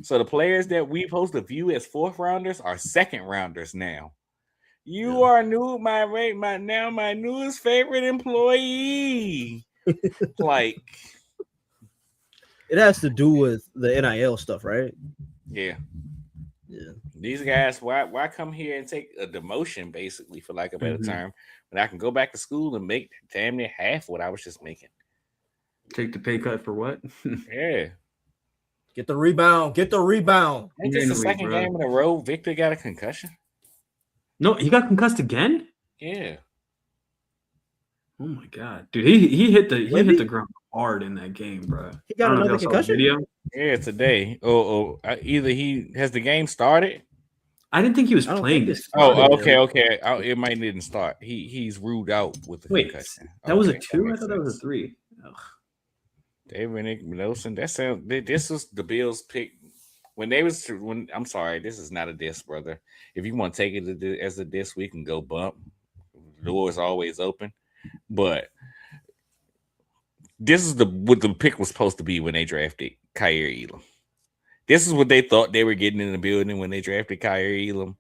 So the players that we supposed to view as fourth rounders are second rounders now. You are my newest favorite employee. Like, it has to do with the NIL stuff, right? Yeah. These guys, why come here and take a demotion, basically, for lack of a better term, when I can go back to school and make damn near half what I was just making? Take the pay cut for what? Yeah. Get the rebound. Ain't this the second game in a row Victor got a concussion? No, he got concussed again? Yeah. Oh my god. Dude, he hit the ground hard in that game, bro. He got another concussion? Yeah, today. Either he has the game started. I didn't think he was playing this. Okay. It might didn't start. He's ruled out with the concussion. That was a 2? I thought that was a 3. Ugh. David Nelson. This was the Bills' pick I'm sorry, this is not a diss, brother. If you want to take it as a diss, we can go bump. The door is always open. But this is what the pick was supposed to be when they drafted Kaiir Elam. This is what they thought they were getting in the building when they drafted Kaiir Elam.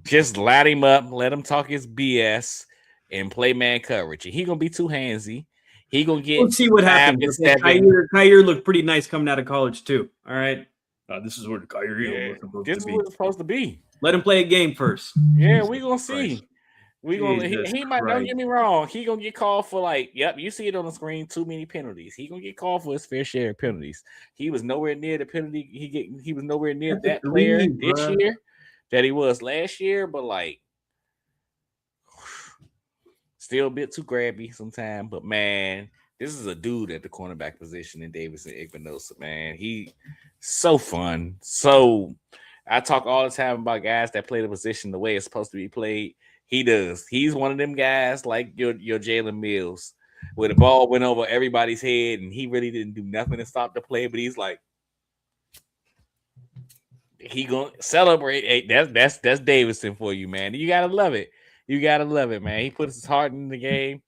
Just light him up, let him talk his BS, and play man coverage. And he gonna be too handsy. He gonna get. We'll see what happens. Kaiir looked pretty nice coming out of college too. All right, this is what Kaiir was supposed to be. Let him play a game first. Yeah, we gonna see. We gonna. He might. Don't get me wrong. He gonna get called for you see it on the screen. Too many penalties. He gonna get called for his fair share of penalties. He was nowhere near the penalty. He was nowhere near that player this year that he was last year. But still a bit too grabby sometimes, but man, this is a dude at the cornerback position in Davison Igbenuson, man. He so fun. So I talk all the time about guys that play the position the way it's supposed to be played. He does. He's one of them guys like your Jalen Mills, where the ball went over everybody's head and he really didn't do nothing to stop the play, but he's like, he gonna celebrate. Hey, that's Davidson for you, man. You gotta love it. You gotta love it, man. He puts his heart in the game.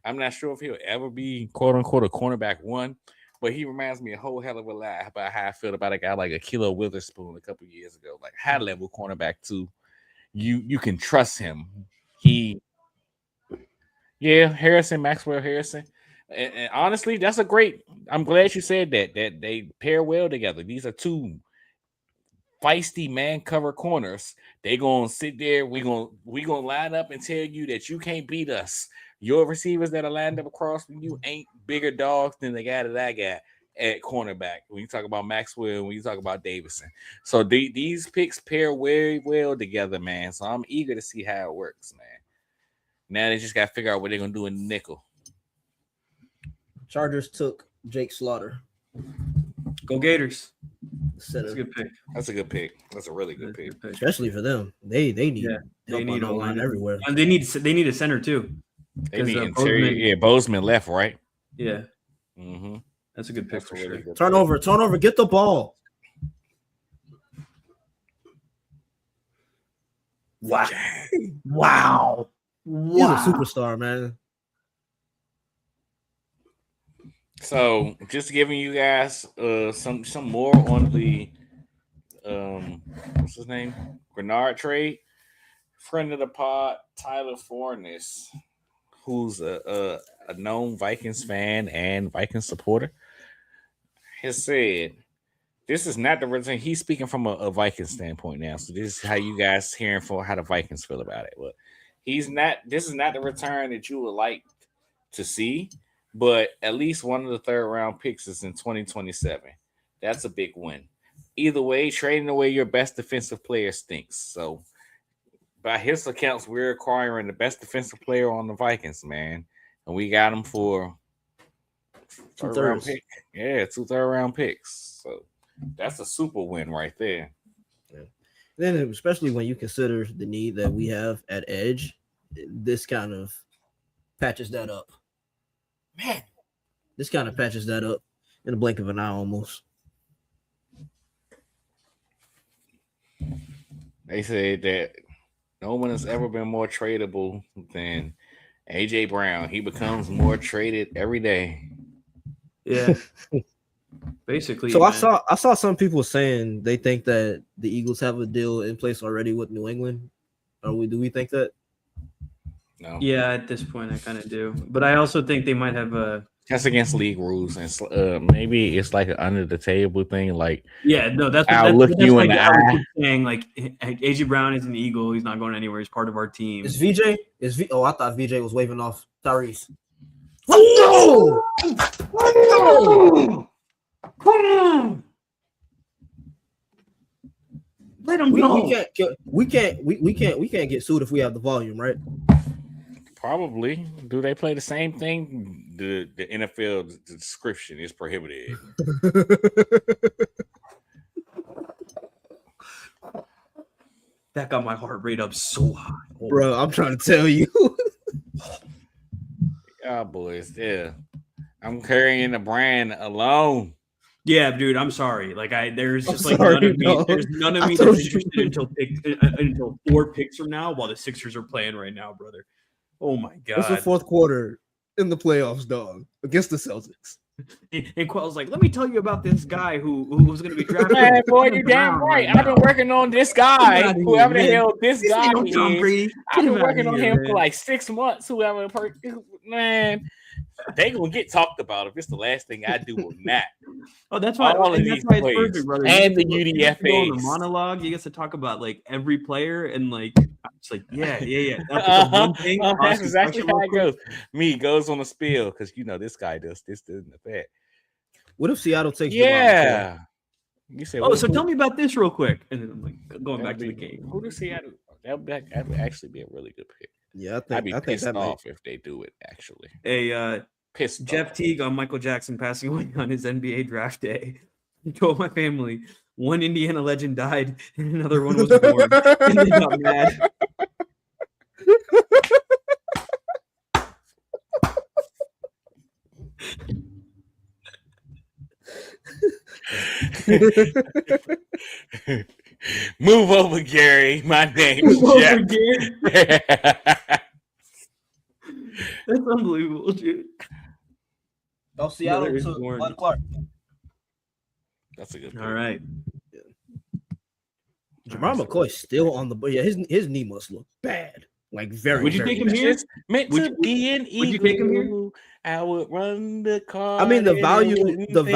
I'm not sure if he'll ever be quote unquote a cornerback one, but he reminds me a whole hell of a lot about how I feel about a guy like a Kilo Witherspoon a couple years ago, like high level cornerback too. You can trust him. Maxwell Harrison. And honestly, that's a great. I'm glad you said that they pair well together. These are two feisty man cover corners. They gonna sit there. We gonna line up and tell you that you can't beat us. Your receivers that are lined up across from you ain't bigger dogs than the guy that I got at cornerback. When you talk about Maxwell, when you talk about Davidson, so these picks pair very well together, man. So I'm eager to see how it works, man. Now they just got to figure out what they're gonna do in the nickel. Chargers took Jake Slaughter. Go Gators. That's a good pick. That's a good pick. That's a really good pick. Especially for them. They need they need a line everywhere. And they need a center too. They need interior. Bozeman left, right? Yeah. Mm-hmm. That's a good pick for sure. Turnover. Get the ball. Wow. He's a superstar, man. So just giving you guys some more on the what's his name? Grenard trade. Friend of the pod, Tyler Fornes, who's a known Vikings fan and Vikings supporter, has said this is not the return. He's speaking from a Viking standpoint now. So this is how you guys hearing for how the Vikings feel about it. But this is not the return that you would like to see, but at least one of the third round picks is in 2027. That's a big win. Either way, trading away your best defensive player stinks. So by his accounts, we're acquiring the best defensive player on the Vikings, man. And we got him for 2 third round picks. So that's a super win right there. Yeah. Then, especially when you consider the need that we have at edge, this kind of patches that up. Man, this kind of patches that up in the blink of an eye almost. They said that no one has ever been more tradable than AJ Brown. He becomes more traded every day. Yeah. Basically. So man. I saw some people saying they think that the Eagles have a deal in place already with New England. Do we think that? No. Yeah, at this point I kind of do. But I also think they might have a that's against league rules, and maybe it's like an under the table thing. Like, that's you in the eye. Saying like AJ Brown is an Eagle. He's not going anywhere. He's part of our team. Is VJ? Oh, I thought VJ was waving off Tyrese. Let's go! Let him go. We can't get sued if we have the volume, right? Probably. Do they play the same thing? The NFL description is prohibited. That got my heart rate up so high. Bro, I'm trying to tell you. Boys, yeah. I'm carrying the brand alone. Yeah, dude, I'm sorry. Like there's none of me that's interested until 4 picks from now while the Sixers are playing right now, brother. Oh my god. It's the fourth quarter in the playoffs, dog, against the Celtics. And Quell's like, let me tell you about this guy who was going to be drafted. Man, boy, you damn right. I've been working on this guy, whoever the hell this guy is. I've been working on him for like 6 months. Man, they gonna get talked about if it's the last thing I do on that. Oh, that's why. All of these why plays it's perfect, brother. And the UDFA. The monologue, you get to talk about like every player and like it's like yeah. That's one thing. That's exactly how it goes. Me goes on a spiel because this guy does this and that. What if Seattle takes? Yeah. You say. So tell me about this real quick, and then I'm like going back to the game. Who does Seattle? That would actually be a really good pick. Yeah, I'd be pissed off if they do it. Actually, pissed. Jeff Teague on Michael Jackson passing away on his NBA draft day. He told my family one Indiana legend died and another one was born, and they got mad. Move over, Gary. My name is Move over, Jeff. Gary. That's unbelievable, dude. Oh, Seattle Another to Warren. Bud Clark. That's a good pick. All right. Jamar McCoy's still on the. Yeah, his knee must look bad. Like very. Would you very take him bad. here? It's meant Would to you- be an would you take him here? eagle. I would run the car. I mean, the and I value wouldn't think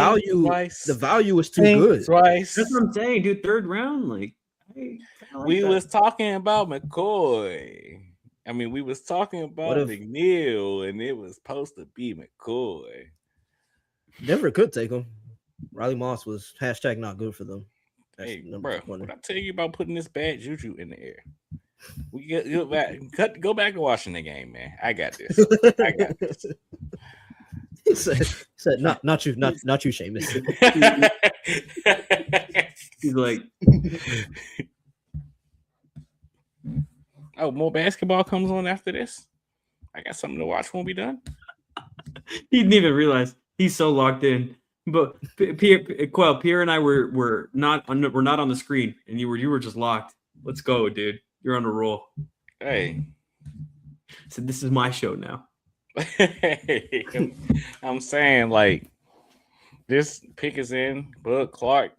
twice. is too Think good. twice. That's what I'm saying, dude. Third round, like, I kinda like We that. was talking about McCoy. I mean, we was talking about if- McNeil, and it was supposed to be McCoy. Denver could take him. Riley Moss was # not good for them. That's Hey, number bro, 20. what I tell you about putting this bad juju in the air? We go back and watching the game, man. I got this. I got this. He said not you, not you, Seamus. He's like, Oh, more basketball comes on after this. I got something to watch when we done. he didn't even realize he's so locked in. But Pierre and I were not on the screen, and you were just locked. Let's go, dude. You're on a roll. Hey, So this is my show now. I'm saying like this pick is in. Bud Clark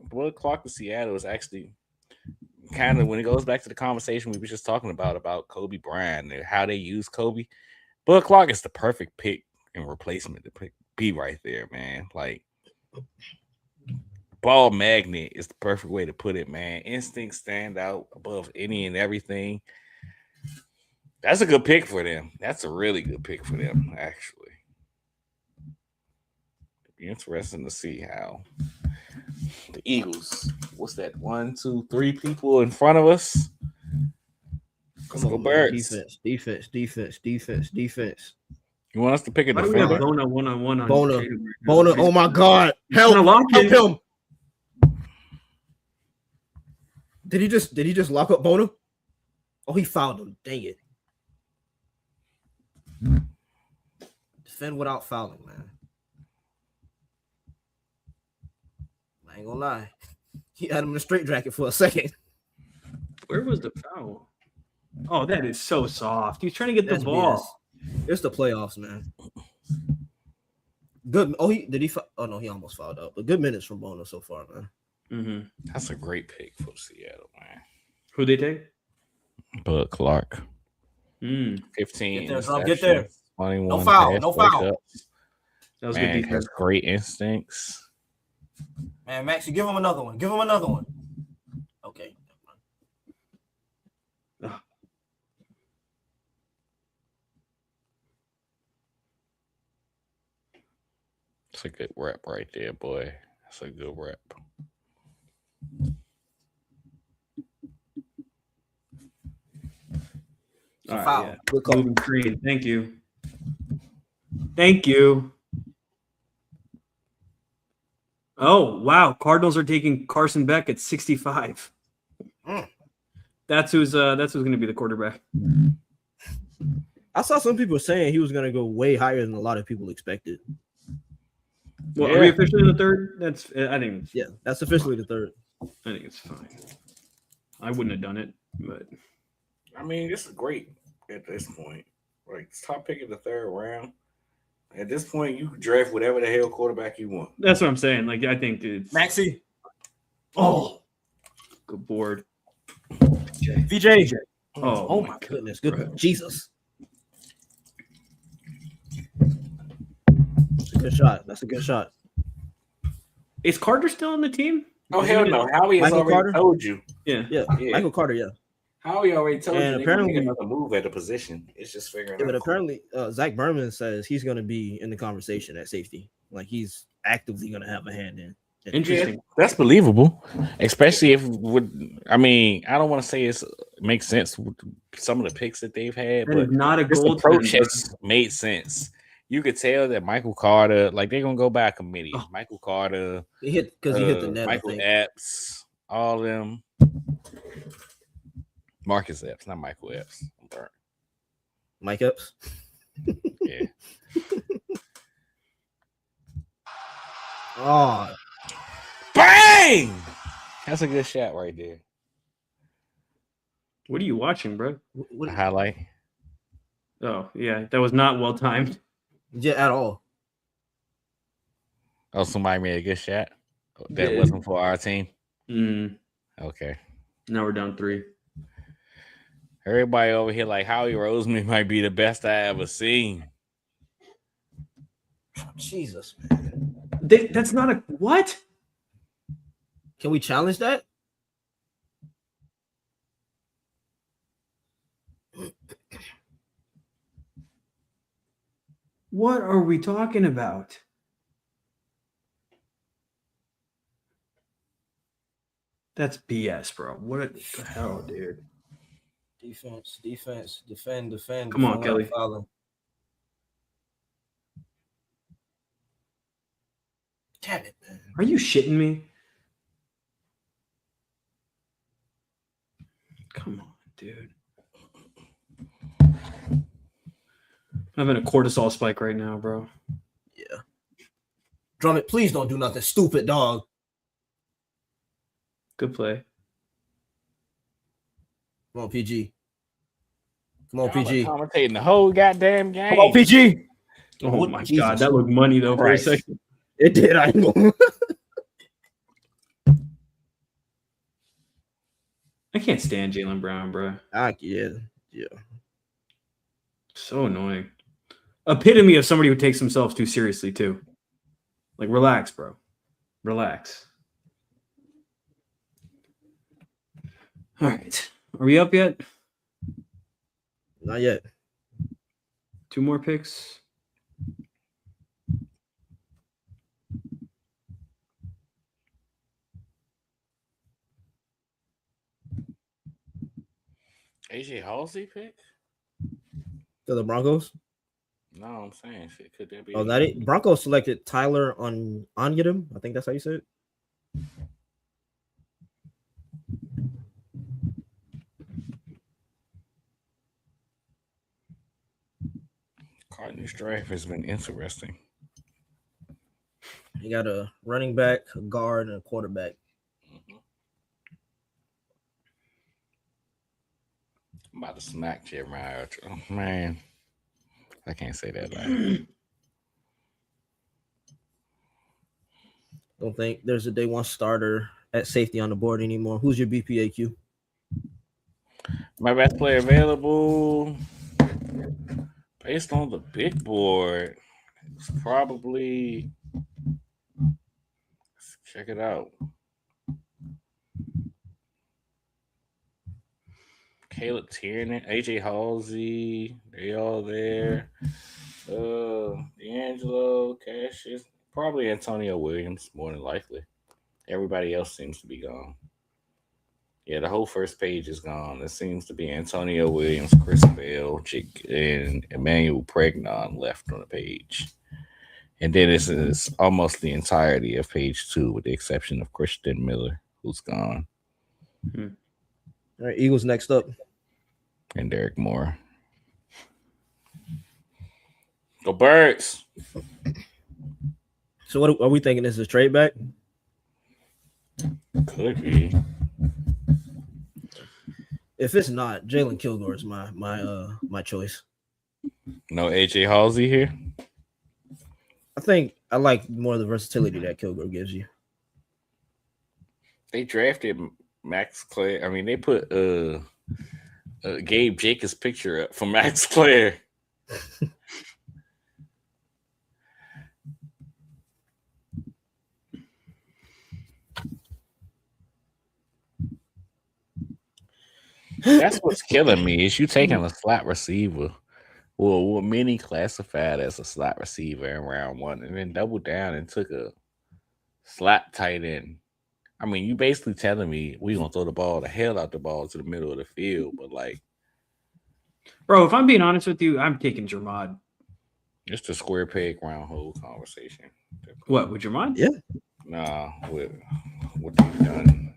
to Seattle is actually kind of, when it goes back to the conversation we were just talking about Kobe Bryant and how they use Kobe. Bud Clark is the perfect pick and replacement to be right there, man. Like, ball magnet is the perfect way to put it, man. Instincts stand out above any and everything. That's a good pick for them. That's a really good pick for them, actually. It'd be interesting to see how the Eagles, what's that, 1, 2, 3 people in front of us? Come on, man. Defense. You want us to pick a Why do we have defender? Bona one-on-one on Bona. Tatum right now? Bona, oh my God. Gonna Help lock him. him. Did he just lock up Bona? Oh, he fouled him. Dang it. Defend without fouling, man. I ain't gonna lie. He had him in a straight jacket for a second. Where was the foul? Oh, that is so soft. He's trying to get the That's ball. BS. It's the playoffs, man. Good. Oh, oh no, he almost fouled out. But good minutes from Bona so far, man. Mm-hmm. That's a great pick for Seattle, man. Who they take? Bud Clark. 15. 15. Get there, Trump, get there. 21 No foul, pass no foul. breakups. That was Man, good defense. has great instincts. Man, Maxie, give him another one. Give him another one. Okay. That's a good rep right there, boy. That's a good rep. All right, Foul. yeah. Good call. Moving screen. Thank you. Thank you. Oh, wow. Cardinals are taking Carson Beck at 65. That's who's going to be the quarterback. I saw some people saying he was going to go way higher than a lot of people expected. Well, are we officially in the third? I think That's officially the third. I think it's fine. I wouldn't have done it, but I mean, this is great at this point. Like, top pick of the third round. At this point, you can draft whatever the hell quarterback you want. that's what I'm saying. Like, I think it's Maxie. Oh, good board. VJ. Oh, my goodness. Good. bro. Jesus. That's a good shot. That's a good shot. Is Carter still on the team? Oh, hell no. Howie has Michael already Carter? told you. Yeah. Yeah. Michael Carter, yeah. Howie already told And you. They're apparently- going to make another move at the position. It's just figuring Yeah, out. but apparently Zach Berman says he's going to be in the conversation at safety. Like he's actively going to have a hand in. Interesting. Yeah, that's believable, especially if I mean, I don't want to say it makes sense with some of the picks that they've had, That but is not a this gold approach has made sense. You could tell that Michael Carter, like they're gonna go by committee. Oh. Michael Carter, He hit because he hit the net. Michael I think. Epps, all of them. Marcus Epps, not Michael Epps. I'm burnt. Mike Epps. Yeah. Oh, Bang! That's a good shot right there. What are you watching, bro? A highlight. Oh, yeah. That was not well timed. Yeah, at all. Oh, somebody made a good shot. That Yeah. wasn't for our team. Okay. Now we're down 3. Everybody over here like Howie Roseman might be the best I ever seen. Jesus, That's not a what? Can we challenge that? What are we talking about? That's BS, bro. What the hell, dude? Defense, defend. Come on, Kelly. Fouling. Damn it, man. Are you shitting me? Come on, dude. I'm having a cortisol spike right now, bro. Yeah. Drummond, please don't do nothing stupid, dog. Good play. Come on, PG. Come on, Y'all PG. are commentating the whole goddamn game. Come on, PG. Oh What- my Jesus God, that looked money though Christ. for a second. It did. I ain't gonna. I can't stand Jaylen Brown, bro. Yeah. So annoying. Epitome of somebody who takes themselves too seriously too. Like, relax, bro. Relax. All right. Are we up yet? Not yet. 2 more picks. AJ Halsey pick? To the Broncos. No, I'm saying shit. Could that be? Oh, that it. Broncos selected Tyler on Onyedem. I think that's how you say it. Cardinals draft has been interesting. You got a running back, a guard, and a quarterback. I'm about to smack Jeremiah. Oh, man, I can't say that loud. Don't think there's a day one starter at safety on the board anymore. Who's your BPAQ? My best player available based on the big board. It's probably, let's check it out. Caleb Tiernan, AJ Halsey, they all there. D'Angelo, Cassius, probably Antonio Williams, more than likely. Everybody else seems to be gone. Yeah, the whole first page is gone. It seems to be Antonio Williams, Chris Bell, and Emmanuel Pregnon left on the page. And then it's almost the entirety of page 2, with the exception of Christian Miller, who's gone. All right, Eagles next up. And Derek Moore. Go Birds. So what are we thinking? This is a trade back? Could be. If it's not, Jalen Kilgore is my choice. No AJ Halsey here. I think I like more of the versatility that Kilgore gives you. They drafted Max Clare. I mean, they put Gabe Jacobs' picture up for Max Clare. That's what's killing me is you taking a slot receiver, well, what many classified as a slot receiver in round 1, and then doubled down and took a slot tight end. I mean, you basically telling me we gonna throw the hell out the ball to the middle of the field, but like, Bro, if I'm being honest with you, I'm taking Jermod. it's the square peg round hole conversation. What, with Jermod? Yeah. Nah, with what they've done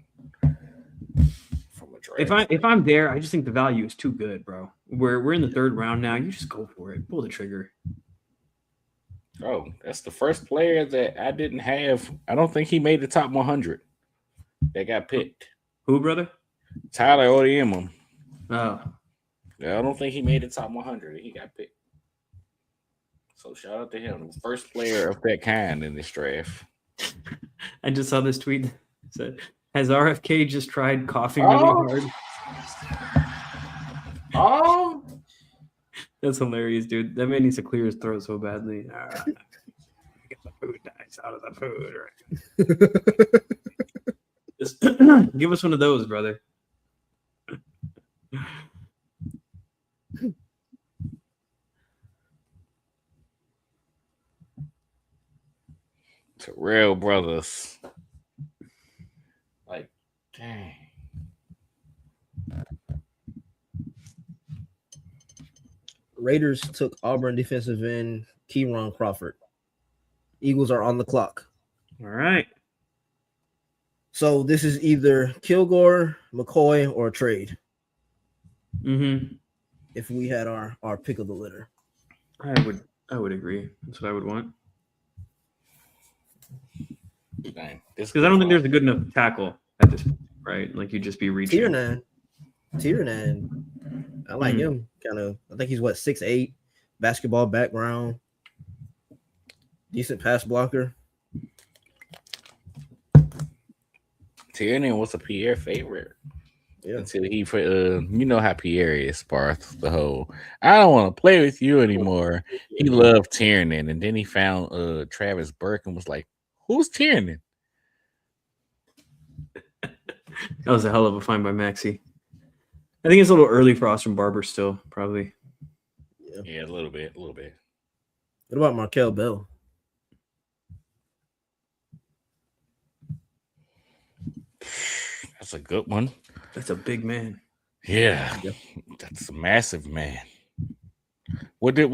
from a draft. If I'm there, I just think the value is too good, bro. We're in the 3rd round now. You just go for it. Pull the trigger. Oh, that's the first player that I didn't have. I don't think he made the top 100 that got picked. Who, brother? Tyler Odiemon. Oh, I don't think he made the top 100. He got picked. So shout out to him, the first player of that kind in this draft. I just saw this tweet. It said, "Has RFK just tried coughing really hard?" Oh, That's hilarious, dude. That man needs to clear his throat so badly. Get the food nice out of the food. Just give us one of those, brother. Terrell brothers. Like, dang. Raiders took Auburn defensive end Keyron Crawford. Eagles are on the clock. All right. So this is either Kilgore, McCoy, or a trade. Mm-hmm. If we had our pick of the litter. I would agree. That's what I would want. Dang. Because I don't think there's a good enough tackle at this point, right? Like, you'd just be reaching. Tiernan. I like him. Kind of. I think he's 6'8", basketball background, decent pass blocker. Tiernan was a Pierre favorite. Yeah. Until he put, you know how Pierre is, Barth, the whole, I don't want to play with you anymore. He loved Tiernan, and then he found Travis Burke and was like, who's Tiernan? That was a hell of a find by Maxey. I think it's a little early for Austin Barber still, probably. Yeah, a little bit. What about Markel Bell? That's a good one. That's a big man. Yeah, that's a massive man. What did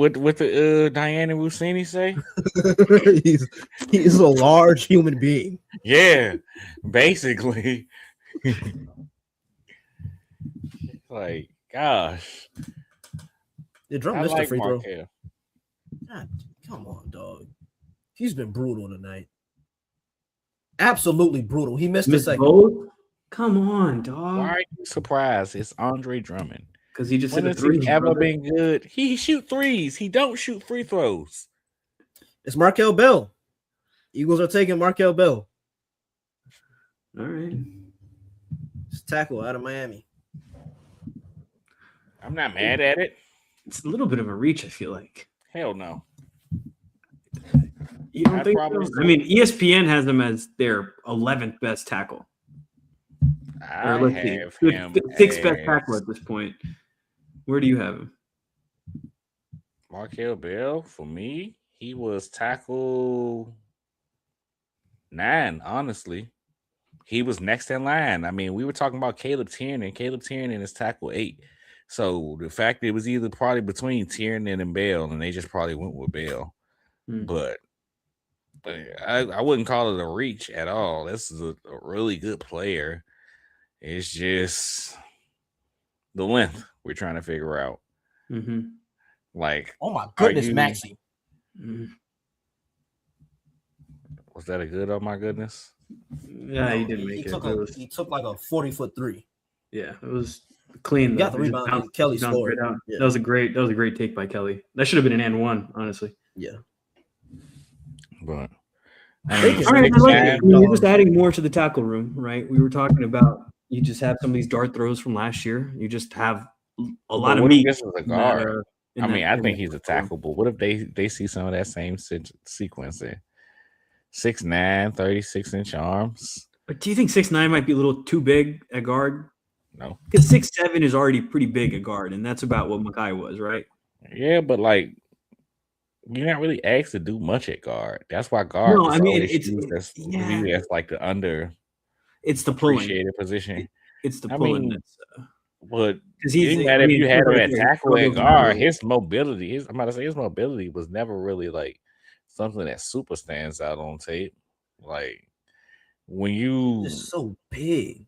Diana Rossini say? he's a large human being. Yeah, basically. Like, gosh. Did Drum I miss the free throw? Markel. God, come on, dog. He's been brutal tonight. Absolutely brutal. He missed the second. Both? Come on, dog. Why are you surprised? It's Andre Drummond. Because he just When hit a has three. he ever been good? He shoot threes. He don't shoot free throws. It's Markel Bell. Eagles are taking Markel Bell. All right. It's tackle out of Miami. I'm not mad at it. It's a little bit of a reach, I feel like. Hell no. You don't I'd think probably so? say- I mean, ESPN has them as their 11th best tackle. I Or let's have see, him sixth best as tackle at this point. Where do you have him? Markel Bell. For me, he was tackle 9, honestly. He was next in line. I mean, we were talking about Caleb Tiernan. Caleb Tiernan is tackle 8. So the fact that it was either probably between Tiernan and Bell, and they just probably went with Bell. But I wouldn't call it a reach at all. This is a really good player. It's just the length we're trying to figure out. Mm-hmm. Like, oh my goodness, you, Maxey. Was that a good? Oh my goodness. Yeah, he didn't make it. He took like a 40-foot three. Yeah, it was clean. He got the rebound. And Kelly scored. Yeah. That was a great take by Kelly. That should have been an and one, honestly. Yeah. But all right, you're just adding more to the tackle room, right? We were talking about you just have some of these dart throws from last year. You just have a lot of meat. This is a guard. I think he's a tackle, but what if they see some of that same sequence there? 6'9", 36-inch arms. But do you think 6'9" might be a little too big at guard? No. Because 6'7" is already pretty big at guard, and that's about what Makai was, right? Yeah, but like you're not really asked to do much at guard. That's why guard. No, I mean it's like the under. It's the pulling appreciated position. It's the pulling. But if you had him at tackle and guard, his mobility, his mobility was never really like something that super stands out on tape. Like when you it's so big.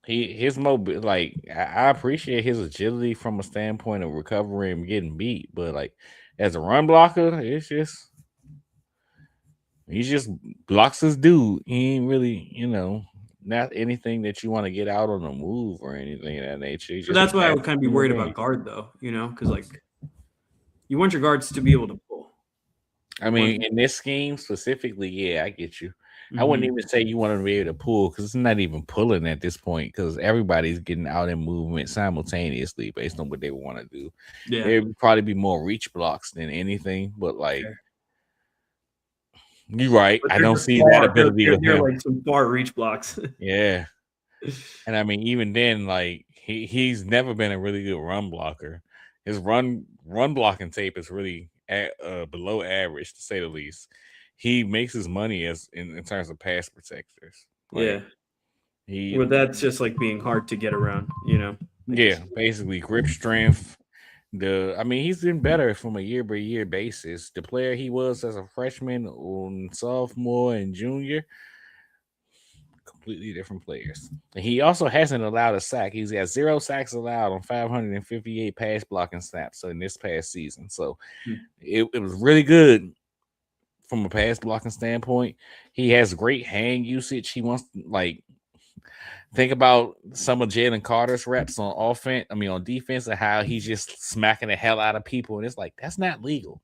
His mobile, like I appreciate his agility from a standpoint of recovering and getting beat, but like as a run blocker, he just blocks his dude. He ain't really, not anything that you want to get out on the move or anything of that nature. So that's why I would kind of be worried about guard, though, because like you want your guards to be able to pull. I mean, in this scheme specifically, yeah, I get you. I wouldn't even say you want to be able to pull because it's not even pulling at this point because everybody's getting out in movement simultaneously based on what they want to do. Yeah, It would probably be more reach blocks than anything, but like you're right. but I don't see that ability with they're him. like some far reach blocks. Yeah, and I mean, even then, like he's never been a really good run blocker. His run blocking tape is really below average to say the least. He makes his money as in terms of pass protectors. Like, well, that's just like being hard to get around, Yeah, basically grip strength. I mean, he's been better from a year by year basis. The player he was as a freshman, sophomore, and junior, completely different players. And he also hasn't allowed a sack. He's got 0 sacks allowed on 558 pass blocking snaps in this past season. So it was really good from a pass blocking standpoint. He has great hand usage. He wants think about some of Jalen Carter's reps on on defense, and how he's just smacking the hell out of people. And it's like, that's not legal.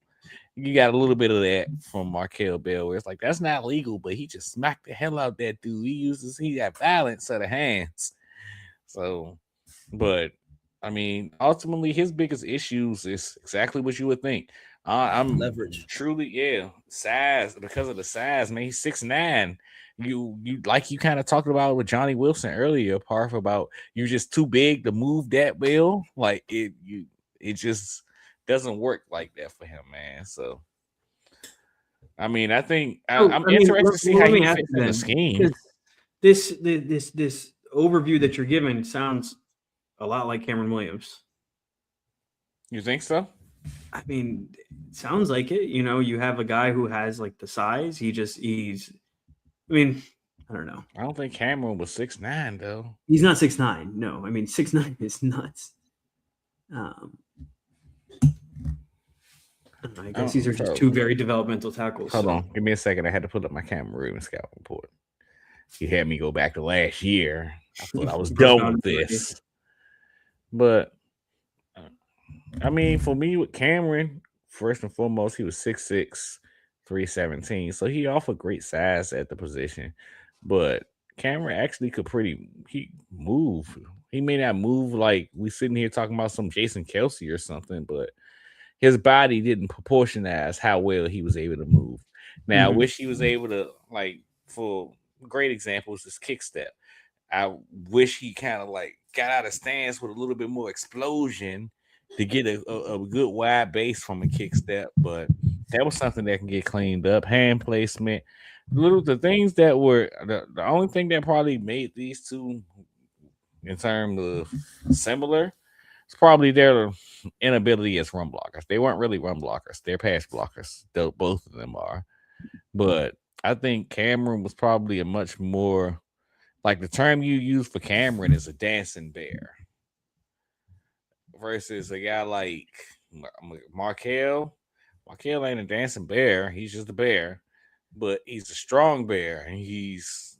You got a little bit of that from Markel Bell, where it's like, that's not legal, but he just smacked the hell out of that dude. He got violent set of hands. So, but I mean, ultimately, his biggest issues is exactly what you would think. I'm leverage. Truly, size, because of the size, man. He's 6'9". You like you kind of talked about with Johnny Wilson earlier, Parth, about you're just too big to move that well. Like it just doesn't work like that for him, man. So I mean, I think I'm interested to see how he fits in the scheme. This overview that you're giving sounds a lot like Cameron Williams. You think so? I mean, it sounds like it. You have a guy who has like the size. I mean, I don't know. I don't think Cameron was 6'9", though. He's not 6'9". No, I mean 6'9" is nuts. I guess these are just two very developmental tackles. Hold on, give me a second. I had to put up my Cameroon scout report. He had me go back to last year. I thought I was done with this. But I mean, for me with Cameron, first and foremost, he was 6'6", 317. So he offered great size at the position. But Cameron actually he move. He may not move like we sitting here talking about some Jason Kelsey or something, but his body didn't proportionize how well he was able to move. Now, I wish he was able to, for great examples, this kick step. I wish he kind of got out of stance with a little bit more explosion to get a good wide base from a kick step, but that was something that can get cleaned up. Hand placement, the things that were the only thing that probably made these two in terms of similar. It's probably their inability as run blockers. They weren't really run blockers. They're pass blockers. Both of them are. But I think Cameron was probably a much more, the term you use for Cameron is a dancing bear versus a guy like Markel. Markel ain't a dancing bear. He's just a bear. But he's a strong bear. And he's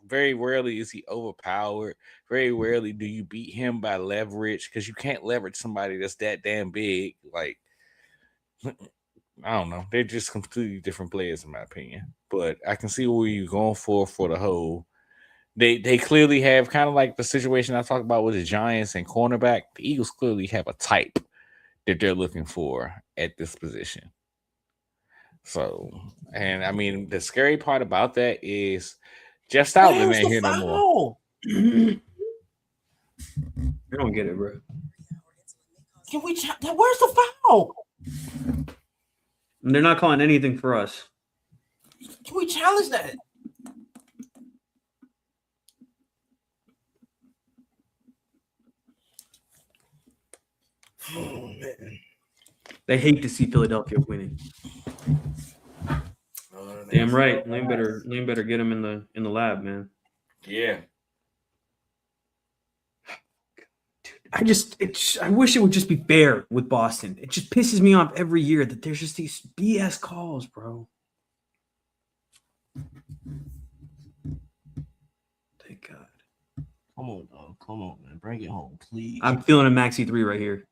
very rarely is he overpowered. Very rarely do you beat him by leverage because you can't leverage somebody that's that damn big. I don't know. They're just completely different players in my opinion. But I can see where you're going for the whole. They clearly have kind of like the situation I talked about with the Giants and cornerback. The Eagles clearly have a type that they're looking for at this position. So, and I mean, the scary part about that is Jeff Stoutland ain't here no more. I don't get it, bro. Where's the foul? They're not calling anything for us. Can we challenge that? Oh man, they hate to see Philadelphia winning. Damn right. Lane better get him in the lab, man. Yeah. I wish it would just be fair with Boston. It just pisses me off every year that there's just these BS calls, bro. Come on, dog. Come on, man. Bring it home, please. I'm feeling a maxi 3 right here.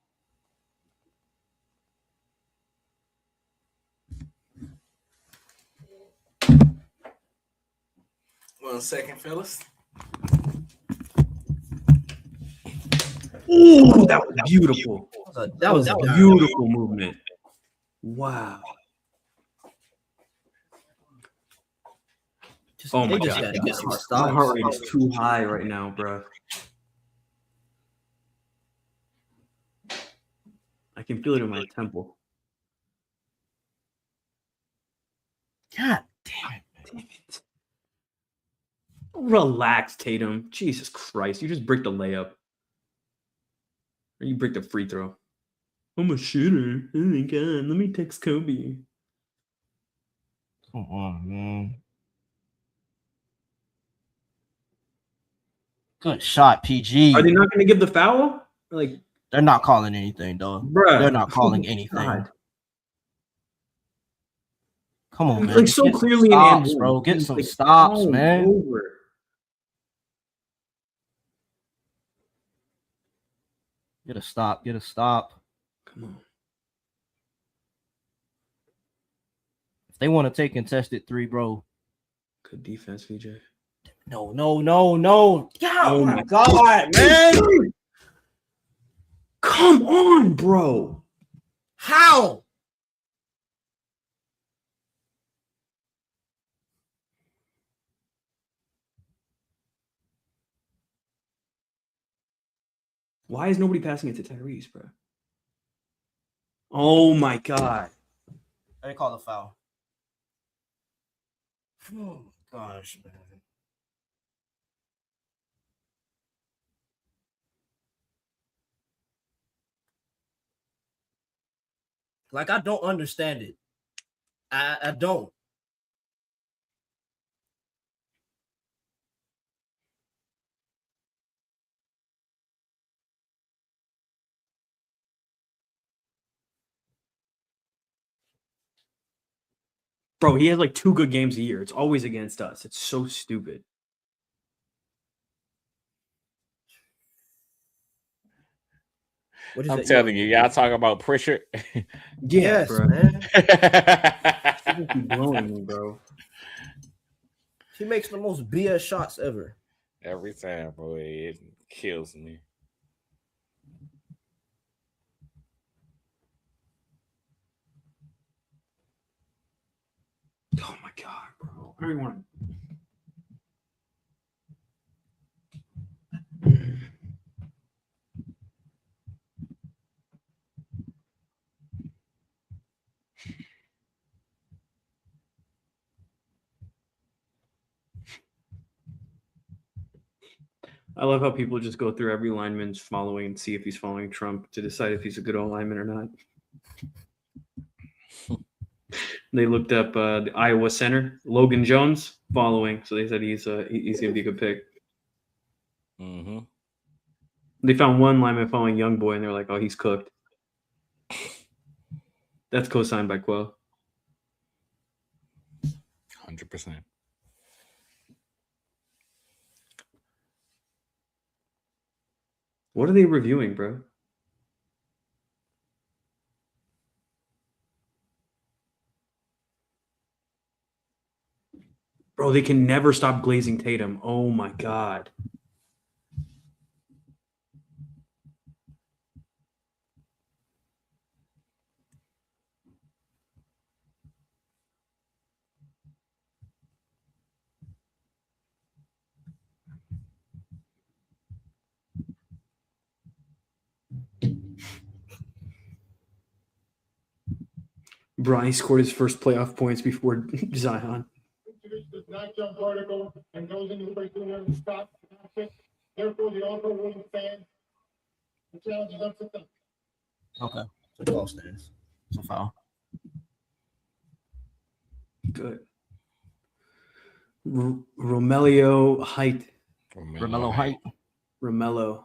One second, fellas. Ooh, that was beautiful. That was a beautiful movement. Wow. They just gotta get some stops. My heart rate is too high right now, bro. I can feel it in my temple. God damn it. Relax, Tatum. Jesus Christ. You just break the layup. Or you break the free throw. I'm a shooter. Oh my God. Let me text Kobe. Come on, man. Good shot, PG. Are they not going to give the foul? Like, they're not calling anything, dog. Bruh. They're not calling anything. God. Come on, man. Like, so clearly stops, in bro. Get some stops, man. Over. Get a stop. Get a stop. Come on. If they want to take contested 3, bro. Good defense, VJ. No. Yeah, oh my God, man. Come on, bro. How? Why is nobody passing it to Tyrese, bro? Oh my God. They call the foul. Oh gosh, man. Like, I don't understand it. I don't. Bro, he has like 2 good games a year. It's always against us. It's so stupid. I'm telling you, y'all talk about pressure. Yes, bro. Man. Keep blowing me, bro. He makes the most BS shots ever. Every time, bro. It kills me. Oh my God, bro. Everyone. I love how people just go through every lineman's following and see if he's following Trump to decide if he's a good old lineman or not. They looked up the Iowa center, Logan Jones, following. So they said he's going to be a good pick. Mm-hmm. They found one lineman following Young Boy, and they're like, oh, he's cooked. That's co-signed by Quell. 100%. What are they reviewing, bro? Bro, they can never stop glazing Tatum. Oh, my God. Bronny scored his first playoff points before Zion. Does not jump vertical and goes into the break and stop. Therefore, the offer will stand. The challenge is up to them. Okay. So the ball stands. It's a foul. Good. Romelio Height. Romello Height. Romello.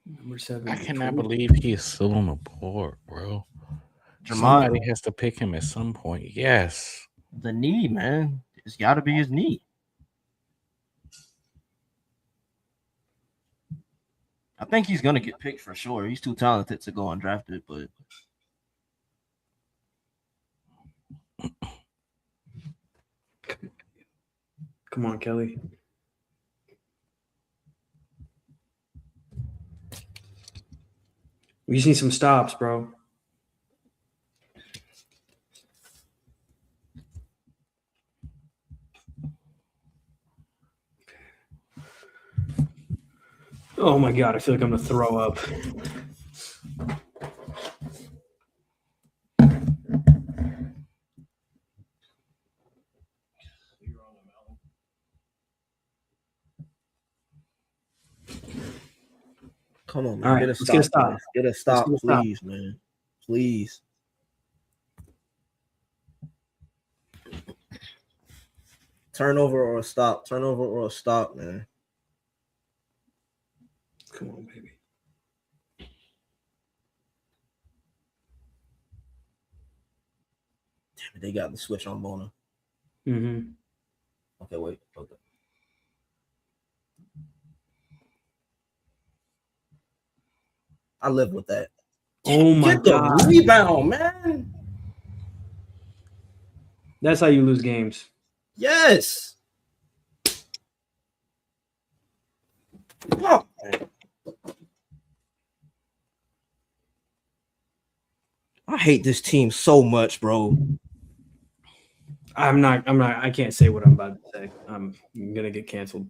Number 7. I cannot believe he is still on the board, bro. Somebody has to pick him at some point. Yes. The knee, man. It's got to be his knee. I think he's gonna get picked for sure. He's too talented to go undrafted, but Come on, Kelly. We just need some stops, bro. Oh my God, I feel like I'm gonna throw up. come on, man. All right, Get a let's stop. get a stop. Man. Get a stop, get a stop. please, man. Please. Turnover or a stop. Turnover or a stop, man. Come on, baby. Damn it, they got the switch on Bona. Mm-hmm. Okay, wait. Okay. I live with that. Oh my Get the God. rebound, man. That's how you lose games. Yes. Oh, man. I hate this team so much, bro. I can't say what I'm about to say. I'm gonna get canceled.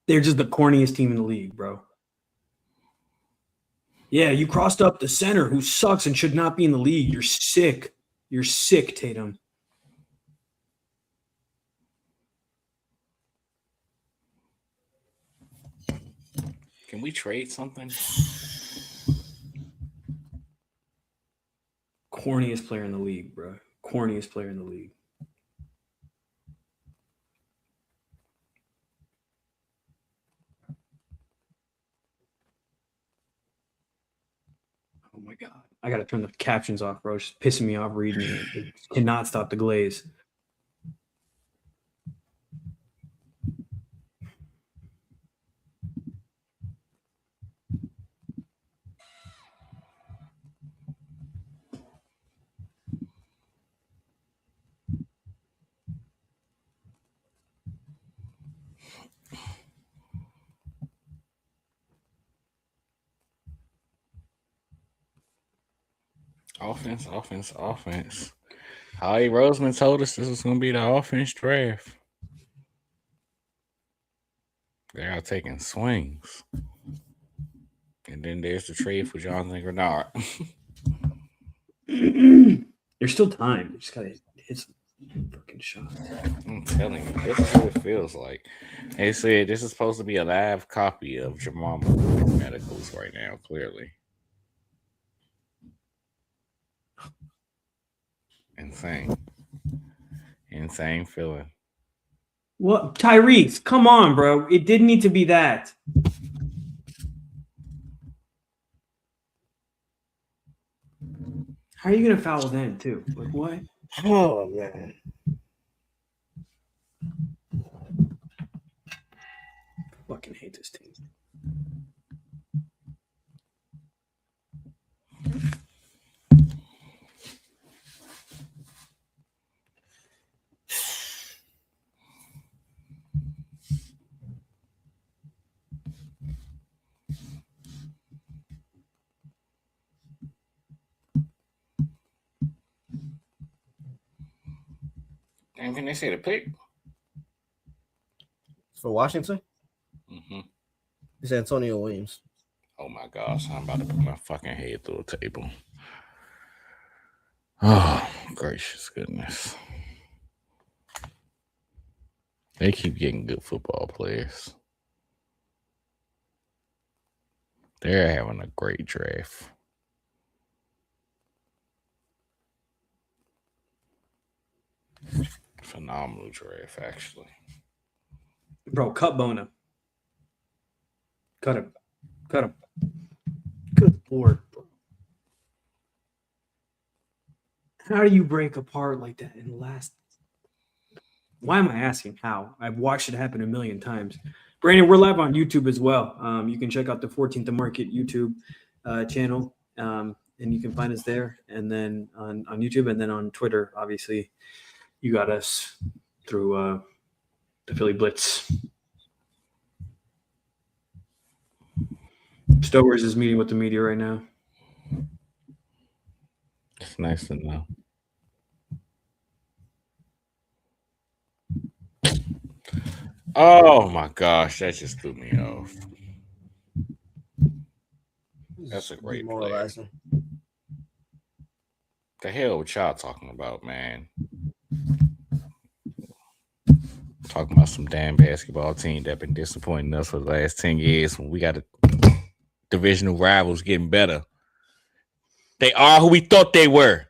They're just the corniest team in the league, bro. Yeah, you crossed up the center who sucks and should not be in the league. You're sick. You're sick, Tatum. Can we trade something? Corniest player in the league, bro. Corniest player in the league. Oh my God. I gotta turn the captions off, bro. It's just pissing me off reading it. It cannot stop the glaze. Offense. Howie Roseman told us this was going to be the offense draft. They're out taking swings. And then there's the trade for Jonathan Grenard. There's still time. You just gotta hit some fucking shots. I'm telling you, this is what it feels like. They said this is supposed to be a live copy of Jamal Murray's medicals right now, clearly. Insane feeling. What? Tyrese, come on, bro. It didn't need to be that. How are you gonna foul then, too? Like what? Oh, man. Fucking hate this team. And can they say the pick? For Washington, Mm-hmm. it's Antonio Williams. Oh my gosh, I'm about to put my fucking head through a table. Oh, gracious goodness. They keep getting good football players. They're having a great draft. Phenomenal draft, actually. Bro, cut Bona. Cut him. Good Lord, bro. How do you break apart like that in the last? Why am I asking how? I've watched it happen a million times. Brandon, we're live on YouTube as well. You can check out the 14th and Market YouTube channel, and you can find us there. And then on YouTube, and then on Twitter, obviously, you got us through the Philly Blitz. Stowers is meeting with the media right now. It's nice to know. Oh my gosh, that just threw me off. That's a great player. Demoralizing. The hell what y'all talking about, man? Talking about some damn basketball team that been disappointing us for the last 10 years when we got a divisional rivals getting better. They are who we thought they were.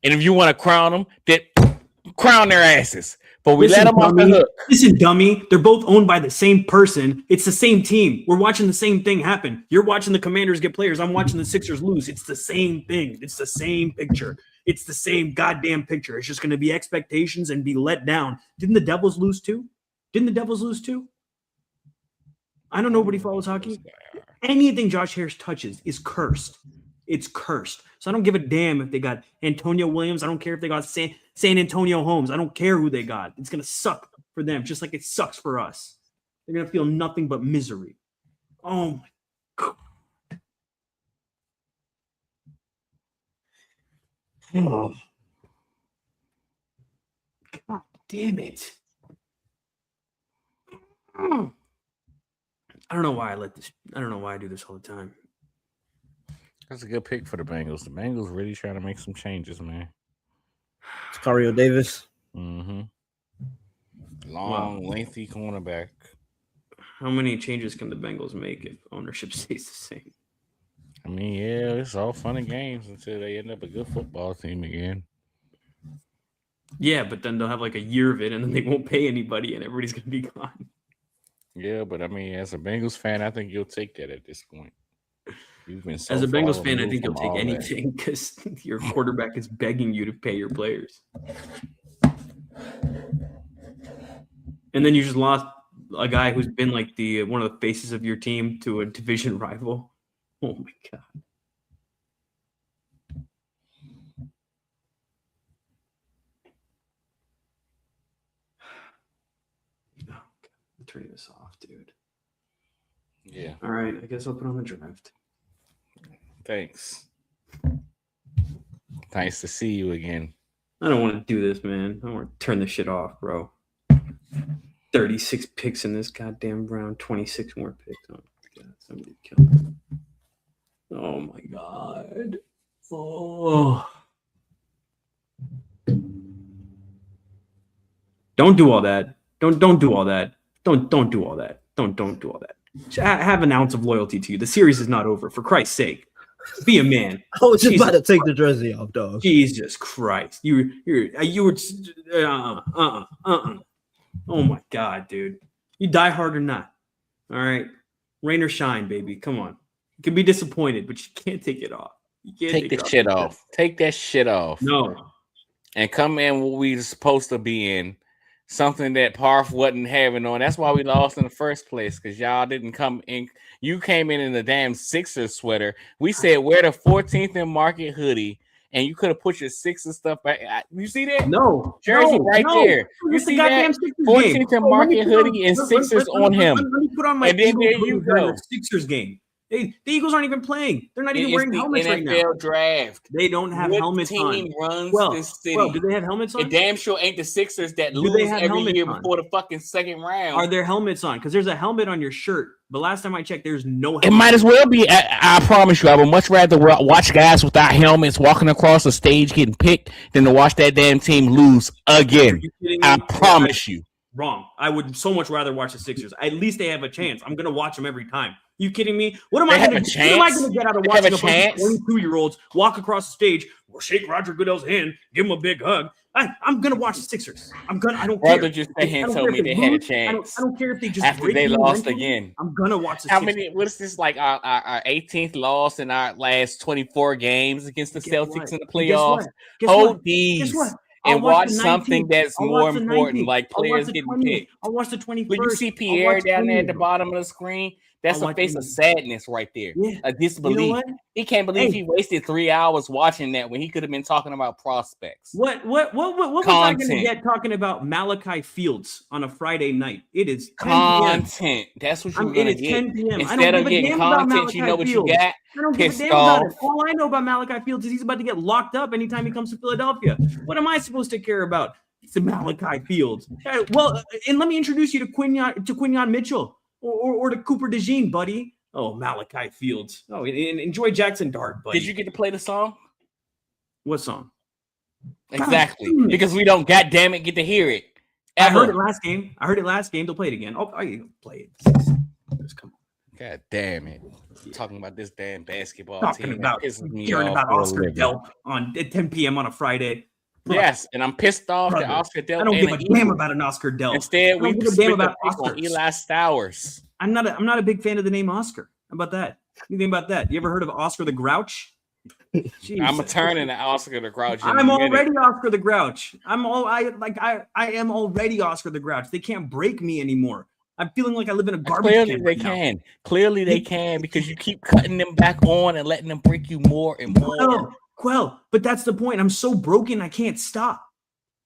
And if you want to crown them, then crown their asses. But we let them off the hook. Listen, dummy. They're both owned by the same person. It's the same team. We're watching the same thing happen. You're watching the Commanders get players. I'm watching the Sixers lose. It's the same thing. It's the same picture. It's the same goddamn picture. It's just going to be expectations and be let down. Didn't the Devils lose too? I know nobody follows hockey. Anything Josh Harris touches is cursed. It's cursed. So I don't give a damn if they got Antonio Williams. I don't care if they got San Antonio Holmes. I don't care who they got. It's going to suck for them, just like it sucks for us. They're going to feel nothing but misery. Oh, my God. Oh. God damn it. I don't know why I do this all the time. That's a good pick for the Bengals. The Bengals really trying to make some changes, man. Sicario Davis. Mm-hmm. Long, lengthy cornerback. How many changes can the Bengals make if ownership stays the same? I mean, yeah, it's all fun and games until they end up a good football team again. Yeah, but then they'll have like a year of it, and then they won't pay anybody, and everybody's going to be gone. Yeah, but I mean, as a Bengals fan, I think you'll take that at this point. You've been so as a Bengals fan, I removed think you'll from take all anything because your quarterback is begging you to pay your players. And then you just lost a guy who's been like the one of the faces of your team to a division rival. Oh my God. Oh, God. I'm turning this off, dude. Yeah. All right, I guess I'll put on the draft. Thanks. Nice to see you again. I don't want to do this, man. I want to turn this shit off, bro. 36 picks in this goddamn round, 26 more picks. Oh my God, somebody kill me. Oh my God. Oh. Don't do all that. Don't do all that. Don't do all that. Don't do all that. Have an ounce of loyalty to you. The series is not over. For Christ's sake, be a man. I was just about to take the jersey off, dog. Jesus Christ, you were. Oh my God, dude, you die hard or not. All right, rain or shine, baby. Come on, you can be disappointed, but you can't take it off. You can't take that shit off. Take that shit off. No, and come in what we were supposed to be in. Something that Parth wasn't having on. That's why we lost in the first place, because y'all didn't come in. You came in the damn Sixers sweater. We said wear the 14th and Market hoodie, and you could have put your Sixers stuff back. You see that? No. Jersey no, right no. there. You see that? 14th and Market hoodie and Sixers on him. Let me put on my and then there you go. Sixers game. The Eagles aren't even playing. They're not even wearing helmets right now. NFL draft. They don't have helmets on. Team runs this city. Well, do they have helmets on? It damn sure ain't the Sixers that lose every year before the fucking second round. Are there helmets on? Because there's a helmet on your shirt. But last time I checked, there's no helmet. It might as well be. I promise you, I would much rather watch guys without helmets walking across the stage getting picked than to watch that damn team lose again. I promise you. Wrong. I would so much rather watch the Sixers. At least they have a chance. I'm going to watch them every time. You kidding me? What am I going to get out of watching a bunch of 22-year-olds walk across the stage, or shake Roger Goodell's hand, give him a big hug? I'm going to watch the Sixers. I don't care. Brother just told me they had a chance. I don't care if they just after they lost again. I'm going to watch the Sixers. What is this, like our 18th loss in our last 24 games against the Celtics in the playoffs? Hold these. and watch the something 19th. that's I'll more watch the important, 19th. like I'll watch players the getting 20th. picked. I'll watch the 21st. When you see I'll Pierre watch down any there at of the them. bottom of the screen, that's I'll a watch face any of of them. sadness right there. Yeah. A You know disbelief. what? He can't believe Hey. he wasted 3 hours watching that when he could have been talking about prospects. What was I going to get talking about Malachi Fields on a Friday night? It is 10 p.m. Content. That's what you're It gonna is get. 10 p.m. I Instead don't of give a getting damn about content, Malachi you know what Fields. you got? I don't give a Pissed damn about it. off. All I know about Malachi Fields is he's about to get locked up anytime he comes to Philadelphia. What am I supposed to care about? It's Malachi Fields. Well, and let me introduce you to Quinyon Mitchell or to Cooper DeJean, buddy. Oh, Malachi Fields. Oh, and enjoy Jackson Dart, buddy. Did you get to play the song? What song? Exactly. Because we don't, goddamn it, get to hear it. I heard it last game. They'll play it again. Oh, I play it. Just come on. God damn it. Talking about this damn basketball Talking team. about caring about Oscar Delp at 10 p.m. on a Friday. Bro, yes, and I'm pissed off that Oscar Delp. I don't give a damn about an Oscar Delp. Instead, we give a damn about Oscar. On Eli Stowers. I'm not a big fan of the name Oscar. How about that? What do you think about that? You ever heard of Oscar the Grouch? I'm turning to Oscar the Grouch. I'm already Oscar the Grouch. I am already Oscar the Grouch. They can't break me anymore. I'm feeling like I live in a garbage can. Clearly they can because you keep cutting them back on and letting them break you more and more. Quell, but that's the point. I'm so broken I can't stop.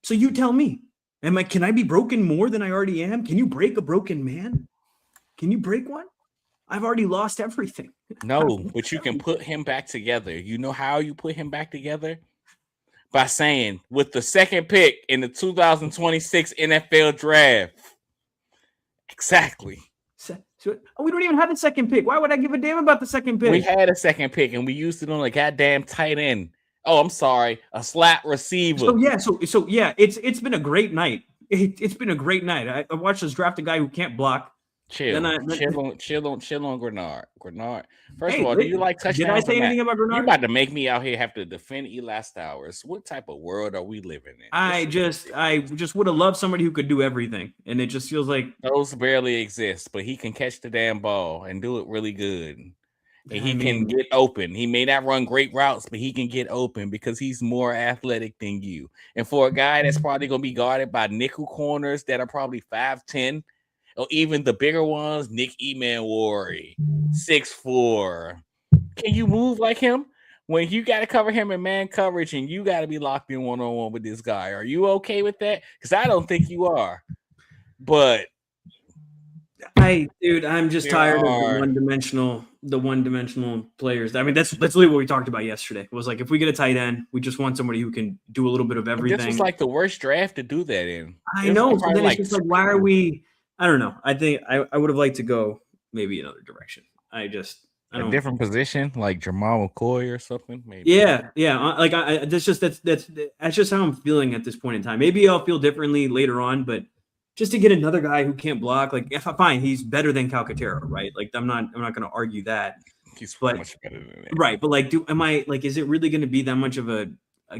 So you tell me, can I be broken more than I already am? Can you break a broken man? Can you break one? I've already lost everything. No, but you can put him back together. You know how you put him back together? By saying, with the second pick in the 2026 NFL draft. Exactly. So, we don't even have the second pick. Why would I give a damn about the second pick? We had a second pick and we used it on a goddamn tight end. Oh, I'm sorry, a slot receiver. So yeah, it's been a great night. It's been a great night. I watched us draft a guy who can't block. Chill on Grenard. First of all, do you like touchdowns? Did I say anything about Grenard? You're about to make me out here have to defend Eli Stowers. What type of world are we living in? I just would have loved somebody who could do everything, and it just feels like those barely exist. But he can catch the damn ball and do it really good. And he can get open. He may not run great routes, but he can get open because he's more athletic than you. And for a guy that's probably going to be guarded by nickel corners that are probably 5'10", or even the bigger ones, Nick Emanwari, 6'4". Can you move like him? When you got to cover him in man coverage and you got to be locked in one-on-one with this guy, are you okay with that? Because I don't think you are. But I'm just tired of the one-dimensional players. I mean, that's literally what we talked about yesterday. It was like, if we get a tight end, we just want somebody who can do a little bit of everything. This was like the worst draft to do that in. I know. So then it's just like, why are we? I don't know. I think I would have liked to go maybe another direction. I don't, different position, like Jamal McCoy or something. Maybe. Yeah. Like that's just how I'm feeling at this point in time. Maybe I'll feel differently later on, but just to get another guy who can't block, like fine, he's better than Calcaterra, right? Like I'm not going to argue that. He's much better than that, right? But like, is it really going to be that much of a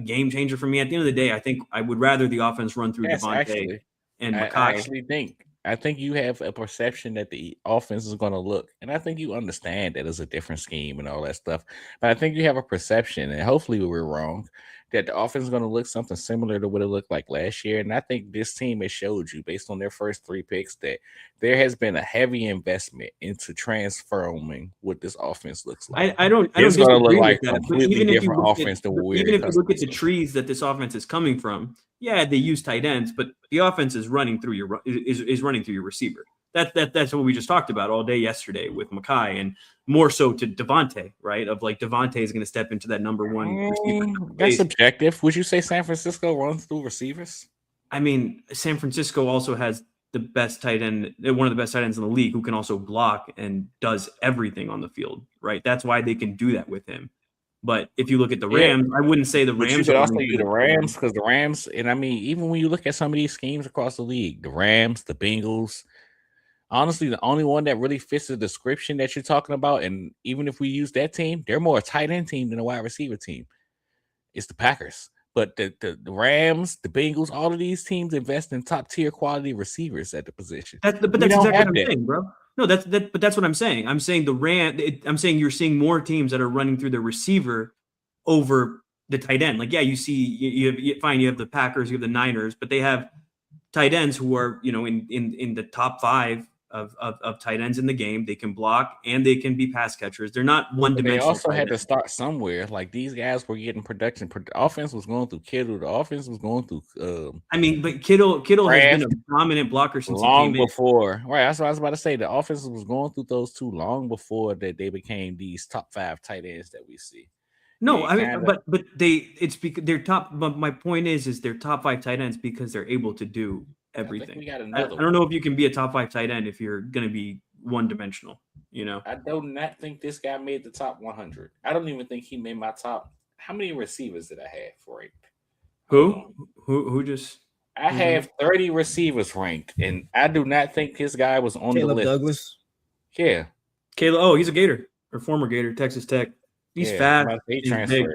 game changer for me? At the end of the day, I think I would rather the offense run through Devontae and Makai. I think you have a perception that the offense is going to look, and I think you understand that it's a different scheme and all that stuff. But I think you have a perception, and hopefully we're wrong, that the offense is going to look something similar to what it looked like last year. And I think this team has showed you, based on their first 3 picks, that there has been a heavy investment into transforming what this offense looks like. I don't going to look like that, a completely different offense than what we're even if you look at the trees that this offense is coming from. Yeah, they use tight ends, but the offense is running through your receiver. That's what we just talked about all day yesterday with Makai, and more so to Devontae, right? Of like Devontae is going to step into that number one receiver. That's subjective. Would you say San Francisco runs through receivers? I mean, San Francisco also has the best tight end, one of the best tight ends in the league, who can also block and does everything on the field, right? That's why they can do that with him. But if you look at the Rams, I wouldn't say the Rams. You could also use the Rams, because the Rams, and I mean, even when you look at some of these schemes across the league, the Rams, the Bengals, honestly, the only one that really fits the description that you're talking about, and even if we use that team, they're more a tight end team than a wide receiver team. It's the Packers. But the Rams, the Bengals, all of these teams invest in top tier quality receivers at the position. That's exactly what I'm saying, bro. No, but that's what I'm saying. I'm saying I'm saying you're seeing more teams that are running through the receiver over the tight end. Like, yeah, you see, you have the Packers, you have the Niners, but they have tight ends who are, in the top 5 of tight ends in the game. They can block and they can be pass catchers. They're not one They dimensional. also had to start somewhere. Like these guys were getting production. Offense was going through Kittle. The offense was going through. But Kittle has been a dominant blocker since long he came before. in. Right, that's what I was about to say. The offense was going through those two long before that they became these top 5 tight ends that we see. No, but it's because they're top. But my point is they're top 5 tight ends because they're able to do everything. We got I don't know if you can be a top 5 tight end if you're going to be one dimensional. I do not think this guy made the top 100. I don't even think he made my top. How many receivers did I have ranked? Who just? I have 30 receivers ranked, and I do not think this guy was on the list. Douglas. Yeah, Caleb. Oh, he's a Gator or former Gator, Texas Tech. He's fast. He's big.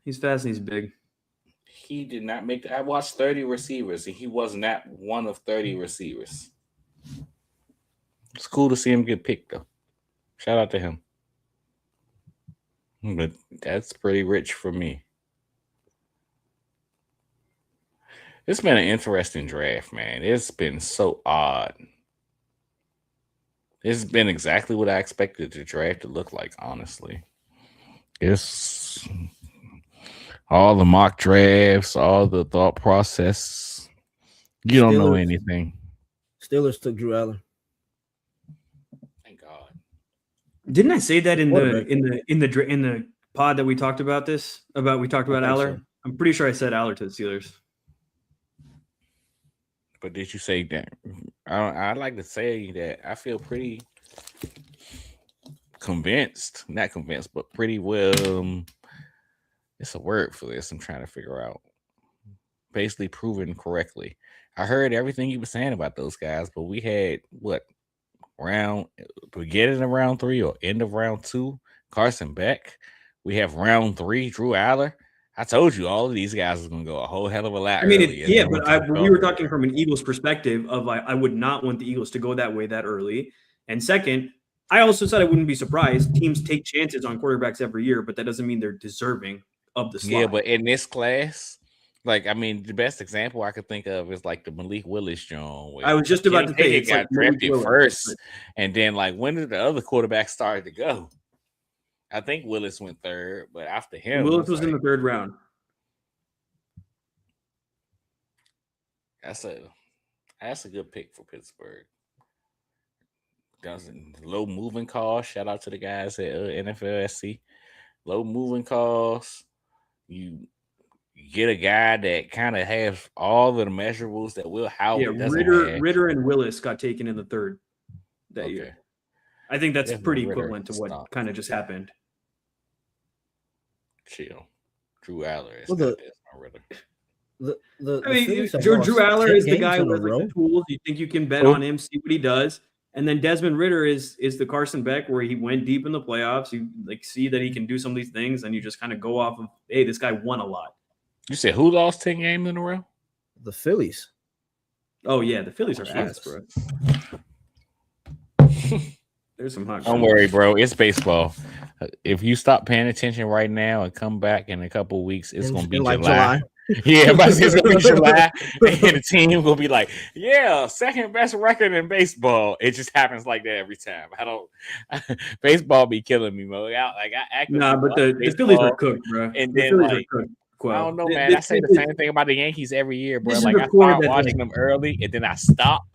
He's fast and he's big. He did not make. I watched 30 receivers, and he was not one of 30 receivers. It's cool to see him get picked, though. Shout out to him. But that's pretty rich for me. It's been an interesting draft, man. It's been so odd. It's been exactly what I expected the draft to look like, honestly. It's all the mock drafts, all the thought process. You don't know anything. Steelers took Drew Allen. Thank God. Didn't I say that in the pod that we talked about this? We talked about Aller. So. I'm pretty sure I said Aller to the Steelers. But did you say that? I'd like to say that I feel pretty convinced, not convinced, but pretty well. It's a word for this. I'm trying to figure out. Basically proven correctly. I heard everything you were saying about those guys, but we had beginning of round 3 or end of round 2, Carson Beck. We have round 3, Drew Aller. I told you all of these guys are going to go a whole hell of a lot. But we were talking from an Eagles perspective of I would not want the Eagles to go that way that early. And second, I also said I wouldn't be surprised. Teams take chances on quarterbacks every year, but that doesn't mean they're deserving of the slot. Yeah, but in this class, the best example I could think of is like the Malik Willis John. I was just about to say he got drafted first, and then when did the other quarterbacks start to go? I think Willis went 3rd, but after him, Willis was in the 3rd round. That's a good pick for Pittsburgh. Low moving costs. Shout out to the guys at NFLSC. Low moving costs. You get a guy that kind of has all the measurables that Will Howard doesn't have. Ritter and Willis got taken in the 3rd that year. I think that's pretty equivalent to what kind of just happened. Chill. Drew Aller is Drew Aller is the guy with the tools. You think you can bet on him, see what he does. And then Desmond Ritter is the Carson Beck where he went deep in the playoffs. You see that he can do some of these things, and you just kind of go off of, hey, this guy won a lot. You said who lost 10 games in a row? The Phillies. Oh yeah, the Phillies are ass, bro. There's some hot. Don't worry, bro. It's baseball. If you stop paying attention right now and come back in a couple of weeks, it's going to be July. Yeah, but it's going to be July, and the team will be like, "Yeah, second best record in baseball." It just happens like that every time. Baseball be killing me, Mo. But the Phillies are cooked, bro. And then I don't know, man. I say the same thing about the Yankees every year, bro. I start watching them early, and then I stop.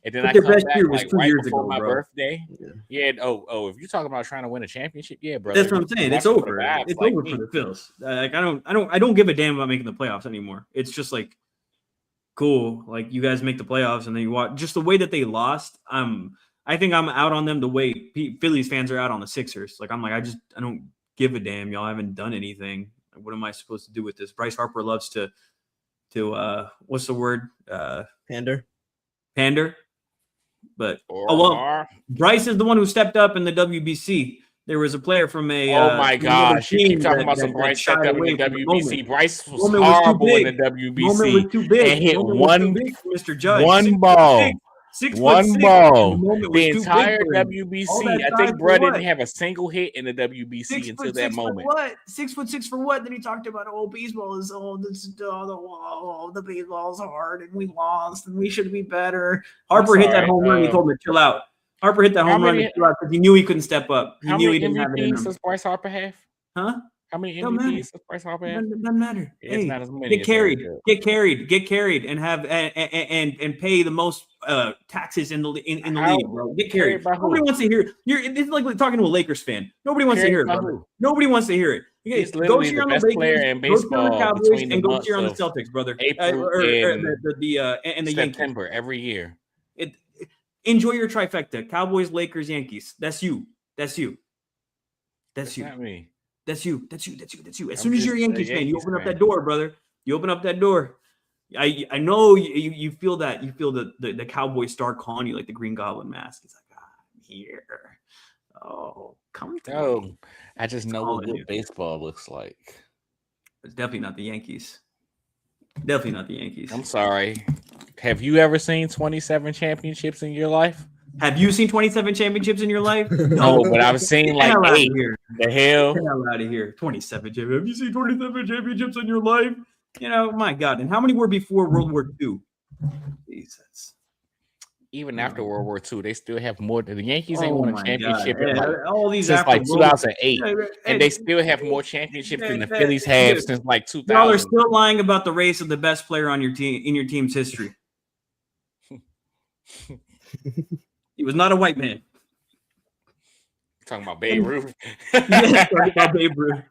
And then I come back right before my birthday. Yeah. Oh, if you're talking about trying to win a championship, yeah, bro. That's what I'm saying. It's over. It's over for the Phils. I don't give a damn about making the playoffs anymore. It's just cool. You guys make the playoffs and then you watch just the way that they lost. I think I'm out on them the way Phillies fans are out on the Sixers. I don't give a damn. Y'all haven't done anything. What am I supposed to do with this? Bryce Harper loves to what's the word? Pander. But Bryce is the one who stepped up in the WBC. There was a player from a. Oh my gosh! You keep talking about some Bryce stepped up in the WBC. Bryce was horrible in the WBC. Was too big. And hit Mr. Judge. One ball. One ball. The The entire WBC. I think bro didn't have a single hit in the WBC until that moment. What? 6'6" for what? Then he talked about baseball is the baseball's hard and we lost and we should be better. Harper hit that home run. He told him to chill out. Harper hit that home run because he knew he couldn't step up. He knew he didn't have it in him. Does Bryce Harper have? Huh? How many MVPs does Bryce Harper have? Doesn't matter. It's not as many. Get carried, and have and pay the most taxes in the league, bro. Get carried. Nobody wants to hear it. It's like talking to a Lakers fan. Nobody wants to hear it, brother. Nobody wants to hear it. He's literally the best player in baseball between the months on the Celtics, brother. April and the September Yankees. every year. Enjoy your trifecta: Cowboys, Lakers, Yankees. That's you. That's not me. That's you. As soon as you're a Yankees fan, you open up that door, brother. You open up that door. I know you feel that. You feel the Cowboy star calling you like the Green Goblin mask. It's like, I'm here. Oh, come to me. I just know what good baseball looks like. It's definitely not the Yankees. I'm sorry. Have you ever seen 27 championships in your life? Have you seen 27 championships in your life? No, but I've seen like 8. The hell? Get the hell out of here. 27 championships. Have you seen 27 championships in your life? My God. And how many were before World War II? Jesus. Even after World War II, they still have more. The Yankees ain't won a championship all these since like 2008. And they still have more championships than the Phillies have since like 2000. Y'all are still lying about the race of the best player on your team in your team's history. He was not a white man. Talking about Babe Ruth. Yes, talking about Babe Ruth.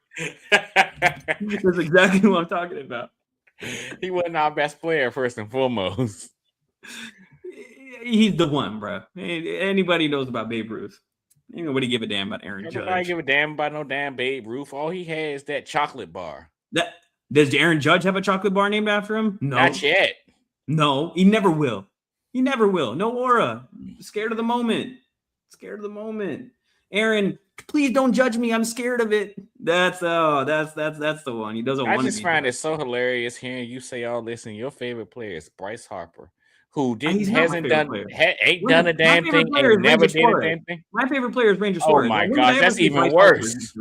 That's exactly what I'm talking about. He wasn't our best player, first and foremost. He's the one, bro. Anybody knows about Babe Ruth. Ain't nobody give a damn about Aaron Judge. Nobody give a damn about no damn Babe Ruth. All he has is that chocolate bar. Does Aaron Judge have a chocolate bar named after him? No. Not yet. No, he never will. No aura. Scared of the moment. Aaron, please don't judge me. I'm scared of it. That's the one. He doesn't want to. I just find it so hilarious hearing you say all this, and your favorite player is Bryce Harper, who hasn't done a damn thing and never did a damn thing. My favorite player is Ranger Suarez. Oh my gosh, that's even worse.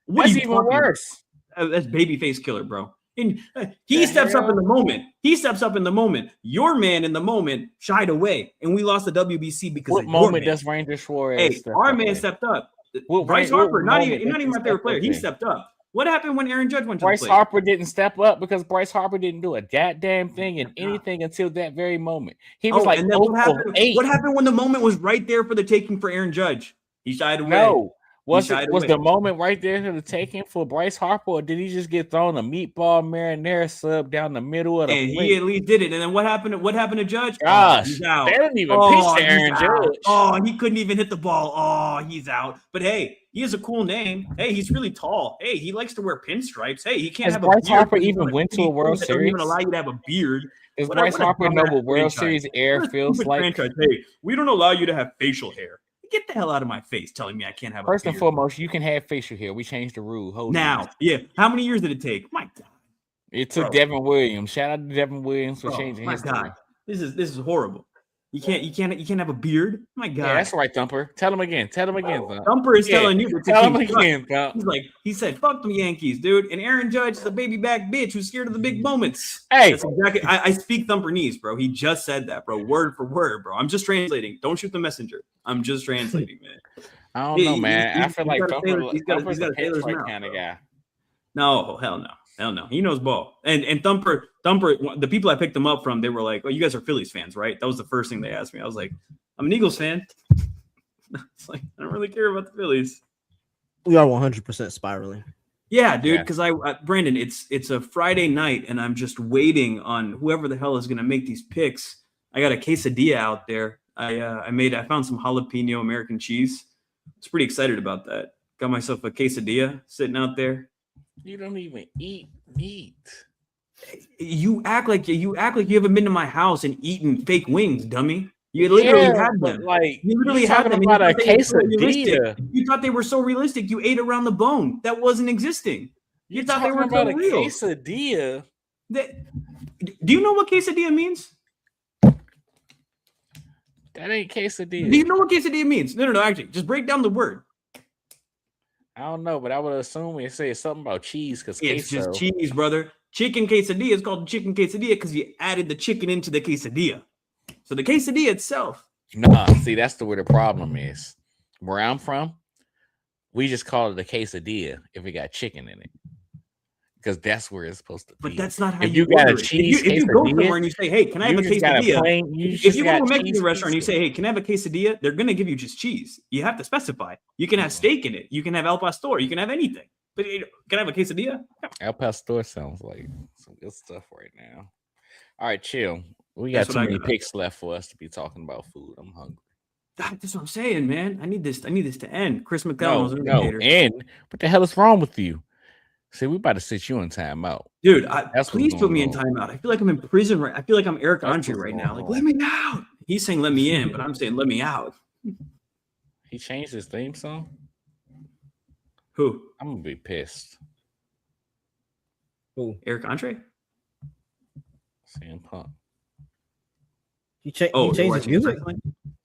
That's even worse. That's babyface killer, bro. And he steps up in the moment. Your man in the moment shied away, and we lost the WBC because what moment does Ranger Suarez? Hey, our man stepped up. Bryce Harper, not even my favorite player. He stepped up. What happened when Aaron Judge went to Bryce the plate? Harper didn't step up because Bryce Harper didn't do a goddamn thing in anything until that very moment. He was like, what happened when the moment was right there for the taking for Aaron Judge? He shied away. No. Was the moment right there to the taking for Bryce Harper, or did he just get thrown a meatball marinara sub down the middle of the plate? He at least did it. And then what happened to Judge? Gosh, they didn't even pitch to Aaron Judge. Oh, he couldn't even hit the ball. Oh, he's out. But hey, he has a cool name. Hey, he's really tall. Hey, he likes to wear pinstripes. Hey, he can't have a beard. Bryce Harper even went to a World Series? They don't even allow you to have a beard. Does Bryce Harper know what World Series air feels like? Hey, we don't allow you to have facial hair. Get the hell out of my face telling me I can't have a beard. First and foremost, you can have facial hair. We changed the rule. Now, yeah. How many years did it take? My God. It took Devin Williams. Shout out to Devin Williams for changing his God. This is horrible. You can't have a beard. My God. Yeah, that's right, Thumper. Tell him again. Thumper is telling you. Tell him again, Thump. He said, "Fuck them Yankees, dude." And Aaron Judge is a baby back bitch who's scared of the big moments. Hey, that's exactly. I speak Thumperese, bro. He just said that, bro, word for word, bro. I'm just translating. Don't shoot the messenger. I'm just translating, man. I don't know, man. I feel like Thumper's a pinstripe kind of guy. No, hell no. Hell no. He knows ball. And Thumper, the people I picked him up from, they were like, "Oh, you guys are Phillies fans, right?" That was the first thing they asked me. I was like, "I'm an Eagles fan." It's like, I don't really care about the Phillies. We are 100% spiraling. Yeah, dude, because Brandon, it's a Friday night, and I'm just waiting on whoever the hell is going to make these picks. I got a quesadilla out there. I found some jalapeno American cheese. I was pretty excited about that. Got myself a quesadilla sitting out there. You don't even eat meat. You act like you haven't been to my house and eaten fake wings, dummy. You literally had them. Like you literally had them. About a quesadilla. You thought they were so realistic. You ate around the bone. That wasn't existing. You thought they were about so a real. Quesadilla. Do you know what quesadilla means? That ain't quesadilla. Do you know what quesadilla means? No. Actually, just break down the word. I don't know, but I would assume it says something about cheese because It's just cheese, brother. Chicken quesadilla is called chicken quesadilla because you added the chicken into the quesadilla. So the quesadilla itself. Nah, see, that's where the problem is. Where I'm from, we just call it a quesadilla if it got chicken in it. Because that's where it's supposed to be. But that's not how if you got order a cheese it. If you go somewhere and you say, hey, can I have a quesadilla? If you go to a Mexican restaurant and you say, hey, can I have a quesadilla? They're going to give you just cheese. You have to specify. You can have steak in it. You can have El Pastor. You can have anything. But can I have a quesadilla? El Pastor sounds like some good stuff right now. All right, chill. We got too many picks left for us to be talking about food. I'm hungry. That's what I'm saying, man. I need this to end. Chris McDonald's and what the hell is wrong with you? See, we about to sit you in timeout. Dude, please put me in timeout. I feel like I'm in prison. I feel like I'm Eric Andre right now. Like, let me out. He's saying let me in, but I'm saying let me out. He changed his theme song? Who? I'm going to be pissed. Who? Eric Andre? CM Punk. He changed his music?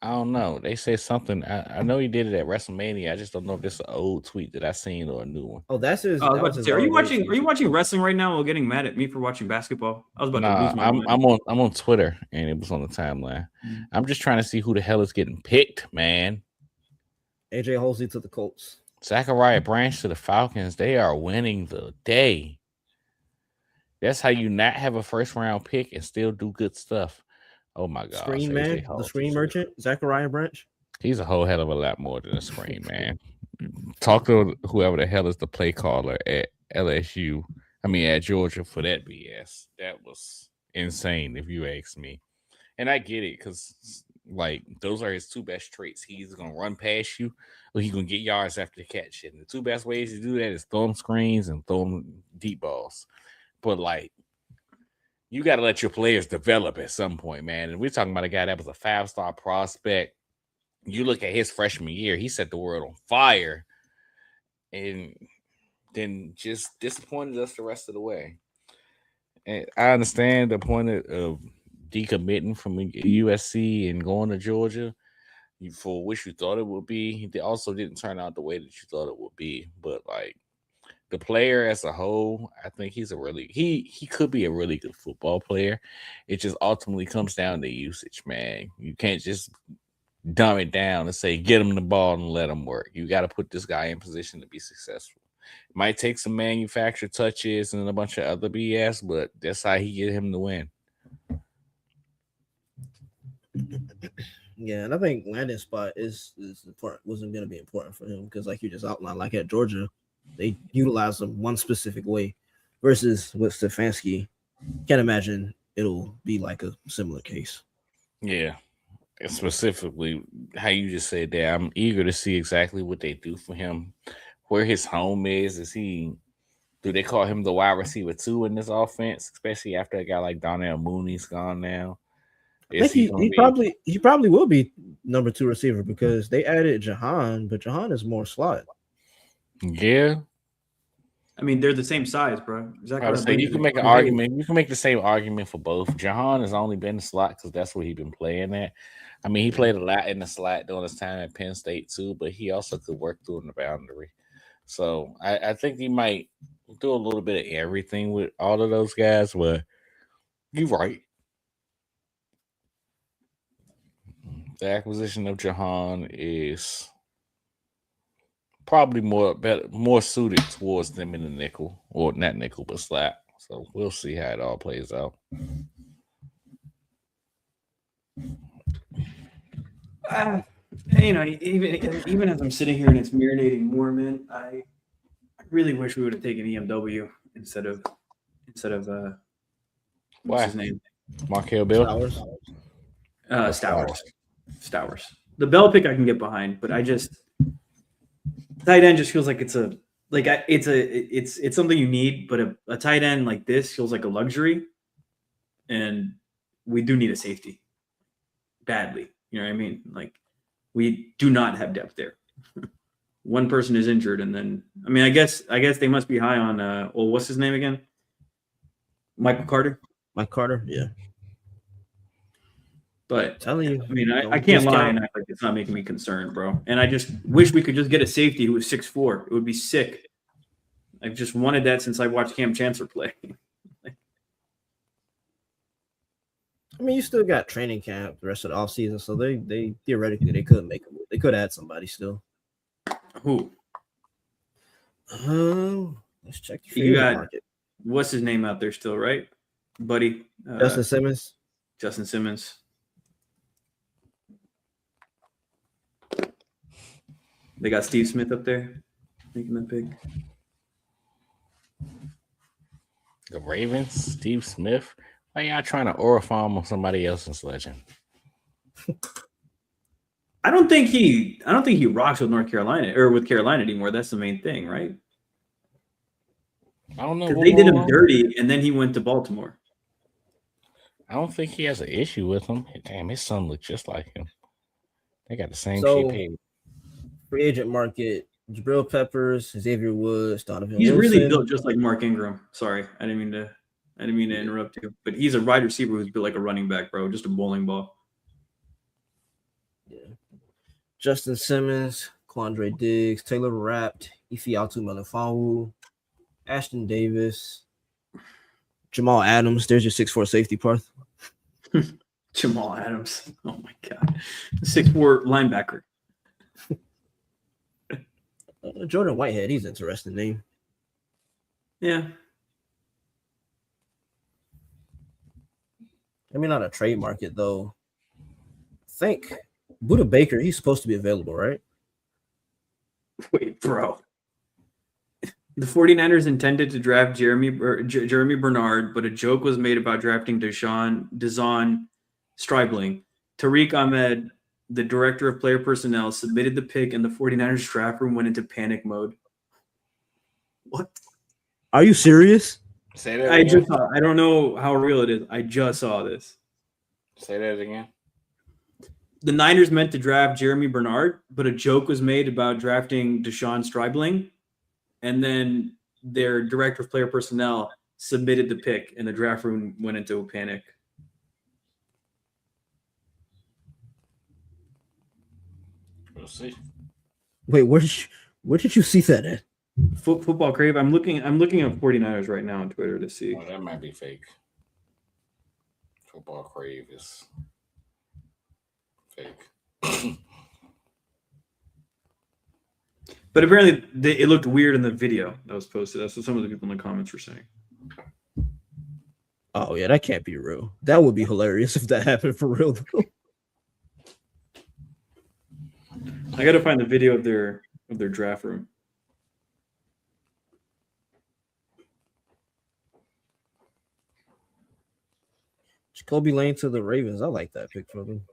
I don't know. They say something. I know he did it at WrestleMania. I just don't know if this is an old tweet that I seen or a new one. Oh, that's his. Are you watching wrestling right now while getting mad at me for watching basketball? I was about to lose my mind. I'm on Twitter and it was on the timeline. I'm just trying to see who the hell is getting picked, man. AJ Halsey to the Colts. Zachariah Branch to the Falcons. They are winning the day. That's how you not have a first round pick and still do good stuff. Oh my God. Screen man, the screen merchant, Zachariah Branch. He's a whole hell of a lot more than a screen man. Talk to whoever the hell is the play caller at LSU. I mean, at Georgia for that BS. That was insane, if you ask me. And I get it because, like, those are his two best traits. He's going to run past you or he's going to get yards after the catch. And the two best ways to do that is throw him screens and throw him deep balls. But, like, you got to let your players develop at some point, man. And we're talking about a guy that was a 5-star prospect. You look at his freshman year, he set the world on fire and then just disappointed us the rest of the way. And I understand the point of decommitting from USC and going to Georgia for which you thought it would be. It also didn't turn out the way that you thought it would be. But, like, the player as a whole, I think he's he could be a really good football player. It just ultimately comes down to usage, man. You can't just dumb it down and say, get him the ball and let him work. You got to put this guy in position to be successful. It might take some manufactured touches and a bunch of other BS, but that's how he get him to win. Yeah, and I think landing spot is important. Wasn't going to be important for him because, like you just outlined, like at Georgia, they utilize him one specific way versus with Stefanski. Can't imagine it'll be like a similar case. Yeah. And specifically how you just said that, I'm eager to see exactly what they do for him, where his home is. Do they call him the wide receiver 2 in this offense, especially after a guy like Donnell Mooney's gone now? I think he probably will be number 2 receiver because they added Jahan, but Jahan is more slot. Yeah. I mean, they're the same size, bro. You can make an argument. You can make the same argument for both. Jahan has only been the slot because that's where he's been playing at. I mean, he played a lot in the slot during his time at Penn State too, but he also could work through in the boundary. So I think he might do a little bit of everything with all of those guys. But you're right. The acquisition of Jahan is probably more suited towards them in the nickel, or not nickel, but slot. So we'll see how it all plays out. Even as I'm sitting here and it's marinating more, man, I really wish we would have taken EMW instead of what's his name? Markel Bill? Stowers. The Bell pick I can get behind, but I just tight end just feels like it's something you need, but a tight end like this feels like a luxury, and we do need a safety badly. You know what I mean? Like, we do not have depth there. One person is injured, and then I guess they must be high on what's his name again? Michael Carter. Mike Carter, yeah. But telling you, I mean, I don't can't lie discount. and act like it's not making me concerned, bro. And I just wish we could just get a safety who was 6'4". It would be sick. I've just wanted that since I watched Cam Chancellor play. I mean, you still got training camp the rest of the offseason, so they theoretically they could make a move. They could add somebody still. Who? Let's check the You free got market. what's his name out there still, right, buddy? Justin Simmons. Justin Simmons. They got Steve Smith up there making that big. The Ravens, Steve Smith. Why y'all trying to aura farm on somebody else's legend? I don't think he rocks with North Carolina or with Carolina anymore. That's the main thing, right? I don't know. Because they did him dirty, and then he went to Baltimore. I don't think he has an issue with him. Damn, his son looks just like him. They got the same So, shape head. free agent market: Jabril Peppers, Xavier Woods, Donovan He's Wilson. really built just like Mark Ingram. Sorry, I didn't mean to interrupt you, but he's a wide receiver who's built like a running back, bro. Just a bowling ball. Yeah. Justin Simmons, Quandre Diggs, Taylor Rapp, Ifeatu Melifonwu, Ashton Davis, Jamal Adams. There's your 6'4" safety, Parth. Jamal Adams. Oh my God, 6'4" linebacker. Jordan Whitehead. He's an interesting name. Yeah. I mean, not a trade market though. I think Buda Baker. He's supposed to be available, right? Wait, bro. The 49ers intended to draft Jeremy Bernard, but a joke was made about drafting Dazon Stribling. Tariq Ahmed, the director of player personnel, submitted the pick, and the 49ers draft room went into panic mode. What? Are you serious? Say that I again. just saw. I don't know how real it is. I just saw this. Say that again. The Niners meant to draft Jeremy Bernard, but a joke was made about drafting Deshaun Stribling, and then their director of player personnel submitted the pick, and the draft room went into a panic. We'll see. Wait, where did you see that at? Football Crave. I'm looking at 49ers right now on Twitter to see. Oh, that might be fake. Football Crave is fake. But apparently it looked weird in the video that was posted. That's what some of the people in the comments were saying. Oh yeah, that can't be real. That would be hilarious if that happened for real. I got to find the video of their draft room. Jacoby Lane to the Ravens. I like that pick for them.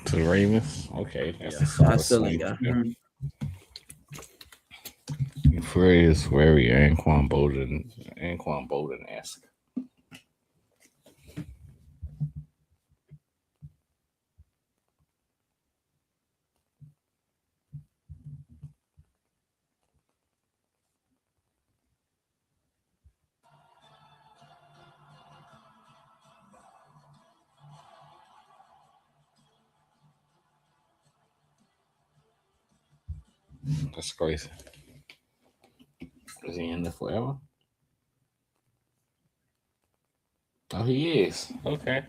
To the Ravens. Okay, that's Yeah, a I still ain't solid got. swing. It's very Anquan Bolden-esque. That's crazy. Is he in there forever? Oh, he is. Okay.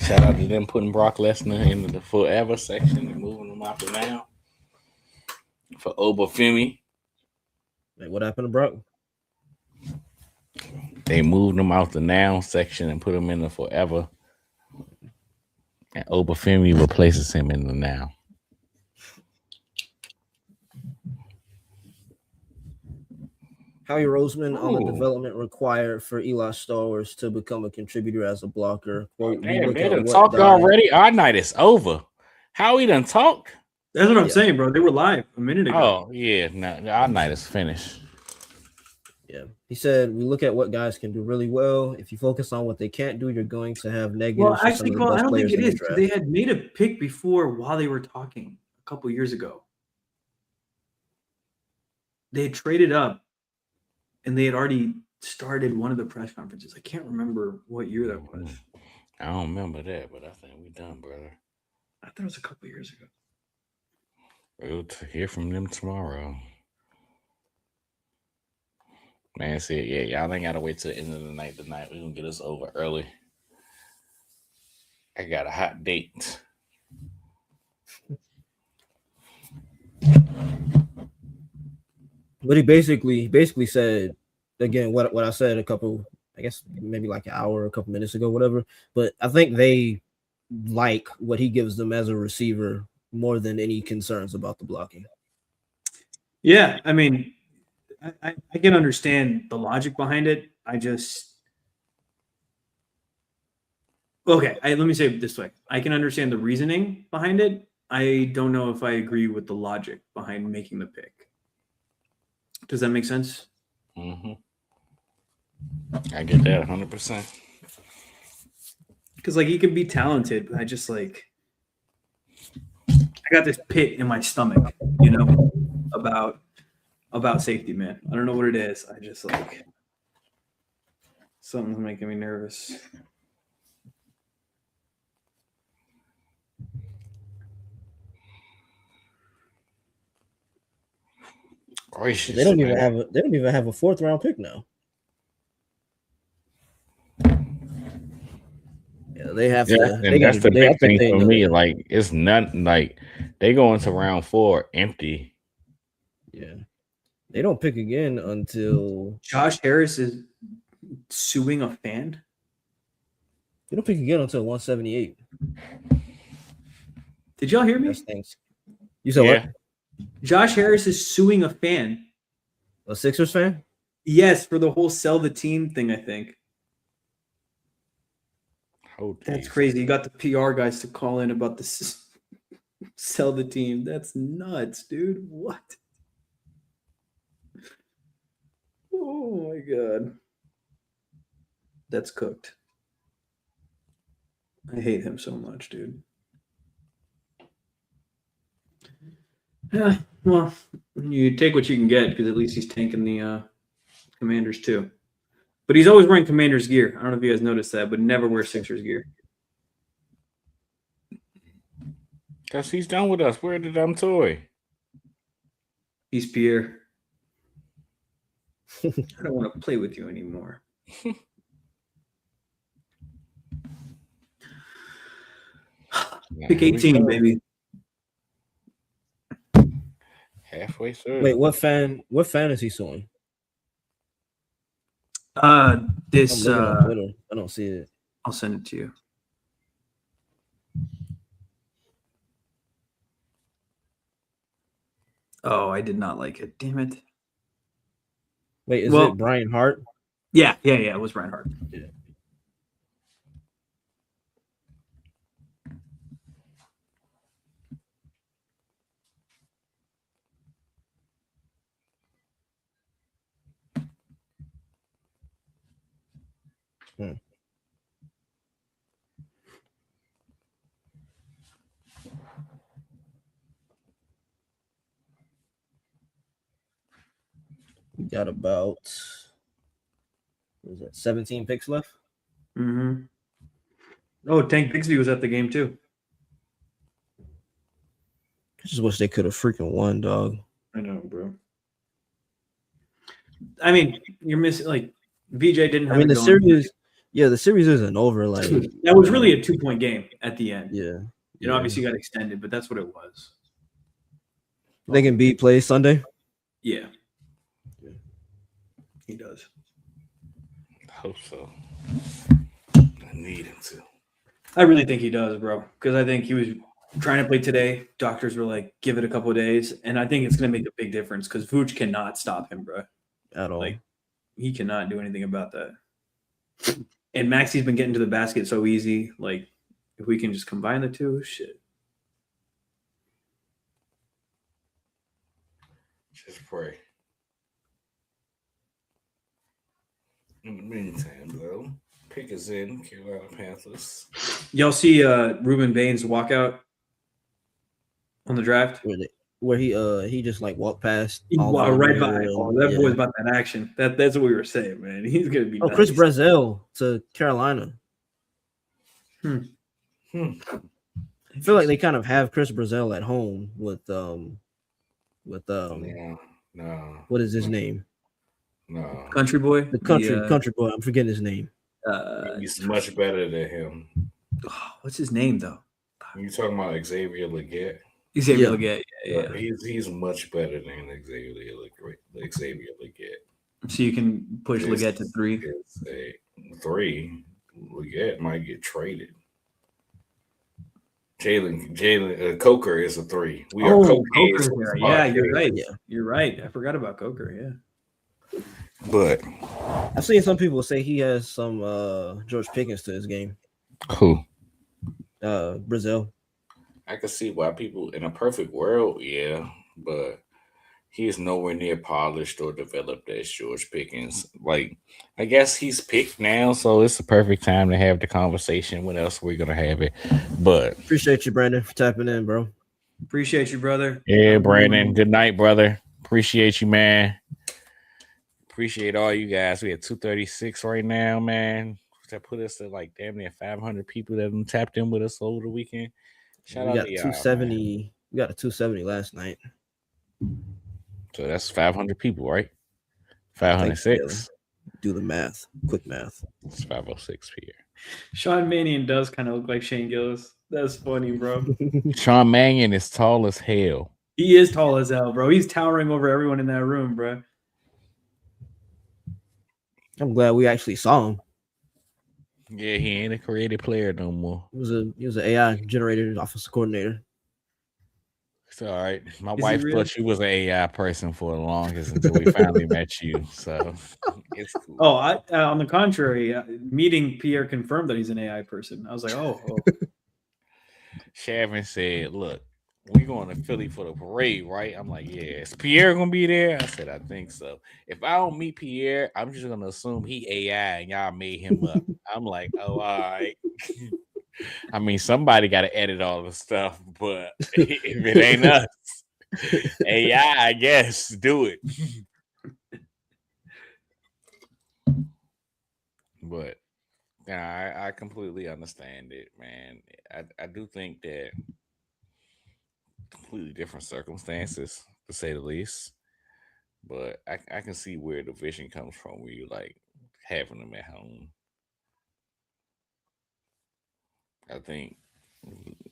Shout out to them putting Brock Lesnar into the forever section and moving him out to now. For Obafemi. Wait, what happened to Brock? They moved him out the now section and put him in the forever. And Obafemi replaces him in the now. Howie Roseman on the Ooh. development required for Eli Stowers to become a contributor as a blocker. Quote, we Damn, look they at done what talked guy- already. Our night is over. How we done talked? That's what I'm Yeah. saying, bro. They were live a minute ago. Oh, yeah. No, our night is finished. Yeah. He said, we look at what guys can do really well. If you focus on what they can't do, you're going to have negatives. Well, for some actually, of the Cole, I best don't think players it in the is. draft. They had made a pick before while they were talking a couple years ago. they had traded up, and they had already started one of the press conferences. I can't remember what year that was. I don't remember that, but I think we done, brother. I thought it was a couple years ago. We'll hear from them tomorrow. Man, see, yeah, y'all ain't gotta wait till the end of the night tonight. We're gonna get us over early. I got a hot date. But he basically said again what I said a couple, I guess maybe like an hour, a couple minutes ago, whatever. But I think they like what he gives them as a receiver more than any concerns about the blocking. Yeah, I mean, I can understand the logic behind it. Let me say it this way. I can understand the reasoning behind it. I don't know if I agree with the logic behind making the pick. Does that make sense? Mm-hmm. I get that 100%. Because he can be talented, but I got this pit in my stomach, about safety, man. I don't know what it is. I just something's making me nervous. Gracious, They don't even have a 4th round pick now. Yeah, they have to. And that's the big thing for me. It's not they go into round 4 empty. Yeah, they don't pick again until Josh Harris is suing a fan. They don't pick again until 178. Did y'all hear me? That's things. You said what? Josh Harris is suing a fan. A Sixers fan? Yes, for the whole sell the team thing, I think. Oh, that's crazy. You got the PR guys to call in about this sell the team. That's nuts, dude. What? Oh my god. That's cooked. I hate him so much, dude. Yeah, well, you take what you can get because at least he's tanking the Commanders too. But he's always wearing Commanders gear. I don't know if you guys noticed that, but never wears Sixers gear. Because he's done with us. Where did toy? He's Pierre. I don't want to play with you anymore. Pick 18, baby. Halfway through. Wait, what fan is he suing? This I don't see it. I'll send it to you. Oh, I did not like it. Damn it. Wait, is it Brian Hart? Yeah. It was Brian Hart. Yeah. We got about 17 picks left. Mm-hmm. Oh, Tank Bigsby was at the game too. I just wish they could have freaking won, dog. I know, bro. I mean, you're missing VJ didn't have. I mean, the series. Yeah, the series isn't over. That was really a 2-point game at the end. Yeah. It obviously got extended, but that's what it was. They can beat play Sunday. Yeah. He does. I hope so. I need him to. I really think he does, bro. Because I think he was trying to play today. Doctors were like, give it a couple of days. And I think it's going to make a big difference because Vooch cannot stop him, bro. At all. He cannot do anything about that. And Maxi's been getting to the basket so easy. If we can just combine the two, shit. Just pray. In the meantime, though, pick is in Carolina Panthers. Y'all see Ruben Baines walkout on the draft? where he just like walked past He all of walked them right there, by. and, Oh, that yeah. boy's about that action. That's what we were saying, man. He's gonna be. Oh, nice. Chris Brazil to Carolina. Hmm. I feel like they kind of have Chris Brazil at home with No. what is his name? No. Country boy. The country boy. I'm forgetting his name. He's much better than him. What's his name though? You talking about Xavier Legette? Xavier Yeah. Legette. Yeah. He's much better than Xavier Legette. So you can push Legette to 3. It's a 3. Legette might get traded. Jalen Coker is a 3. We are Coker's there. Yeah, you're right. Yeah. You're right. I forgot about Coker. Yeah. But I've seen some people say he has some George Pickens to his game. who? Brazil. I can see why people in a perfect world, yeah, but he is nowhere near polished or developed as George Pickens. Like, I guess he's picked now, so it's the perfect time to have the conversation. When else we're gonna have it? But Appreciate you, Brandon, for tapping in, bro. Appreciate you, brother. yeah, Brandon. Good night, brother. Appreciate you, man. Appreciate all you guys. We at 236 right now, man. That put us at like damn near 500 people that have tapped in with us over the weekend. Shout out to y'all, 270. man. We got a 270 last night. So that's 500 people, right? 506. Do the math. Quick math. It's 506 here. Sean Mannion does kind of look like Shane Gillis. That's funny, bro. Sean Mannion is tall as hell. He is tall as hell, bro. He's towering over everyone in that room, bro. I'm glad we actually saw him. Yeah, he ain't a creative player no more. He was an AI generated offensive coordinator. It's all right. My Is wife he really? thought she was an AI person for the longest until we finally met you. So it's cool. Oh, on the contrary, meeting Pierre confirmed that he's an AI person. I was like, oh. Shavin said, "Look, we going to Philly for the parade, right?" I'm like, "Yeah, is Pierre gonna be there?" I said, "I think so." If I don't meet Pierre, I'm just gonna assume he AI and y'all made him up. I'm like, "Oh, all right." I mean, somebody got to edit all the stuff, but if it ain't us, AI, I guess, do it. But I completely understand it, man. I do think that completely different circumstances, to say the least. But I can see where the vision comes from, where you like having them at home.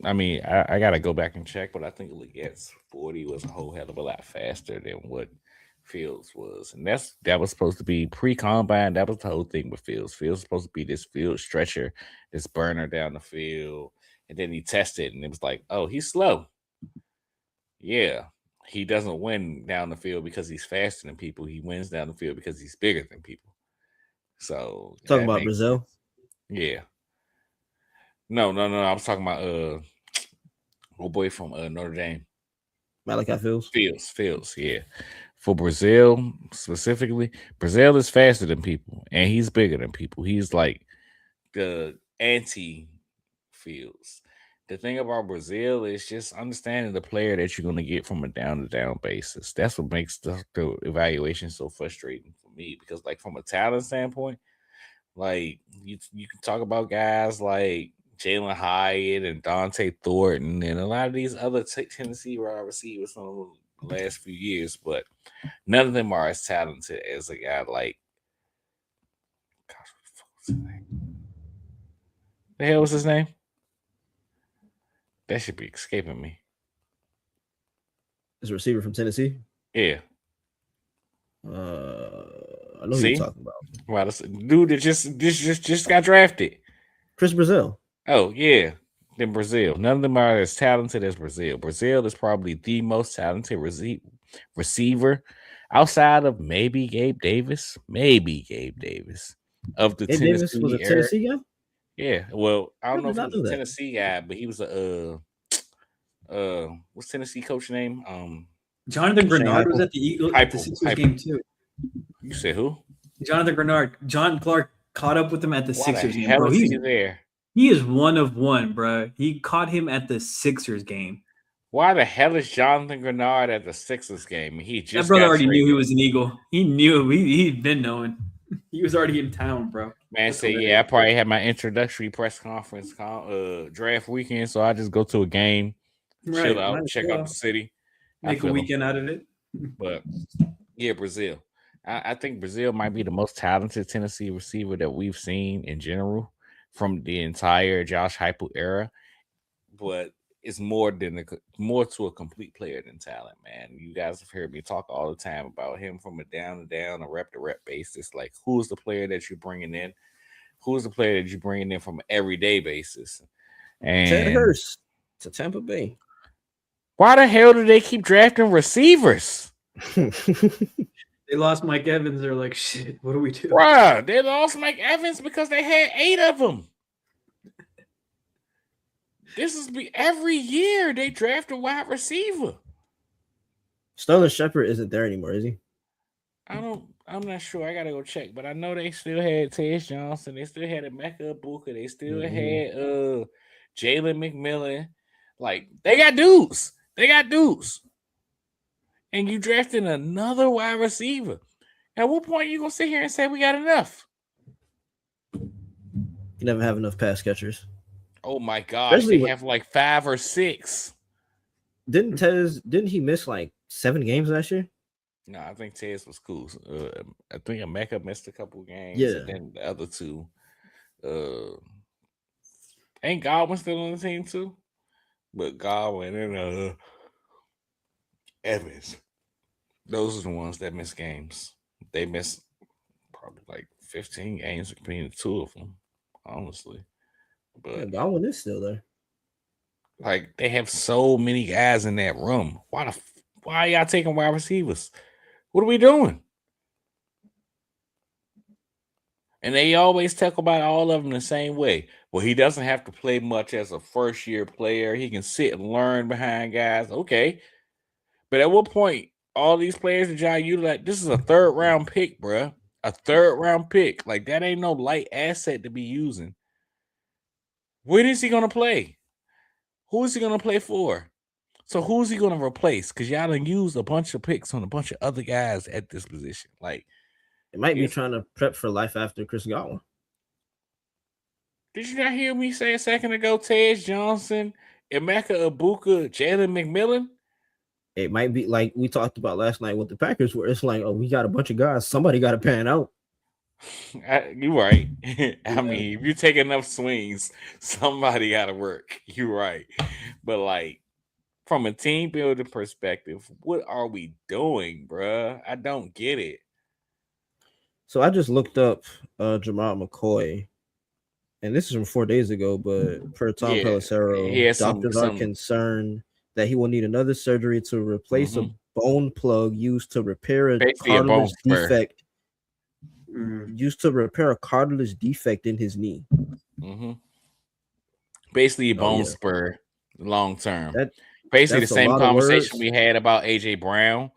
I mean, I gotta go back and check, but I think Legette's 40 was a whole hell of a lot faster than what Fields was, and that was supposed to be pre-combine. That was the whole thing with Fields. Fields was supposed to be this field stretcher, this burner down the field, and then he tested, and it was like, oh, he's slow. Yeah, he doesn't win down the field because he's faster than people. He wins down the field because he's bigger than people. So Talking about Brazil. sense. Yeah. No. I was talking about old boy from Notre Dame. Malachi Fields, yeah. For Brazil specifically, Brazil is faster than people, and he's bigger than people. He's like the anti-Fields. The thing about Brazil is just understanding the player that you're going to get from a down-to-down basis. That's what makes the evaluation so frustrating for me, because, like, from a talent standpoint, like you can talk about guys like Jalen Hyatt and Dante Thornton and a lot of these other Tennessee wide receivers from the last few years, but none of them are as talented as a guy like, gosh, what the fuck was his name? The hell was his name? That should be escaping me. Is a receiver from Tennessee. Yeah. I know who you're talking about. Wow, this dude that just got drafted. Chris Brazil. Oh, yeah. Then Brazil. None of them are as talented as Brazil. Brazil is probably the most talented receiver outside of maybe Gabe Davis. Of the Gabe Tennessee Davis was a Tennessee guy? Yeah. Well, I don't know if he not was know a that. Tennessee guy, but he was a what's Tennessee coach name? Jonathan Grenard was at the Eagles at the Heupel. Sixers game too. You said who? Jonathan Grenard. John Clark caught up with him at the Why Sixers the game, hell bro. is he there? He is one of one, bro. He caught him at the Sixers game. Why the hell is Jonathan Grenard at the Sixers game? He That just brother got already knew he traded. was an Eagle. He knew. He'd been knowing. He was already in town, bro. Man, That's say, hilarious. yeah, I probably had my introductory press conference draft weekend, so I just go to a game, chill Right. out, Might as check out well the city. I make a feel 'em. weekend out of it. But yeah, Brazil. I think Brazil might be the most talented Tennessee receiver that we've seen in general from the entire Josh Heupel era. But it's more to a complete player than talent, man. You guys have heard me talk all the time about him from a down to down, a rep to rep basis. Like, who's the player that you're bringing in? Who's the player that you're bringing in from an everyday basis? Ted And Hurst to Tampa Bay. why the hell do they keep drafting receivers? They lost Mike Evans. They're like, shit, what do we do? Bruh, they lost Mike Evans because they had 8 of them. This is every year they draft a wide receiver. Sterling Shepard isn't there anymore, is he? I'm not sure. I gotta go check, but I know they still had Tej Johnson. They still had Emeka Ibuka. They still had Jalen McMillan. Like, they got dudes. And you drafting another wide receiver. At what point are you gonna sit here and say we got enough? You never have enough pass catchers. Oh my gosh, they have like 5 or 6. Didn't he miss like 7 games last year? No, I think Tez was cool. I think Emeka missed a couple games. Yeah. And then the other 2. Ain't Godwin still on the team too? But Godwin and Evans, those are the ones that miss games. They missed probably like 15 games between the 2 of them, honestly. But yeah, Godwin is still there. Like, they have so many guys in that room. Why are y'all taking wide receivers? What are we doing? And they always talk about all of them the same way. Well, he doesn't have to play much as a first-year player. He can sit and learn behind guys. Okay. But at what point, all these players that y'all utilize, this is a 3rd-round pick, bruh. A 3rd-round pick. Like, that ain't no light asset to be using. When is he going to play? Who is he going to play for? So who's he going to replace? Because y'all done used a bunch of picks on a bunch of other guys at this position. Like, it might be trying to prep for life after Chris Godwin. Did you not hear me say a second ago? Tej Johnson, Emeka Ibuka, Jalen McMillan. It might be like we talked about last night with the Packers, where it's like, oh, we got a bunch of guys. Somebody got to pan out. You're right. I mean, if you take enough swings, somebody got to work. You're right. But like, from a team building perspective, what are we doing, bruh? I don't get it. So I just looked up Jamal McCoy, and this is from 4 days ago, but per Tom Pelissero, doctors are concerned that he will need another surgery to replace a bone plug used to repair a cartilage defect. Used to repair a cartilage defect in his knee. Basically, a bone spur long term. Basically, the same conversation we had about AJ Brown,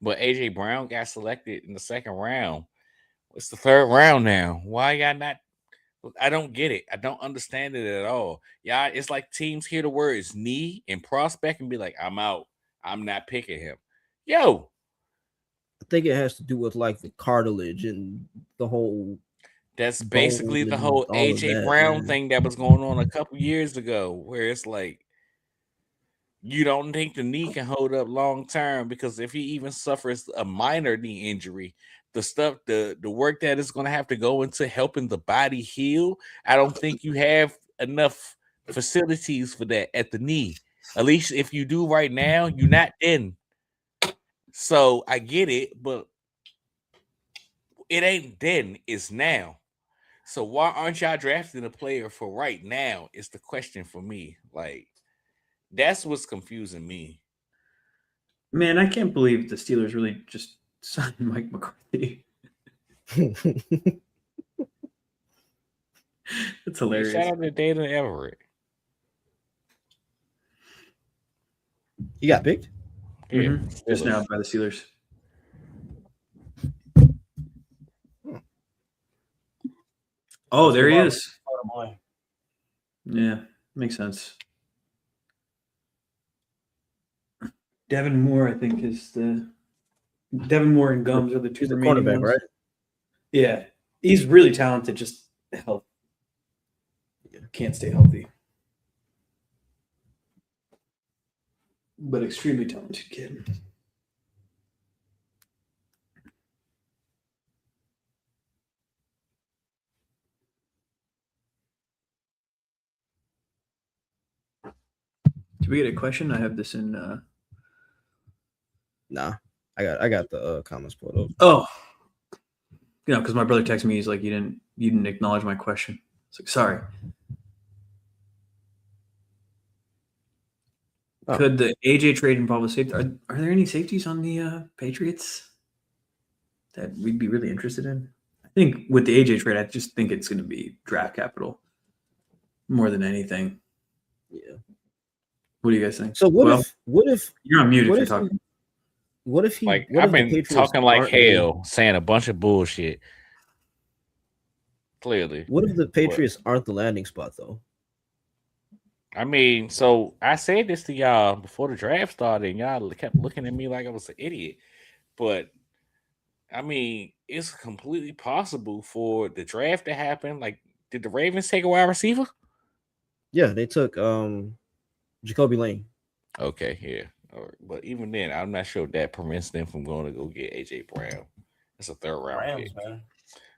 but AJ Brown got selected in the 2nd round. It's the 3rd round now. Why y'all not? I don't get it. I don't understand it at all. Y'all, it's like teams hear the words knee and prospect and be like, I'm out. I'm not picking him. Yo. I think it has to do with like the cartilage and the whole. That's basically the whole AJ Brown thing that was going on a couple years ago, where it's like, you don't think the knee can hold up long term, because if he even suffers a minor knee injury, the work that is going to have to go into helping the body heal, I don't think you have enough facilities for that at the knee. At least if you do right now, you're not in. So I get it, but it ain't then, it's now. So why aren't y'all drafting a player for right now? Is the question for me. Like, that's what's confusing me. Man, I can't believe the Steelers really just signed Mike McCarthy. That's hilarious. Shout out to Dana Everett. He got picked? Yeah, just now by the Steelers. Oh, there he is. Yeah, makes sense. Devin Moore, I think, is Devin Moore and Gums are the two He's the remaining cornerback, ones. right? Yeah, he's really talented. Just health can't stay healthy, but extremely talented kid. Did we get a question? I have this in. Nah, I got the comments pulled up. Oh, because my brother texted me. He's like, "You didn't acknowledge my question." It's like, sorry. Oh. Could the AJ trade involve a safety? Are there any safeties on the Patriots that we'd be really interested in? I think with the AJ trade, I just think it's going to be draft capital more than anything. Yeah. What do you guys think? So what if you're on mute if what you're if talking? What if he? Like, What I've if the been Patriots talking like aren't really- hell, saying a bunch of bullshit. Clearly. What if the Patriots aren't the landing spot, though? I mean, so I said this to y'all before the draft started, and y'all kept looking at me like I was an idiot. But I mean, it's completely possible for the draft to happen. Like, did the Ravens take a wide receiver? Yeah, they took Jacoby Lane. Okay, yeah. But even then, I'm not sure that prevents them from going to go get AJ Brown. That's a third round pick. Man.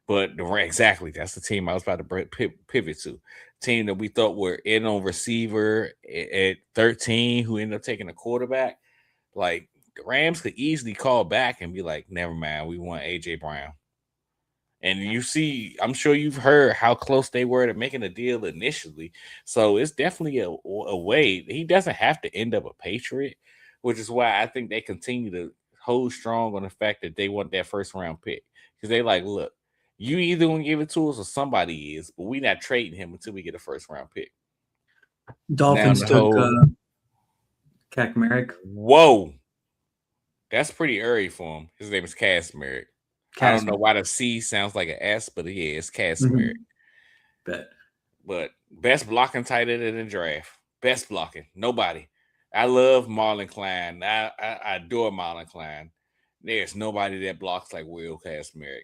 But exactly, that's the team I was about to pivot to. Team that we thought were in on receiver at 13, who ended up taking a quarterback. Like, the Rams could easily call back and be like, never mind, we want AJ Brown. And you see, I'm sure you've heard how close they were to making a deal initially. So it's definitely a way. He doesn't have to end up a Patriot, which is why I think they continue to hold strong on the fact that they want that first round pick. Because they like, look, you either gonna give it to us or somebody is, but we're not trading him until we get a first round pick. Dolphins took Kaczmarek. Whoa. That's pretty early for him. His name is Kaczmarek. I don't know why the C sounds like an S, but yeah, it's Kaczmarek. Bet. But best blocking tight end in the draft. Best blocking. Nobody. I love Marlon Klein. I adore Marlon Klein. There's nobody that blocks like Will Kaczmarek.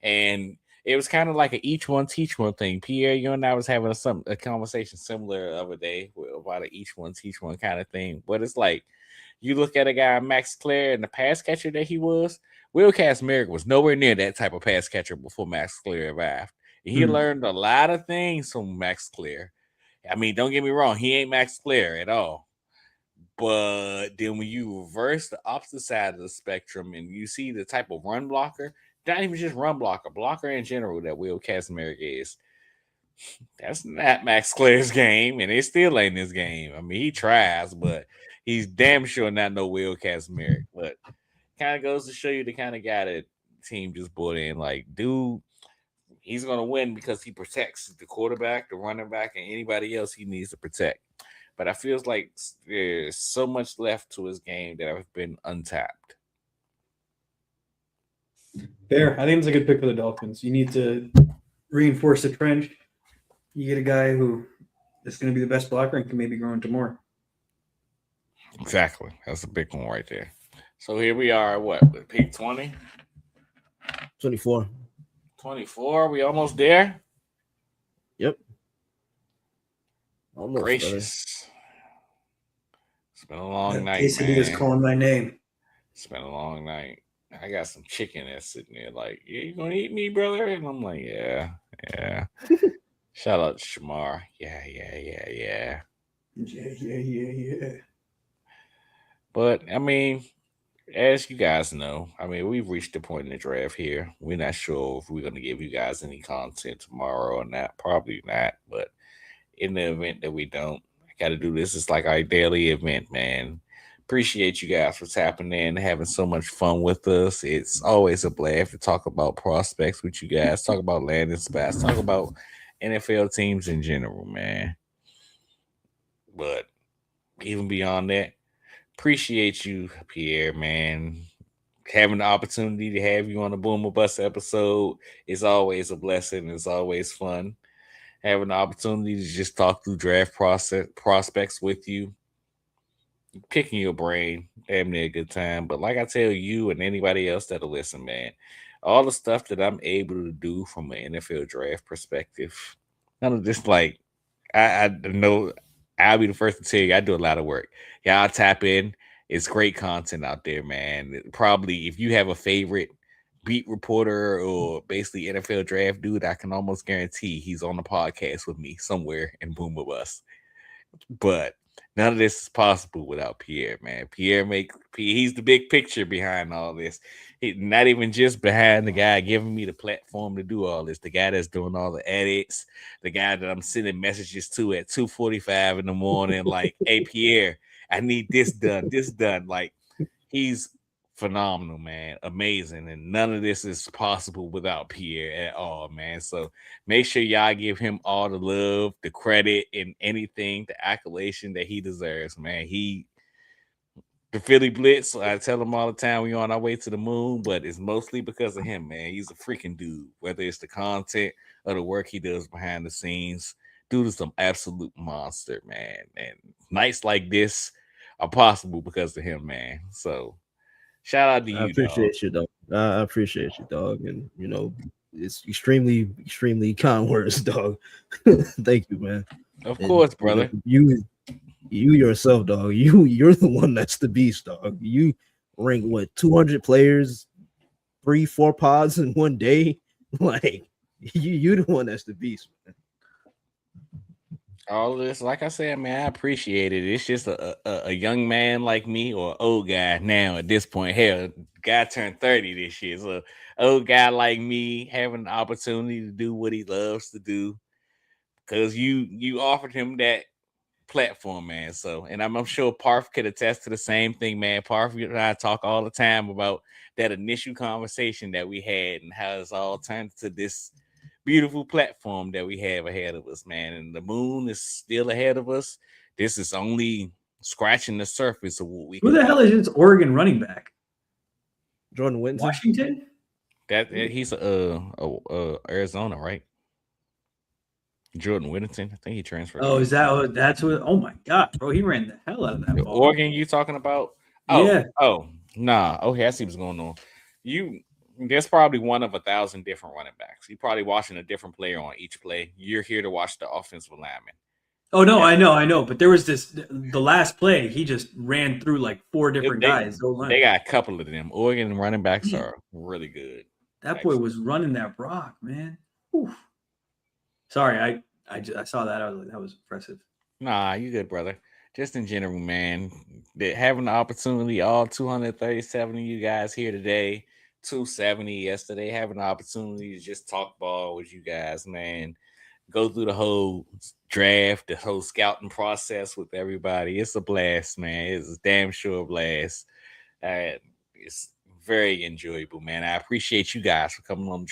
And it was kind of like a each one teach one thing. Pierre, you and I was having a conversation similar the other day about a each one teach one kind of thing. But it's like, you look at a guy, Max Clare, and the pass catcher that he was, Will Kaczmarek was nowhere near that type of pass catcher before Max Clare arrived. He learned a lot of things from Max Clare. I mean, don't get me wrong, he ain't Max Clare at all. But then when you reverse the opposite side of the spectrum and you see the type of run blocker, not even just run blocker in general that Will Kaczmarek is, that's not Max Clare's game, and it still ain't his game. I mean, he tries, but he's damn sure not no Will Kaczmarek. But kind of goes to show you the kind of guy that team just brought in. Like, dude, he's going to win because he protects the quarterback, the running back, and anybody else he needs to protect. But I feel like there's so much left to his game that I've been untapped. Fair. I think it's a good pick for the Dolphins. You need to reinforce the trench. You get a guy who is going to be the best blocker and can maybe grow into more. Exactly. That's a big one right there. So here we are, what, pick 20? 24. 24? We almost there? Yep. Almost, gracious. It's been a long night, Quesadilla is calling my name. It's been a long night. I got some chicken that's sitting there like, yeah, you gonna eat me, brother? And I'm like, yeah. Shout out to Shamar. Yeah. But, I mean, as you guys know, I mean, we've reached the point in the draft here. We're not sure if we're going to give you guys any content tomorrow or not. Probably not. But in the event that we don't, I got to do this. It's like our daily event, man. Appreciate you guys for tapping in, having so much fun with us. It's always a blast to talk about prospects with you guys, talk about landing spots, talk about NFL teams in general, man. But even beyond that, appreciate you, Pierre, man. Having the opportunity to have you on the Boomer Bust episode is always a blessing. It's always fun. Having the opportunity to just talk through draft prospects with you. picking your brain, damn near a good time. But like I tell you and anybody else that'll listen, man, all the stuff that I'm able to do from an NFL draft perspective, none of this like I know I'll be the first to tell you I do a lot of work. Y'all tap in. It's great content out there, man. Probably if you have a favorite beat reporter or basically NFL draft dude, I can almost guarantee he's on the podcast with me somewhere in Boom of Us. But none of this is possible without Pierre, man. He's the big picture behind all this. Not even just behind the guy giving me the platform to do all this. The guy that's doing all the edits, the guy that I'm sending messages to at 2:45 in the morning, like, hey Pierre, I need this done, this done. Like, he's phenomenal, man. Amazing. And none of this is possible without Pierre at all, man. So make sure y'all give him all the love, the credit, and anything, the accolation that he deserves, man. The Philly Blitz, I tell him all the time we on our way to the moon, but it's mostly because of him, man. He's a freaking dude, whether it's the content or the work he does behind the scenes. Dude is some absolute monster, man. And nights like this are possible because of him, man. So shout out to you, I appreciate you, dog. I appreciate you, dog. And it's extremely, extremely kind words, dog. Thank you, man. Of course, brother. You yourself, dog. You're the one that's the beast, dog. You rank 200 players, 3-4 pods in one day. Like you're the one that's the beast, man. All of this, like I said, man, I appreciate it. It's just a young man like me, or old guy now at this point. Hell, guy turned 30 this year. So old guy like me having the opportunity to do what he loves to do. Because you offered him that platform, man. So, and I'm sure Parth could attest to the same thing, man. Parth and I talk all the time about that initial conversation that we had and how it's all turned to this beautiful platform that we have ahead of us, man. And the moon is still ahead of us. This is only scratching the surface of what we Who the hell is this Oregon running back? Jordan Winton. Washington? He's Arizona, right? Jordan Whittington, I think he transferred. Oh, that's what? Oh my God, bro, he ran the hell out of that ball. Oregon, you talking about? Oh, yeah. Oh, nah. Okay, I see what's going on. There's probably one of 1,000 different running backs. You're probably watching a different player on each play. You're here to watch the offensive lineman. Oh no, yeah. I know. But there was the last play, he just ran through like 4 different guys. They got a couple of them. Oregon running backs are really good. That boy was running that rock, man. Oof. Sorry, I saw that. I was like, that was impressive. Nah, you good, brother. Just in general, man. Having the opportunity, all 237 of you guys here today, 270 yesterday, having the opportunity to just talk ball with you guys, man. Go through the whole draft, the whole scouting process with everybody. It's a blast, man. It's a damn sure blast. It's very enjoyable, man. I appreciate you guys for coming on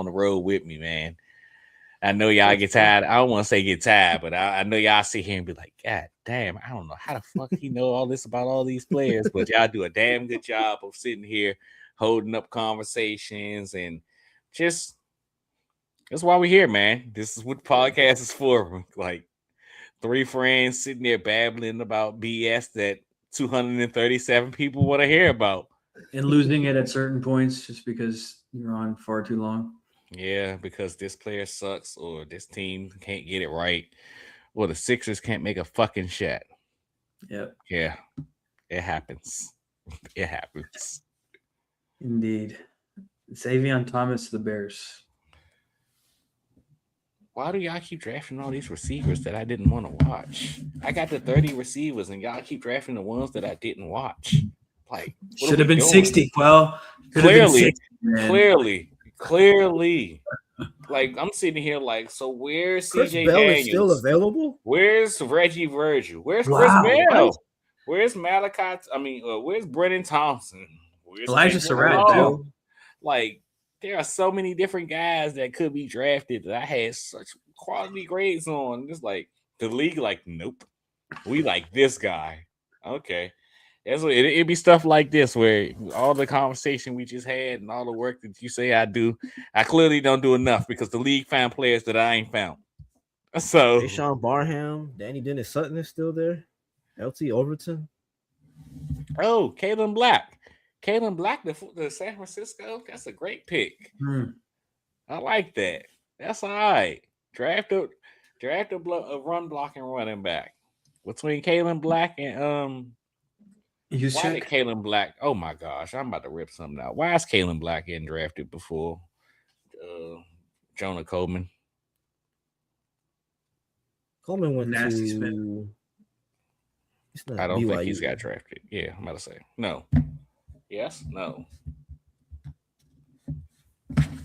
the road with me, man. I know y'all get tired. I don't want to say get tired, but I know y'all sit here and be like, God damn, I don't know how the fuck he know all this about all these players, but y'all do a damn good job of sitting here holding up conversations and just that's why we're here, man. This is what the podcast is for. Like 3 friends sitting there babbling about BS that 237 people want to hear about. And losing it at certain points just because you're on far too long. Yeah, because this player sucks or this team can't get it right or the Sixers can't make a fucking shot. Yep. Yeah, it happens. It happens. Indeed. Xavier Thomas to the Bears. Why do y'all keep drafting all these receivers that I didn't want to watch? I got the 30 receivers and y'all keep drafting the ones that I didn't watch. Like, should have been doing? 60. Well, clearly. Like, I'm sitting here like, so where's Chris CJ Bell Daniels? Is still available? Where's Reggie Virgil? Where's Chris Bell? What? Where's Malachi? Where's Brennan Thompson? Where's Elijah Surratt, too? Like, there are so many different guys that could be drafted that I had such quality grades on. Just like the league, like, nope. We like this guy. Okay. That's what it'd be stuff like this where all the conversation we just had and all the work that you say I do, I clearly don't do enough because the league found players that I ain't found. So Deshaun Barham, Danny Dennis Sutton is still there. LT Overton. Oh, Kalen Black. Kalen Black, the San Francisco. That's a great pick. I like that. That's all right. Draft a run blocking running back between Kalen Black and why did Kalen Black? Oh my gosh, I'm about to rip something out. Why is Kalen Black getting drafted before Jonah Coleman? Coleman went Nasty to. Smith. I don't BYU. think he's got drafted. Yeah, I'm about to say no. Yes, no.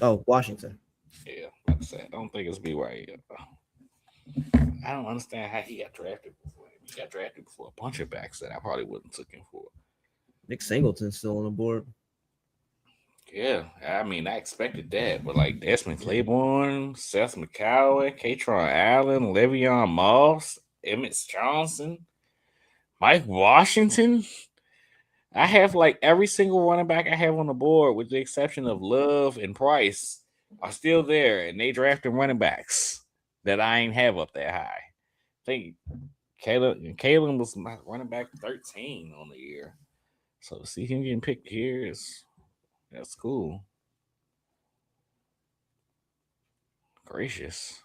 Oh, Washington. Yeah, I'm about to say I don't think it's BYU. I don't understand how he got drafted before. He got drafted before a bunch of backs that I probably wouldn't took him for. Nick Singleton's still on the board. Yeah, I mean, I expected that, but like Desmond Claiborne, Seth McCowan, Katron Allen, Le'Veon Moss, Emmett Johnson, Mike Washington. I have like every single running back I have on the board, with the exception of Love and Price, are still there, and they drafted running backs that I ain't have up that high. I think Kalen was my running back 13 on the year, so to see him getting picked here that's cool. Gracious.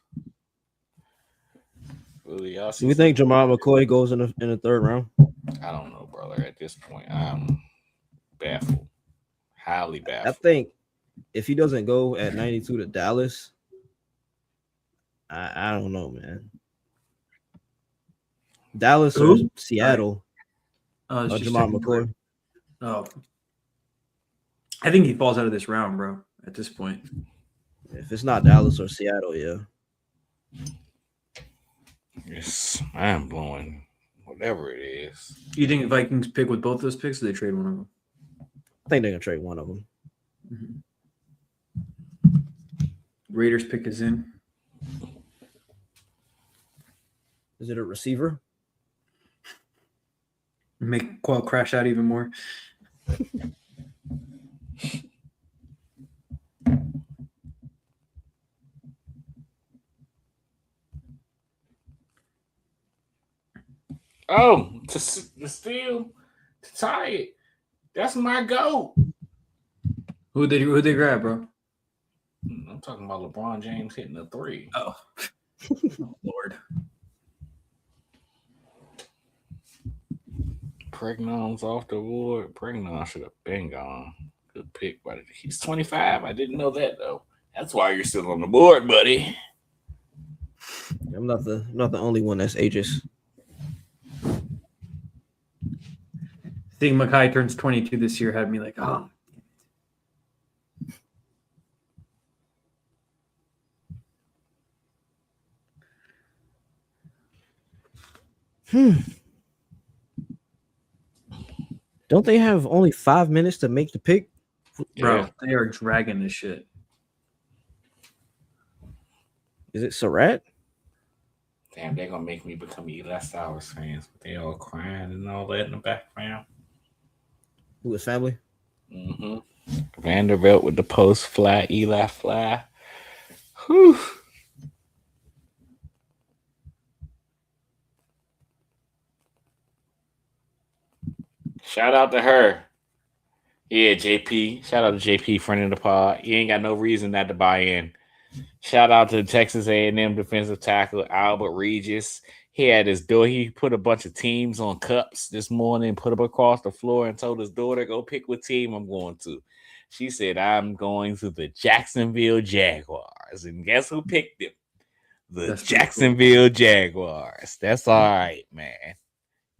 Do we think Jamal McCoy goes in the third round? I don't know, brother. At this point, I'm baffled. Highly baffled. I think if he doesn't go at 92 to Dallas, I don't know, man. Dallas or Seattle? Jamal McCoy. Oh, I think he falls out of this round, bro. At this point, if it's not Dallas or Seattle, yeah. It's mind blowing. Whatever it is. You think the Vikings pick with both those picks, or they trade one of them? I think they're gonna trade one of them. Raiders pick is in. Is it a receiver? Make Quell crash out even more. Oh, to steal, to tie it. That's my goal. Who'd they grab, bro? I'm talking about LeBron James hitting a three. Oh, Lord. Pregnon's off the board. Pregnon should have been gone. Good pick, but he's 25. I didn't know that though. That's why you're still on the board, buddy. I'm not the only one that's ages. Seeing Makai turns 22 this year had me like, oh. Don't they have only 5 minutes to make the pick? Bro, they are dragging this shit. Is it Surratt? Damn, they're gonna make me become Eli Stowers fans. They all crying and all that in the background. Who is family? Vanderbilt with the post fly, Eli fly. Whew. Shout out to her. Yeah, JP. Shout out to JP, friend of the pod. He ain't got no reason not to buy in. Shout out to the Texas A&M defensive tackle, Albert Regis. He had his door. He put a bunch of teams on cups this morning, put them across the floor, and told his daughter, go pick what team I'm going to. She said, I'm going to the Jacksonville Jaguars. And guess who picked them? That's Jacksonville Jaguars. That's all right, man.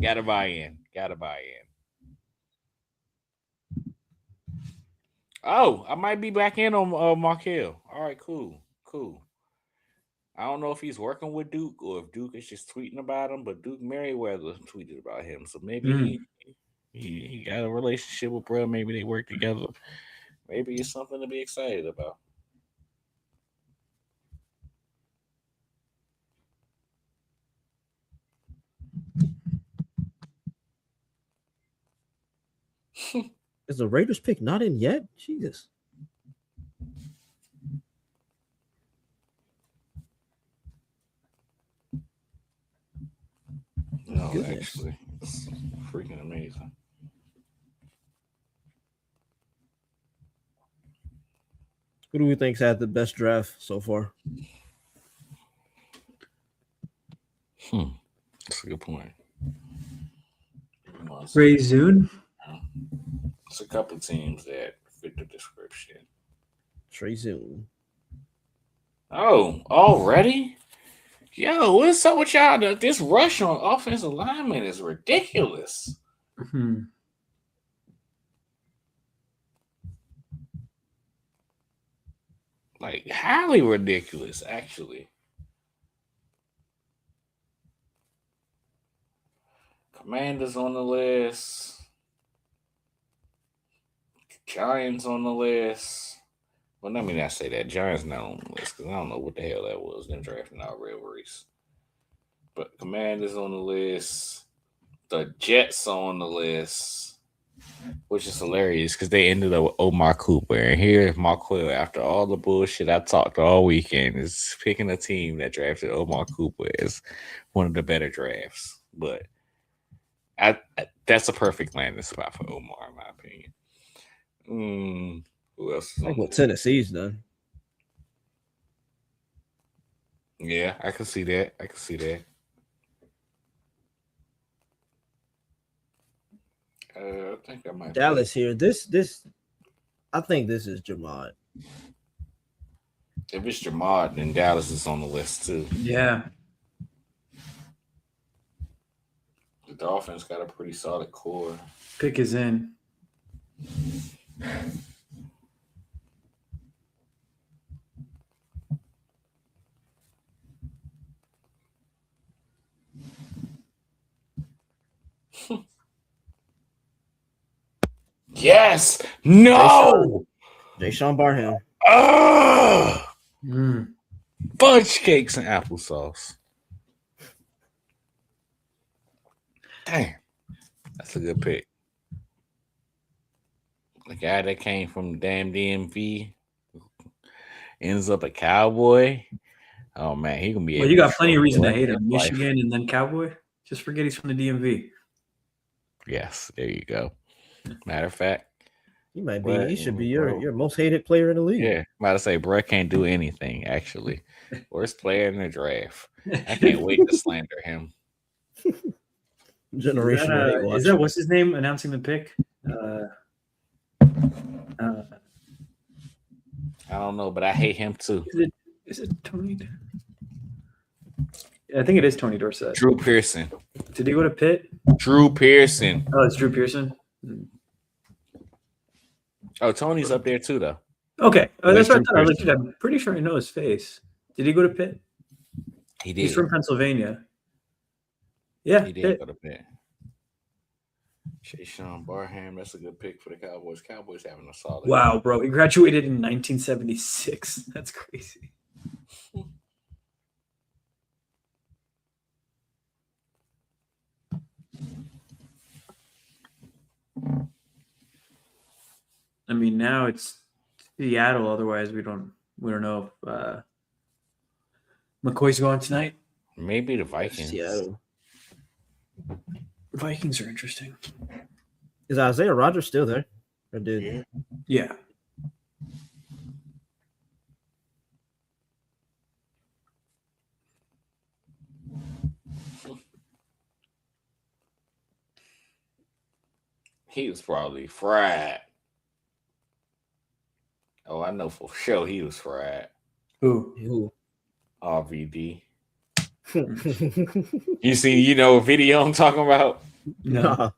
Gotta buy in. Oh, I might be back in on Markel. All right, cool. I don't know if he's working with Duke or if Duke is just tweeting about him, but Duke Merriweather tweeted about him. So maybe he got a relationship with bro. Maybe they work together. Maybe it's something to be excited about. Is the Raiders pick not in yet? Jesus. No, actually. It's freaking amazing. Who do we think's had the best draft so far? That's a good point. Ray Zune. It's a couple teams that fit the description. Trey Zoom. Oh, already? Yo, what's up with y'all? This rush on offensive lineman is ridiculous. Mm-hmm. Like, highly ridiculous, actually. Commanders on the list. Giants on the list. Well, let me not say that. Giants not on the list because I don't know what the hell that was. Them drafting our rivalries. But Commanders on the list. The Jets on the list, which is hilarious because they ended up with Omar Cooper. And here, Marquell, after all the bullshit I talked all weekend, is picking a team that drafted Omar Cooper as one of the better drafts. But that's a perfect landing spot for Omar, in my opinion. Who else is I think on what Tennessee's done. Yeah, I can see that. I think I might Dallas here. This I think this is Jamad. If it's Jamad, then Dallas is on the list too. Yeah. The Dolphins got a pretty solid core. Pick is in. Yes. No. Jaysean Barham. Fudge cakes and applesauce. Damn. That's a good pick. The guy that came from the damn DMV ends up a Cowboy. Oh man, he gonna be. Well, you got plenty of reason to hate him. Michigan and then Cowboy. Just forget he's from the DMV. Yes, there you go. Matter of fact, he might be. He should be your most hated player in the league. Yeah, about to say, bro can't do anything. Actually, worst player in the draft. I can't wait to slander him. Generational hate watch. Is that what's his name announcing the pick? I don't know, but I hate him too. Is it Tony? I think it is Tony Dorsett. Drew Pearson. Did he go to Pitt? Drew Pearson. Oh, it's Drew Pearson. Oh, Tony's up there too, though. Okay, that's what I thought. I was like, dude, I'm pretty sure I know his face. Did he go to Pitt? He did. He's from Pennsylvania. Yeah, he did Pitt. go to Pitt. Jaysean Barham, that's a good pick for the Cowboys. Cowboys having a solid. Wow, bro, he graduated in 1976. That's crazy. I mean, now it's Seattle. Otherwise, we don't know if McCoy's going tonight. Maybe the Vikings. Seattle. Vikings are interesting. Is Isaiah Rodgers still there? Or did? Yeah. He was probably fried. Oh, I know for sure he was fried. Who? RVD. You know a video I'm talking about? No.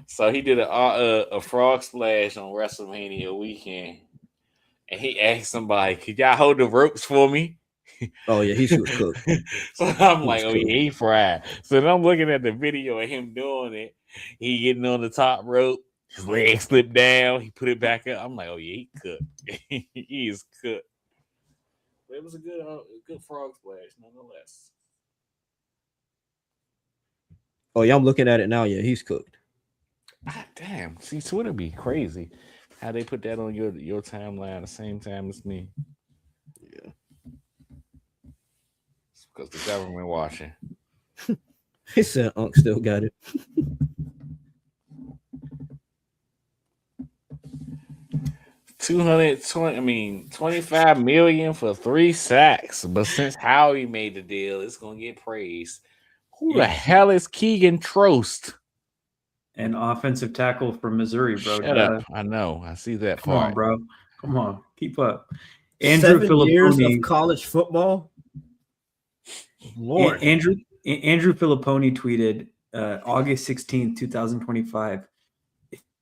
So he did a frog splash on WrestleMania weekend, and he asked somebody, "Could y'all hold the ropes for me?" Oh yeah, he was cooked. So I'm like, "Oh yeah, he fried." So then I'm looking at the video of him doing it. He getting on the top rope, his leg slipped down. He put it back up. I'm like, "Oh yeah, he cooked. He is cooked." But it was a good frog splash, nonetheless. Oh yeah, I'm looking at it now. Yeah, he's cooked. God damn. See, Twitter be crazy. How they put that on your timeline at the same time as me. Yeah. It's because the government watching. He said Unc still got it. $25 million for 3 sacks. But since Howie made the deal, it's gonna get praised. Who the hell is Keegan Trost? An offensive tackle from Missouri, bro. Shut up. I know. I see that Come part. on, bro. Come on. Keep up. Andrew 7 years Filipponi. of college football. Lord. Andrew Filipponi tweeted August 16th, 2025.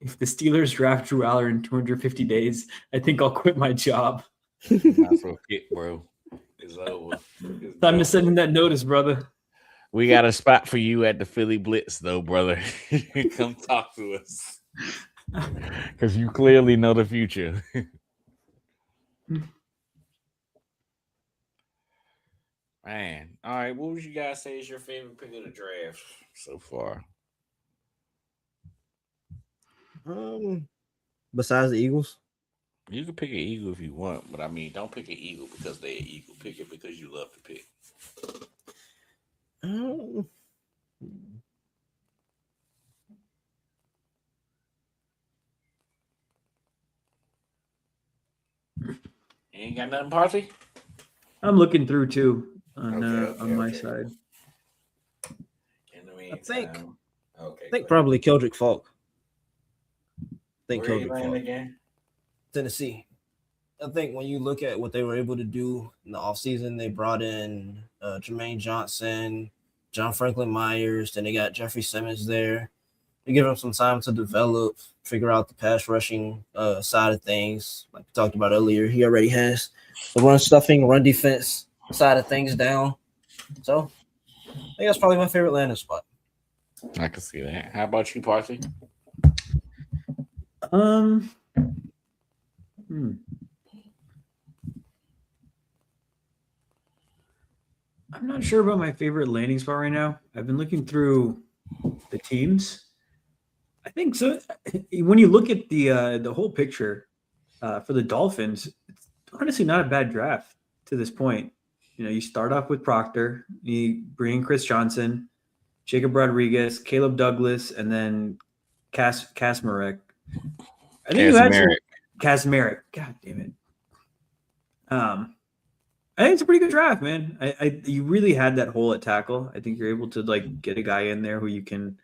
If the Steelers draft Drew Aller in 250 days, I think I'll quit my job. Might as well quit, bro. It's over. Time to send in that notice, brother. We got a spot for you at the Philly Blitz, though, brother. Come talk to us. Because you clearly know the future. Man. All right. What would you guys say is your favorite pick of the draft so far? Besides the Eagles, You can pick an Eagle if you want, but I mean, don't pick an Eagle because they're an Eagle. Pick it because you love to pick. You ain't got nothing, Party? I'm looking through too on my Okay. side. In the meantime, I think probably Keldrick Falk. Where you Keldrick playing Falk. again? Tennessee. I think when you look at what they were able to do in the offseason, they brought in Jermaine Johnson, John Franklin Myers, then they got Jeffrey Simmons there. They give him some time to develop, figure out the pass rushing side of things. Like we talked about earlier, he already has the run stuffing, run defense side of things down. So I think that's probably my favorite landing spot. I can see that. How about you, Party? I'm not sure about my favorite landing spot right now. I've been looking through the teams. I think so. When you look at the whole picture for the Dolphins, it's honestly not a bad draft to this point. You know, you start off with Proctor, you bring in Chris Johnson, Jacob Rodriguez, Caleb Douglas, and then Kasmarek. I think you had Kasmarek. God damn it. I think it's a pretty good draft, man. You really had that hole at tackle. I think you're able to like get a guy in there who you can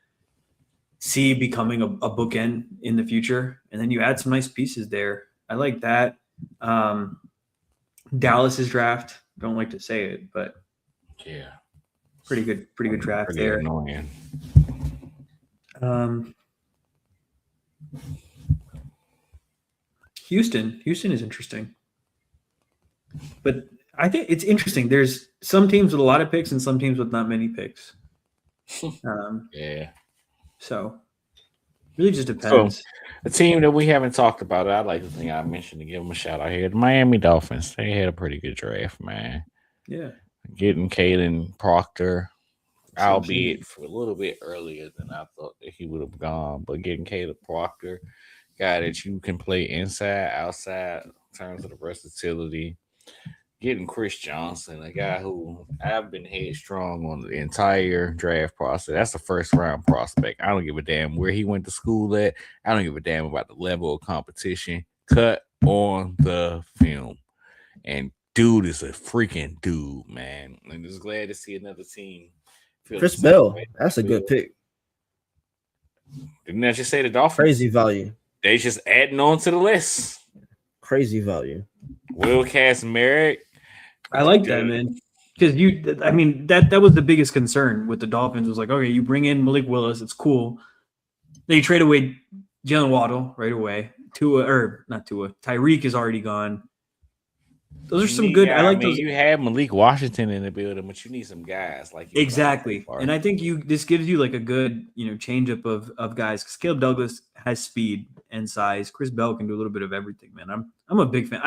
see becoming a bookend in the future, and then you add some nice pieces there. I like that. Dallas's draft. Don't like to say it, but yeah, pretty good draft pretty there. Annoying. Houston is interesting, but I think it's interesting. There's some teams with a lot of picks and some teams with not many picks. Yeah. So really just depends. So, a team that we haven't talked about, I'd like to think I mentioned to give them a shout out here. The Miami Dolphins. They had a pretty good draft, man. Yeah. Getting Caden Proctor, albeit for a little bit earlier than I thought that he would have gone, but getting Caden Proctor, guy that you can play inside, outside in terms of the versatility. Getting Chris Johnson, a guy who I've been headstrong on the entire draft process. That's a first round prospect. I don't give a damn where he went to school at. I don't give a damn about the level of competition. Cut on the film. And dude is a freaking dude, man. I'm just glad to see another team. Chris Bell, that's a good pick. Didn't I just say the Dolphins? Crazy value. They just adding on to the list. Crazy value. Will Kasmarek. I like that, man. Because that was the biggest concern with the Dolphins was like, okay, you bring in Malik Willis, it's cool. Then you trade away Jalen Waddle right away. Tyreek is already gone. Those are some good. I like those. You have Malik Washington in the building, but you need some guys like you. Exactly, and I think this gives you like a good change up of guys. Because Caleb Douglas has speed and size. Chris Bell can do a little bit of everything, man. I'm a big fan.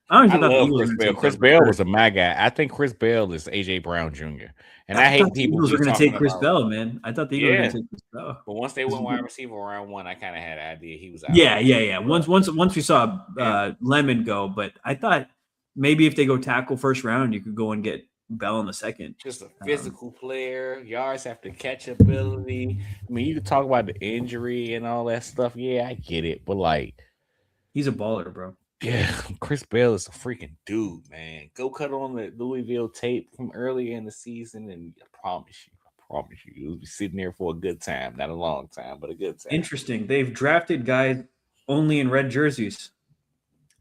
I love Chris Bell. Chris Bell was my guy. I think Chris Bell is AJ Brown Jr. And I hate people who were going to take Chris Bell, man. I thought the Eagles were going to take Chris Bell. But once they went wide receiver round one, I kind of had an idea he was out. Yeah. Once we saw Lemon go, but I thought maybe if they go tackle first round, you could go and get Bell in the second. Just a physical player, yards after catch ability. I mean, you can talk about the injury and all that stuff. Yeah, I get it, but like, he's a baller, bro. Yeah, Chris Bell is a freaking dude, man. Go cut on the Louisville tape from earlier in the season, and I promise you, you'll be sitting there for a good time. Not a long time, but a good time. Interesting. They've drafted guys only in red jerseys.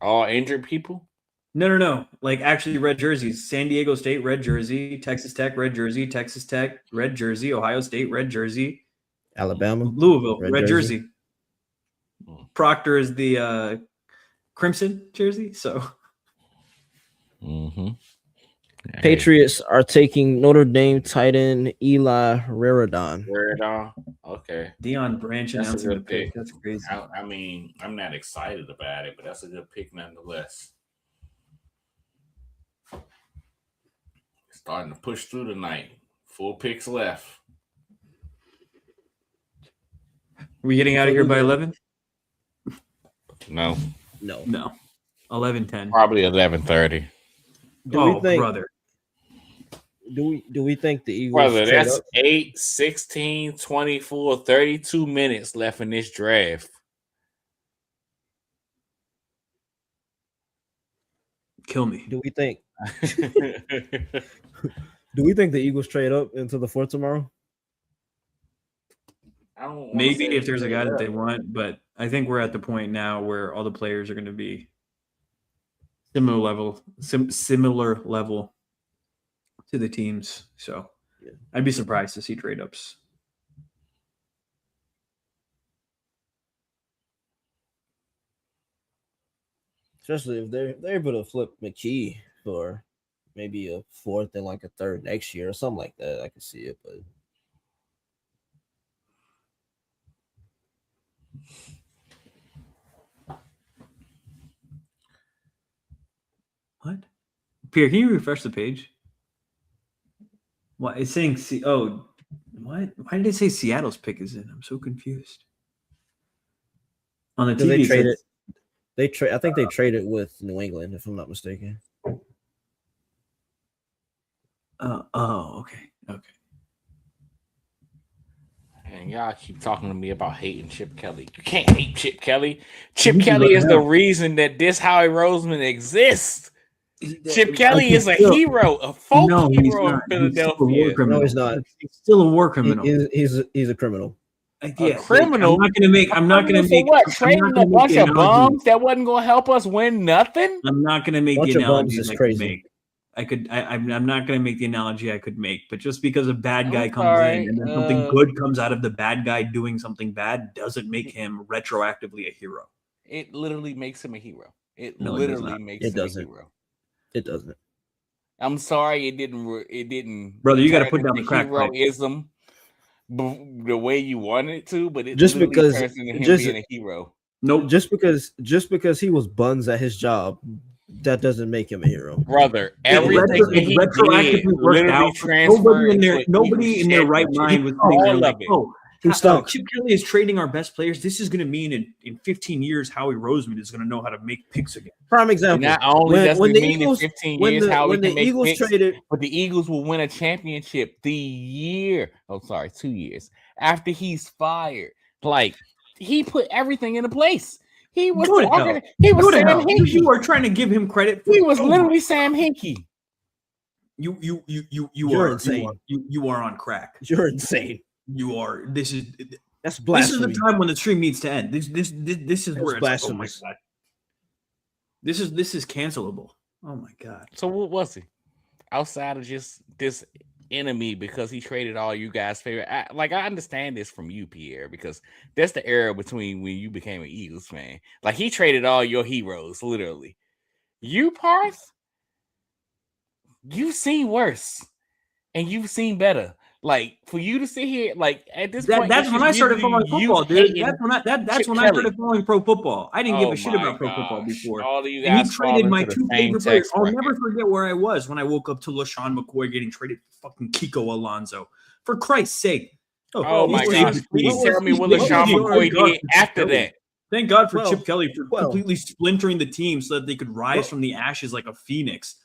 All injured people? No. Like actually red jerseys. San Diego State, red jersey. Texas Tech, red jersey. Texas Tech, red jersey. Ohio State, red jersey. Alabama, Louisville, red jersey. Proctor is the crimson jersey. So, Patriots are taking Notre Dame tight end Eli Raridon. Okay. Deion Branch announcing the pick. That's crazy. I mean, I'm not excited about it, but that's a good pick nonetheless. Starting to push through tonight. 4 picks left. We getting out of here by 11? No. 11:10. Probably 11:30. Brother. Do we think the Eagles? Brother, that's 8, 16, 24, 32 minutes left in this draft. Kill me. Do we think? Do we think the Eagles trade up into the 4th tomorrow? Maybe if there's a guy that they want, but I think we're at the point now where all the players are going to be similar level to the teams. So I'd be surprised to see trade ups. Especially if they're able to flip McKee for maybe a 4th and like a 3rd next year or something like that. I can see it, but what? Pierre, can you refresh the page? What it's saying? What? Why did it say Seattle's pick is in? I'm so confused. On the TV, they traded. I think they traded with New England, if I'm not mistaken. Okay. And y'all keep talking to me about hating Chip Kelly. You can't hate Chip Kelly. Chip Kelly is the reason that this Howie Roseman exists. Chip Kelly is a hero, a folk hero in Philadelphia. No, he's not. He's still a war criminal. He's a criminal. A criminal. I'm not gonna make what? Trading a bunch of bums that wasn't gonna help us win nothing. I'm not gonna make the analogy is crazy. I'm not gonna make the analogy I could make, but just because a bad guy comes in and then something good comes out of the bad guy doing something bad doesn't make him retroactively a hero. It literally makes him a hero. It doesn't. I'm sorry, it didn't. Brother, you got to put down the crack heroism the way you wanted it to, but it just because turns into him being a hero. Nope. Just because he was buns at his job, that doesn't make him a hero. Brother, everything he did literally transferred. Nobody in their right mind was all of it. Chip Kelly is trading our best players. This is going to mean in 15 years, Howie Roseman is going to know how to make picks again. Prime example. Not only does it mean Eagles, in 15 years how we can make Eagles picks, traded, but the Eagles will win a championship 2 years after he's fired. Like, he put everything into place. He was Sam Hinkie. You are trying to give him credit. He was literally Sam Hinkie. You are insane. You are on crack. You're insane. You are. That's blasphemy. This is the time when the stream needs to end. This is where it's blasphemous. Like, oh my God. This is cancelable. Oh my God. So what was he outside of just this enemy because he traded all you guys' favorite? I understand this from you, Pierre, because that's the era between when you became an Eagles fan. Like, he traded all your heroes, literally. You, Parth, you've seen worse and you've seen better. Like, for you to sit here, like, at this point, that's when I started following football, dude. That's when I started following pro football. I didn't give a shit about pro football before. All of you guys, and he traded my 2 favorite players. I'll never forget where I was when I woke up to LaShawn McCoy getting traded for fucking Kiko Alonso. For Christ's sake. Oh my gosh. Please tell me what LaShawn McCoy did after that. Thank God for Chip Kelly for completely splintering the team so that they could rise from the ashes like a phoenix.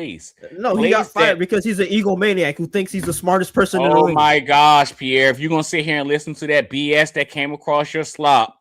place. No, he got Place fired that- because he's an egomaniac who thinks he's the smartest person in the Oh room. my gosh, Pierre! If you're gonna sit here and listen to that BS that came across your slop,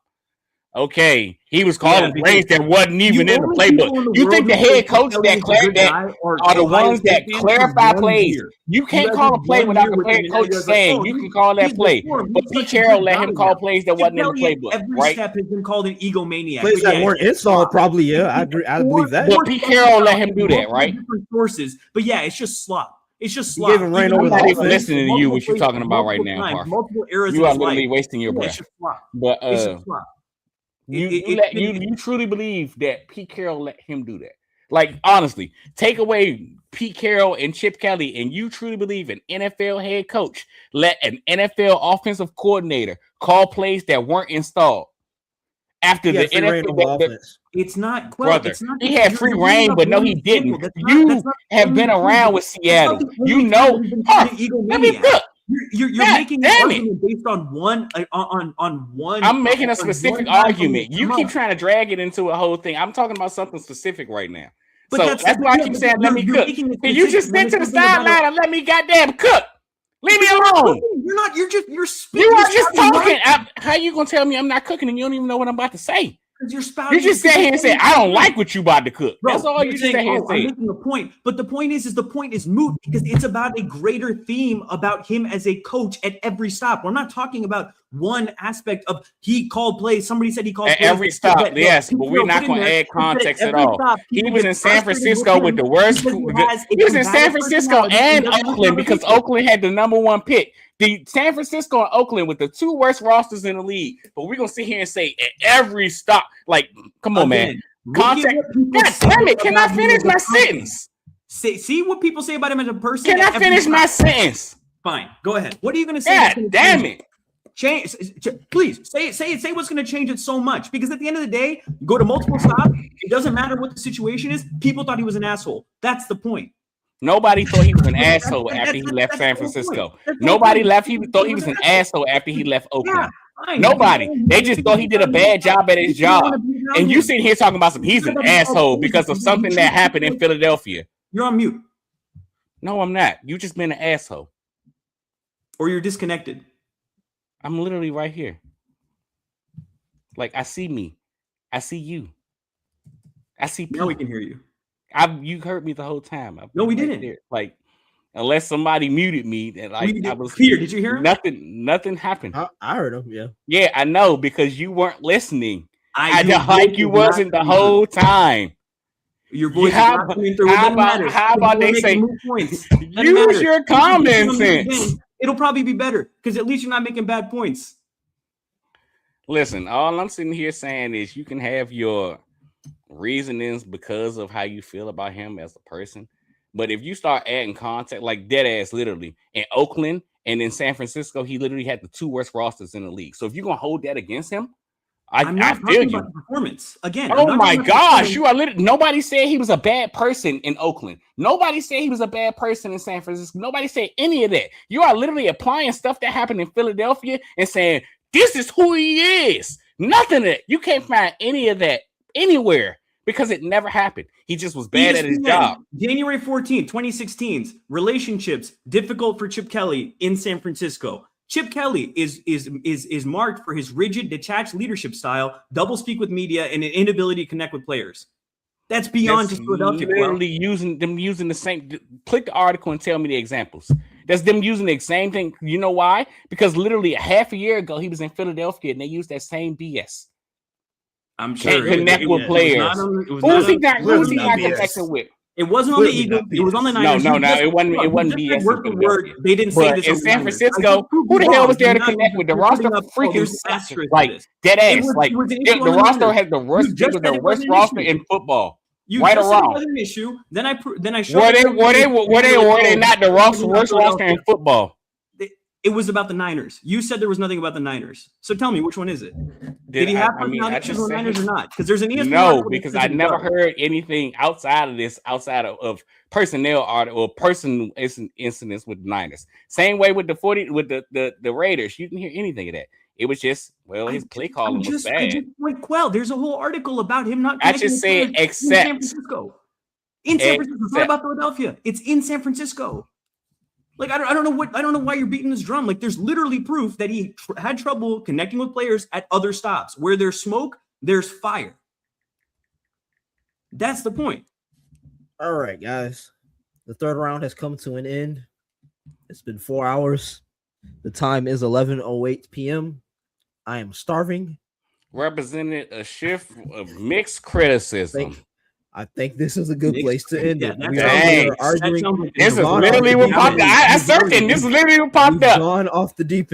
Okay, he was calling plays that wasn't even in the only playbook. people in the You world think the who think head coach Kelly that is a good guy are the Ohio ones State that fans clarify for 1 plays? year. You can't call a play without the head coach saying you can call that play. But Pete Carroll let him call plays that wasn't in the playbook, Every right? step has been called an egomaniac. Plays that weren't installed, probably. Yeah, I agree. I believe that. But Pete Carroll let him do that, right? Different sources, but yeah, it's just slop. It's just He slop. gave him reign over I'm the not even offense. listening to you, what you're talking about right now, Parf. Multiple eras You in are his literally life. wasting your breath. It's just slop. But It's just slop. you truly believe that Pete Carroll let him do that? Like, honestly, take away Pete Carroll and Chip Kelly, and you truly believe an NFL head coach let an NFL offensive coordinator call plays that weren't installed after the NFL? It's not, brother. He had free reign, but no, he didn't. You have been around with Seattle. You know, let me cook. You're making an argument based on one. I'm making a specific argument. You keep trying to drag it into a whole thing. I'm talking about something specific right now. But so that's why I keep saying, let me cook. Can you just sit to the sideline and let me goddamn cook? Leave me alone. You're speaking. You are just talking. How you gonna tell me I'm not cooking and you don't even know what I'm about to say? You just sat here and said, I don't like what you about to cook. Bro, that's all you just sat here and said. I'm making a point. But the point is the point is moot because it's about a greater theme about him as a coach at every stop. We're not talking about one aspect of he called plays. Somebody said he called at plays. Every stop, yes, but we're not going to add context at all. He was in San Francisco with the worst. He was in San Francisco and Oakland because Oakland had the #1 pick. The San Francisco and Oakland with the 2 worst rosters in the league. But we're going to sit here and say at every stop, like, come on, man. Context. God damn it. Can I finish my sentence? See what people say about him as a person? Can I finish my sentence? Fine. Go ahead. What are you going to say? God damn it. Change, please say what's going to change it so much, because at the end of the day, go to multiple stops. It doesn't matter what the situation is. People thought he was an asshole. That's the point. Nobody thought he was an asshole after he left San Francisco. Nobody thought he was an asshole after he left Oakland. Nobody. They just thought he did a bad job at his job. And you sitting here talking about he's an asshole because of something that happened in Philadelphia. You're on mute. No, I'm not. You just been an asshole. Or you're disconnected. I'm literally right here. Like, I see me. I see you. I see people. Now we can hear you. You heard me the whole time. No, we didn't. There. Like, unless somebody muted me, and I was Peter. Did you hear him? Nothing happened. I heard him. Yeah. Yeah, I know, because you weren't listening. You wasn't the whole time. Your voice. How about they say use your common sense? It'll probably be better because at least you're not making bad points. Listen, all I'm sitting here saying is you can have your reasonings because of how you feel about him as a person. But if you start adding context, like dead ass, literally in Oakland and in San Francisco, he literally had the 2 worst rosters in the league. So if you're gonna hold that against him, I feel you. Performance again. Oh my gosh, you are literally. Nobody said he was a bad person in Oakland. Nobody said he was a bad person in San Francisco. Nobody said any of that. You are literally applying stuff that happened in Philadelphia and saying this is who he is. Nothing of that. You can't find any of that anywhere because it never happened. He just was bad at his job. January 14th, 2016. Relationships difficult for Chip Kelly in San Francisco. Chip Kelly is marked for his rigid, detached leadership style, doublespeak with media, and an inability to connect with players. That's beyond just Philadelphia. Literally using the same. Click the article and tell me the examples. That's them using the same thing. You know why? Because literally a half a year ago, he was in Philadelphia and they used that same BS. I'm sure. Can't connect with players. Who's he not connecting with? It wasn't on the Eagles. It was on the Niners. No, it wasn't BS. Word for word, they didn't say this in San Francisco. Who the hell was there to connect with? The roster freaking like dead ass. Like the roster had the worst. It was the worst roster in football. Right or wrong? An issue. Then I showed. Were they not the worst roster in football? It was about the Niners. You said there was nothing about the Niners. So tell me, which one is it? Did he have personality on the Niners or not? Because there's an ESPN. No, because I never heard anything outside of this, outside of personnel or personal incidents with the Niners. Same way with the Raiders. You didn't hear anything of that. It was just, his play calling was bad. There's a whole article about him not. I just said except in San Francisco. In San Francisco. It's not about Philadelphia. It's in San Francisco. Like, I don't know why you're beating this drum. Like, there's literally proof that he had trouble connecting with players at other stops. Where there's smoke, there's fire. That's the point. All right, guys. The third round has come to an end. It's been 4 hours. The time is 11:08 p.m. I am starving. Represented a shift of mixed criticism. I think this is a good place to end it. We are arguing. This is literally what popped up. I certainly this is literally what popped up. We've gone off the deep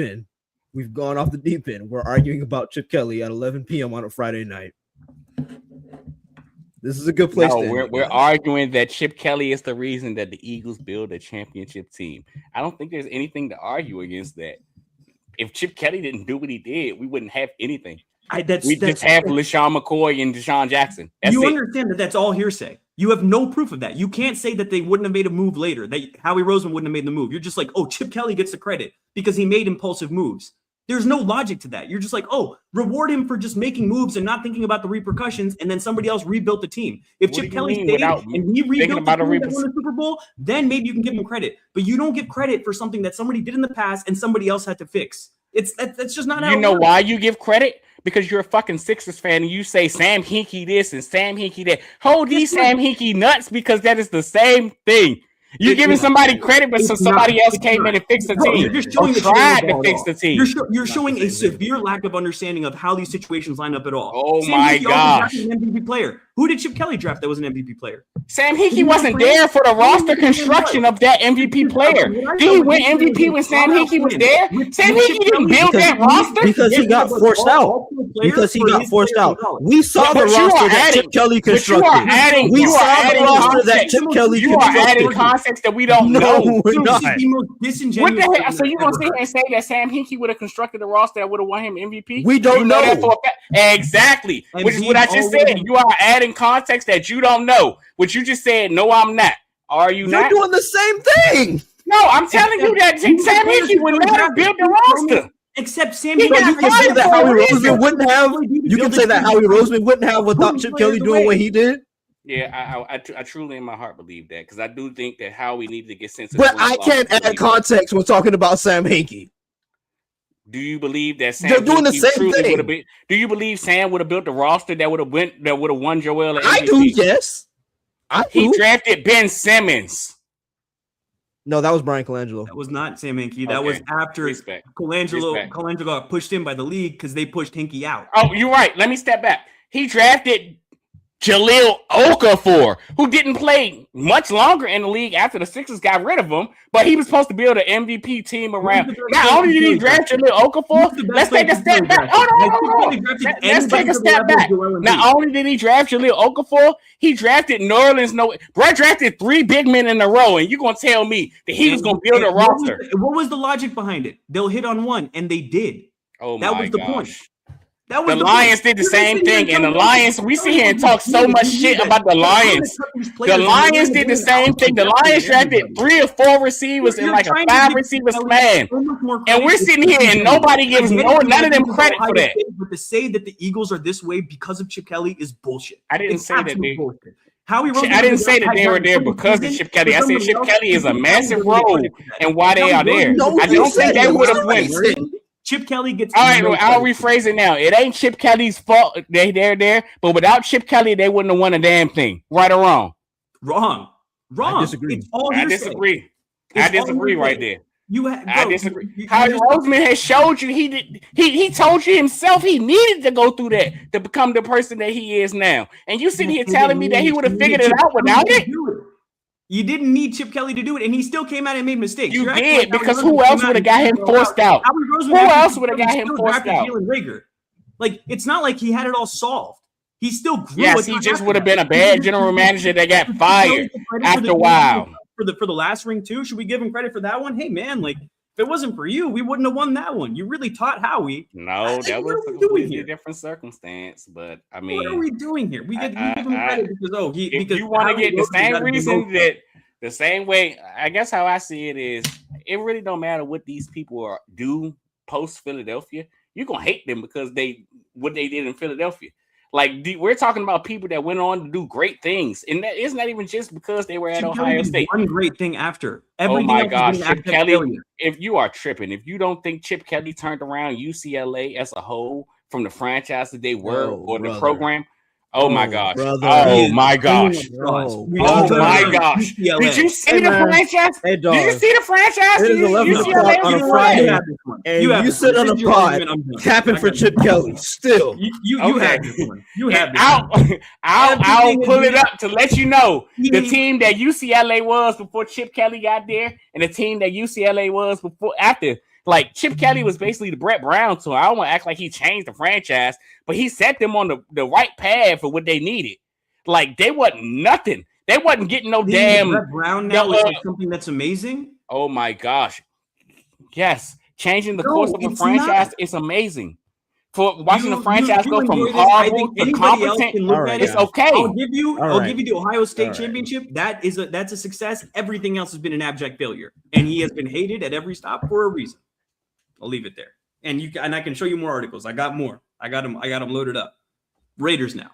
end. We're arguing about Chip Kelly at 11 p.m. on a Friday night. This is a good place. We're arguing that Chip Kelly is the reason that the Eagles build a championship team. I don't think there's anything to argue against that. If Chip Kelly didn't do what he did, we wouldn't have anything. We just have LaShawn McCoy and Deshaun Jackson. You understand that that's all hearsay. You have no proof of that. You can't say that they wouldn't have made a move later, that Howie Roseman wouldn't have made the move. You're just like, oh, Chip Kelly gets the credit because he made impulsive moves. There's no logic to that. You're just like, oh, reward him for just making moves and not thinking about the repercussions, and then somebody else rebuilt the team. If Chip Kelly stayed and he rebuilt the team that won the Super Bowl, then maybe you can give him credit. But you don't give credit for something that somebody did in the past and somebody else had to fix. That's just not how you know why you give credit? Because you're a fucking Sixers fan and you say Sam Hinkie this and Sam Hinkie that. Hold these Sam Hinkie nuts because that is the same thing. You're giving somebody credit, but somebody else came in and fixed the team. You're showing tried to fix the team. You're showing a severe lack of understanding of how these situations line up at all. Oh my gosh! An MVP player. Who did Chip Kelly draft that was an MVP player? Sam Hinkie wasn't there for the roster construction of that MVP player. Did he win MVP when Sam Hinkie was there? Sam Hinkie didn't build that roster because he got forced out. We saw the roster that Chip Kelly constructed. We saw the roster that Chip Kelly constructed. You are adding context that we don't know. We're not. What the hell? So you gonna sit here and say that Sam Hinkie would have constructed a roster that would have won him MVP? We don't know that for a fact. Exactly, which is what I just said. You are adding context that you don't know. What you just said, no, I'm not. Are you not? You're doing the same thing. No, I'm telling you that Sam Hinkie would never build the roster. Except Sam Hinkie. You can say that Howie Roseman wouldn't have. You can say that Howie Roseman wouldn't have without Chip Kelly doing what he did. Yeah, I truly in my heart believe that because I do think that Howie needed to get sensitive. But I can't add context when talking about Sam Hinkie. Do you believe that Sam? They're doing the same thing. Do you believe Sam would have built the roster that would have won Joel? I do. Yes, He drafted Ben Simmons. No, that was Brian Colangelo. That was not Sam Hinkie. That was after Colangelo got pushed in by the league because they pushed Hinkie out. Oh, you're right. Let me step back. He drafted Jahlil Okafor, who didn't play much longer in the league after the Sixers got rid of him, but he was supposed to build an MVP team around. Not only did he draft Jahlil Okafor, let's take a step back. Hold on. Let's take a step back. Not only did he draft Jahlil Okafor, he drafted New Orleans. Bro drafted 3 big men in a row, and you're going to tell me that he was going to build a roster. What was the logic behind it? They'll hit on one, and they did. Oh, that was the point. The Lions did the same thing, and the Lions, we sit here and talk so much shit about the Lions. The Lions did the same thing. The Lions drafted 3 or 4 receivers in like a 5-receiver span. And we're sitting here and nobody gives none of them credit for that. But to say that the Eagles are this way because of Chip Kelly is bullshit. I didn't say that I didn't say that they were there because of Chip Kelly. I said Chip Kelly is a massive role and why they are there. I don't think they would have won. Chip Kelly gets. All right, I'll rephrase it now. It ain't Chip Kelly's fault they're there, but without Chip Kelly, they wouldn't have won a damn thing. Right or wrong? Wrong. I disagree. I disagree right there. I disagree. Howie Roseman has showed you he told you himself he needed to go through that to become the person that he is now. And you sitting here telling me that he would have figured it out without it? You didn't need Chip Kelly to do it, and he still came out and made mistakes. You did, because who else would have got him forced out? Who else would have got him forced out? Like, it's not like he had it all solved. He still grew. Yes, he just would have been a bad general manager that got fired after a while. For the last ring too, should we give him credit for that one? Hey man, like if it wasn't for you, we wouldn't have won that one. You really taught Howie. No, that was a completely different circumstance. But I mean, what are we doing here? We give him credit because because you want to get the same reason that the same way. I guess how I see it is, it really don't matter what these people do post Philadelphia. You're gonna hate them because what they did in Philadelphia. Like we're talking about people that went on to do great things, and that isn't that even just because they were at Chip Ohio Kelly did State. one great thing after. Oh Everything my else gosh, has been Chip abject Kelly! failure. If you are tripping, if you don't think Chip Kelly turned around UCLA as a whole from the franchise that they were No, or the brother. program, oh my No, gosh, brother. oh He my is king gosh, of frauds. No, We oh don't turn my around gosh! UCLA. Did you see Hey, the man. franchise? Hey, Did dog. you see the franchise? It is 11 No. o'clock on You a know what? You Friday, have this one. and You have you this sit one. on This a is your pod argument. I'm done. capping I for got Chip it. Kelly. Still, You Okay. have this one. You have this I'll one. I'll Everything pull is it up to let you know the He- team that UCLA was before Chip Kelly got there, and the team that UCLA was after. Like Chip Kelly was basically the Brett Brown tour. I don't want to act like he changed the franchise, but he set them on the right path for what they needed. Like they wasn't nothing. They wasn't getting no Being damn. Brett Brown now is like something that's amazing. Oh my gosh, yes, changing the No, course of a it's franchise not. is amazing. For watching the You franchise go from enjoy this. I horrible think to anybody else competent, can look All right, at it's it. guys. okay. I'll give you the Ohio State All right. championship. That's a success. Everything else has been an abject failure, and he has been hated at every stop for a reason. I'll leave it there. And I can show you more articles. I got more. I got them loaded up. Raiders now.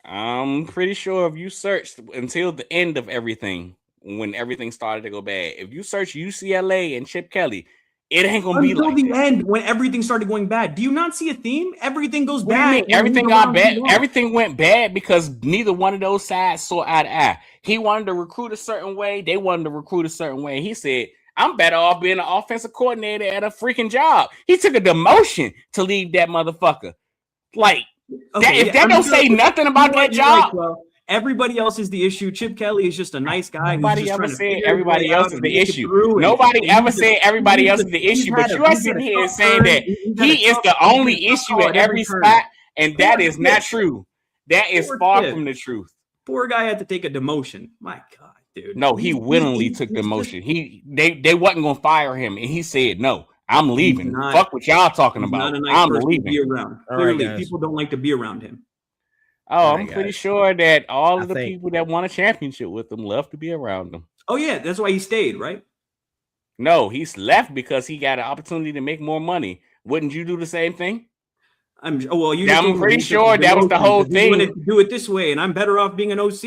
I'm pretty sure if you searched until the end of everything, when everything started to go bad, if you search UCLA and Chip Kelly, it ain't gonna be Until like the that. end, when everything started going bad. Do you not see a theme? Everything goes What do you bad. mean? when Everything he's got around bad. too long. Everything went bad because neither one of those sides saw eye to eye. He wanted to recruit a certain way. They wanted to recruit a certain way. He said, I'm better off being an offensive coordinator at a freaking job. He took a demotion to leave that motherfucker. Like, if that don't say nothing about that job. Well, everybody else is the issue. Chip Kelly is just a nice guy. Nobody ever said everybody else is the issue. And Nobody ever said everybody else is the issue. But you are sitting here saying that he is the only issue at every spot, and that is not true. That is far from the truth. Poor guy had to take a demotion. My God, dude. No, he willingly took the motion. They wasn't gonna fire him, and he said, "No, I'm leaving. Fuck what y'all talking about. I'm leaving." To be around. Clearly, people don't like to be around him. Oh, I'm pretty sure that all of the people that won a championship with him love to be around him. Oh yeah, that's why he stayed, right? No, he's left because he got an opportunity to make more money. Wouldn't you do the same thing? I'm pretty sure that was the whole thing. He wanted to do it this way, and I'm better off being an OC.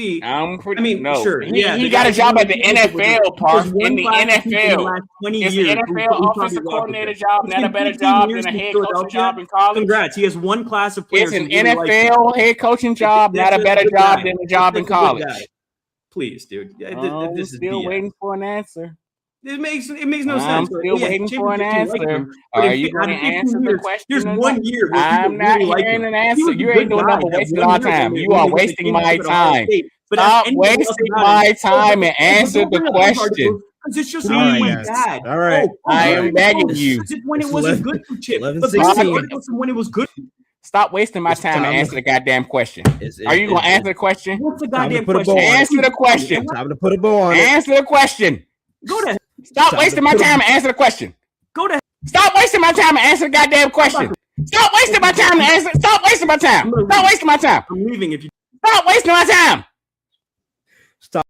Sure. He got a job at the NFL, Park. In the NFL, is the NFL offensive coordinator job not a better job than a head coaching job in college? Congrats, he has one class of players. Is an NFL head coaching job not a better job than a job in college? Please, dude. I'm This is still waiting for an answer. It makes no sense. I'm still waiting for an answer. Are you going to answer the question? There's 1 year. I'm not hearing an answer. You ain't doing nothing but wasting our time. You are wasting my time. Stop wasting my time and answer the question. Because it's just bad. All right. I am begging you. It's when it wasn't good for Chip. When it was good. Stop wasting my time and answer the goddamn question. Are you going to answer the question? What's the goddamn question? Answer the question. Time to put a bow on it. Answer the question. Go to. Stop wasting my time and answer the question. Go to. Stop wasting my time and answer the goddamn question. Stop wasting my time and answer. Stop wasting my time. Stop wasting my time. I'm leaving if you. Stop wasting my time. Stop.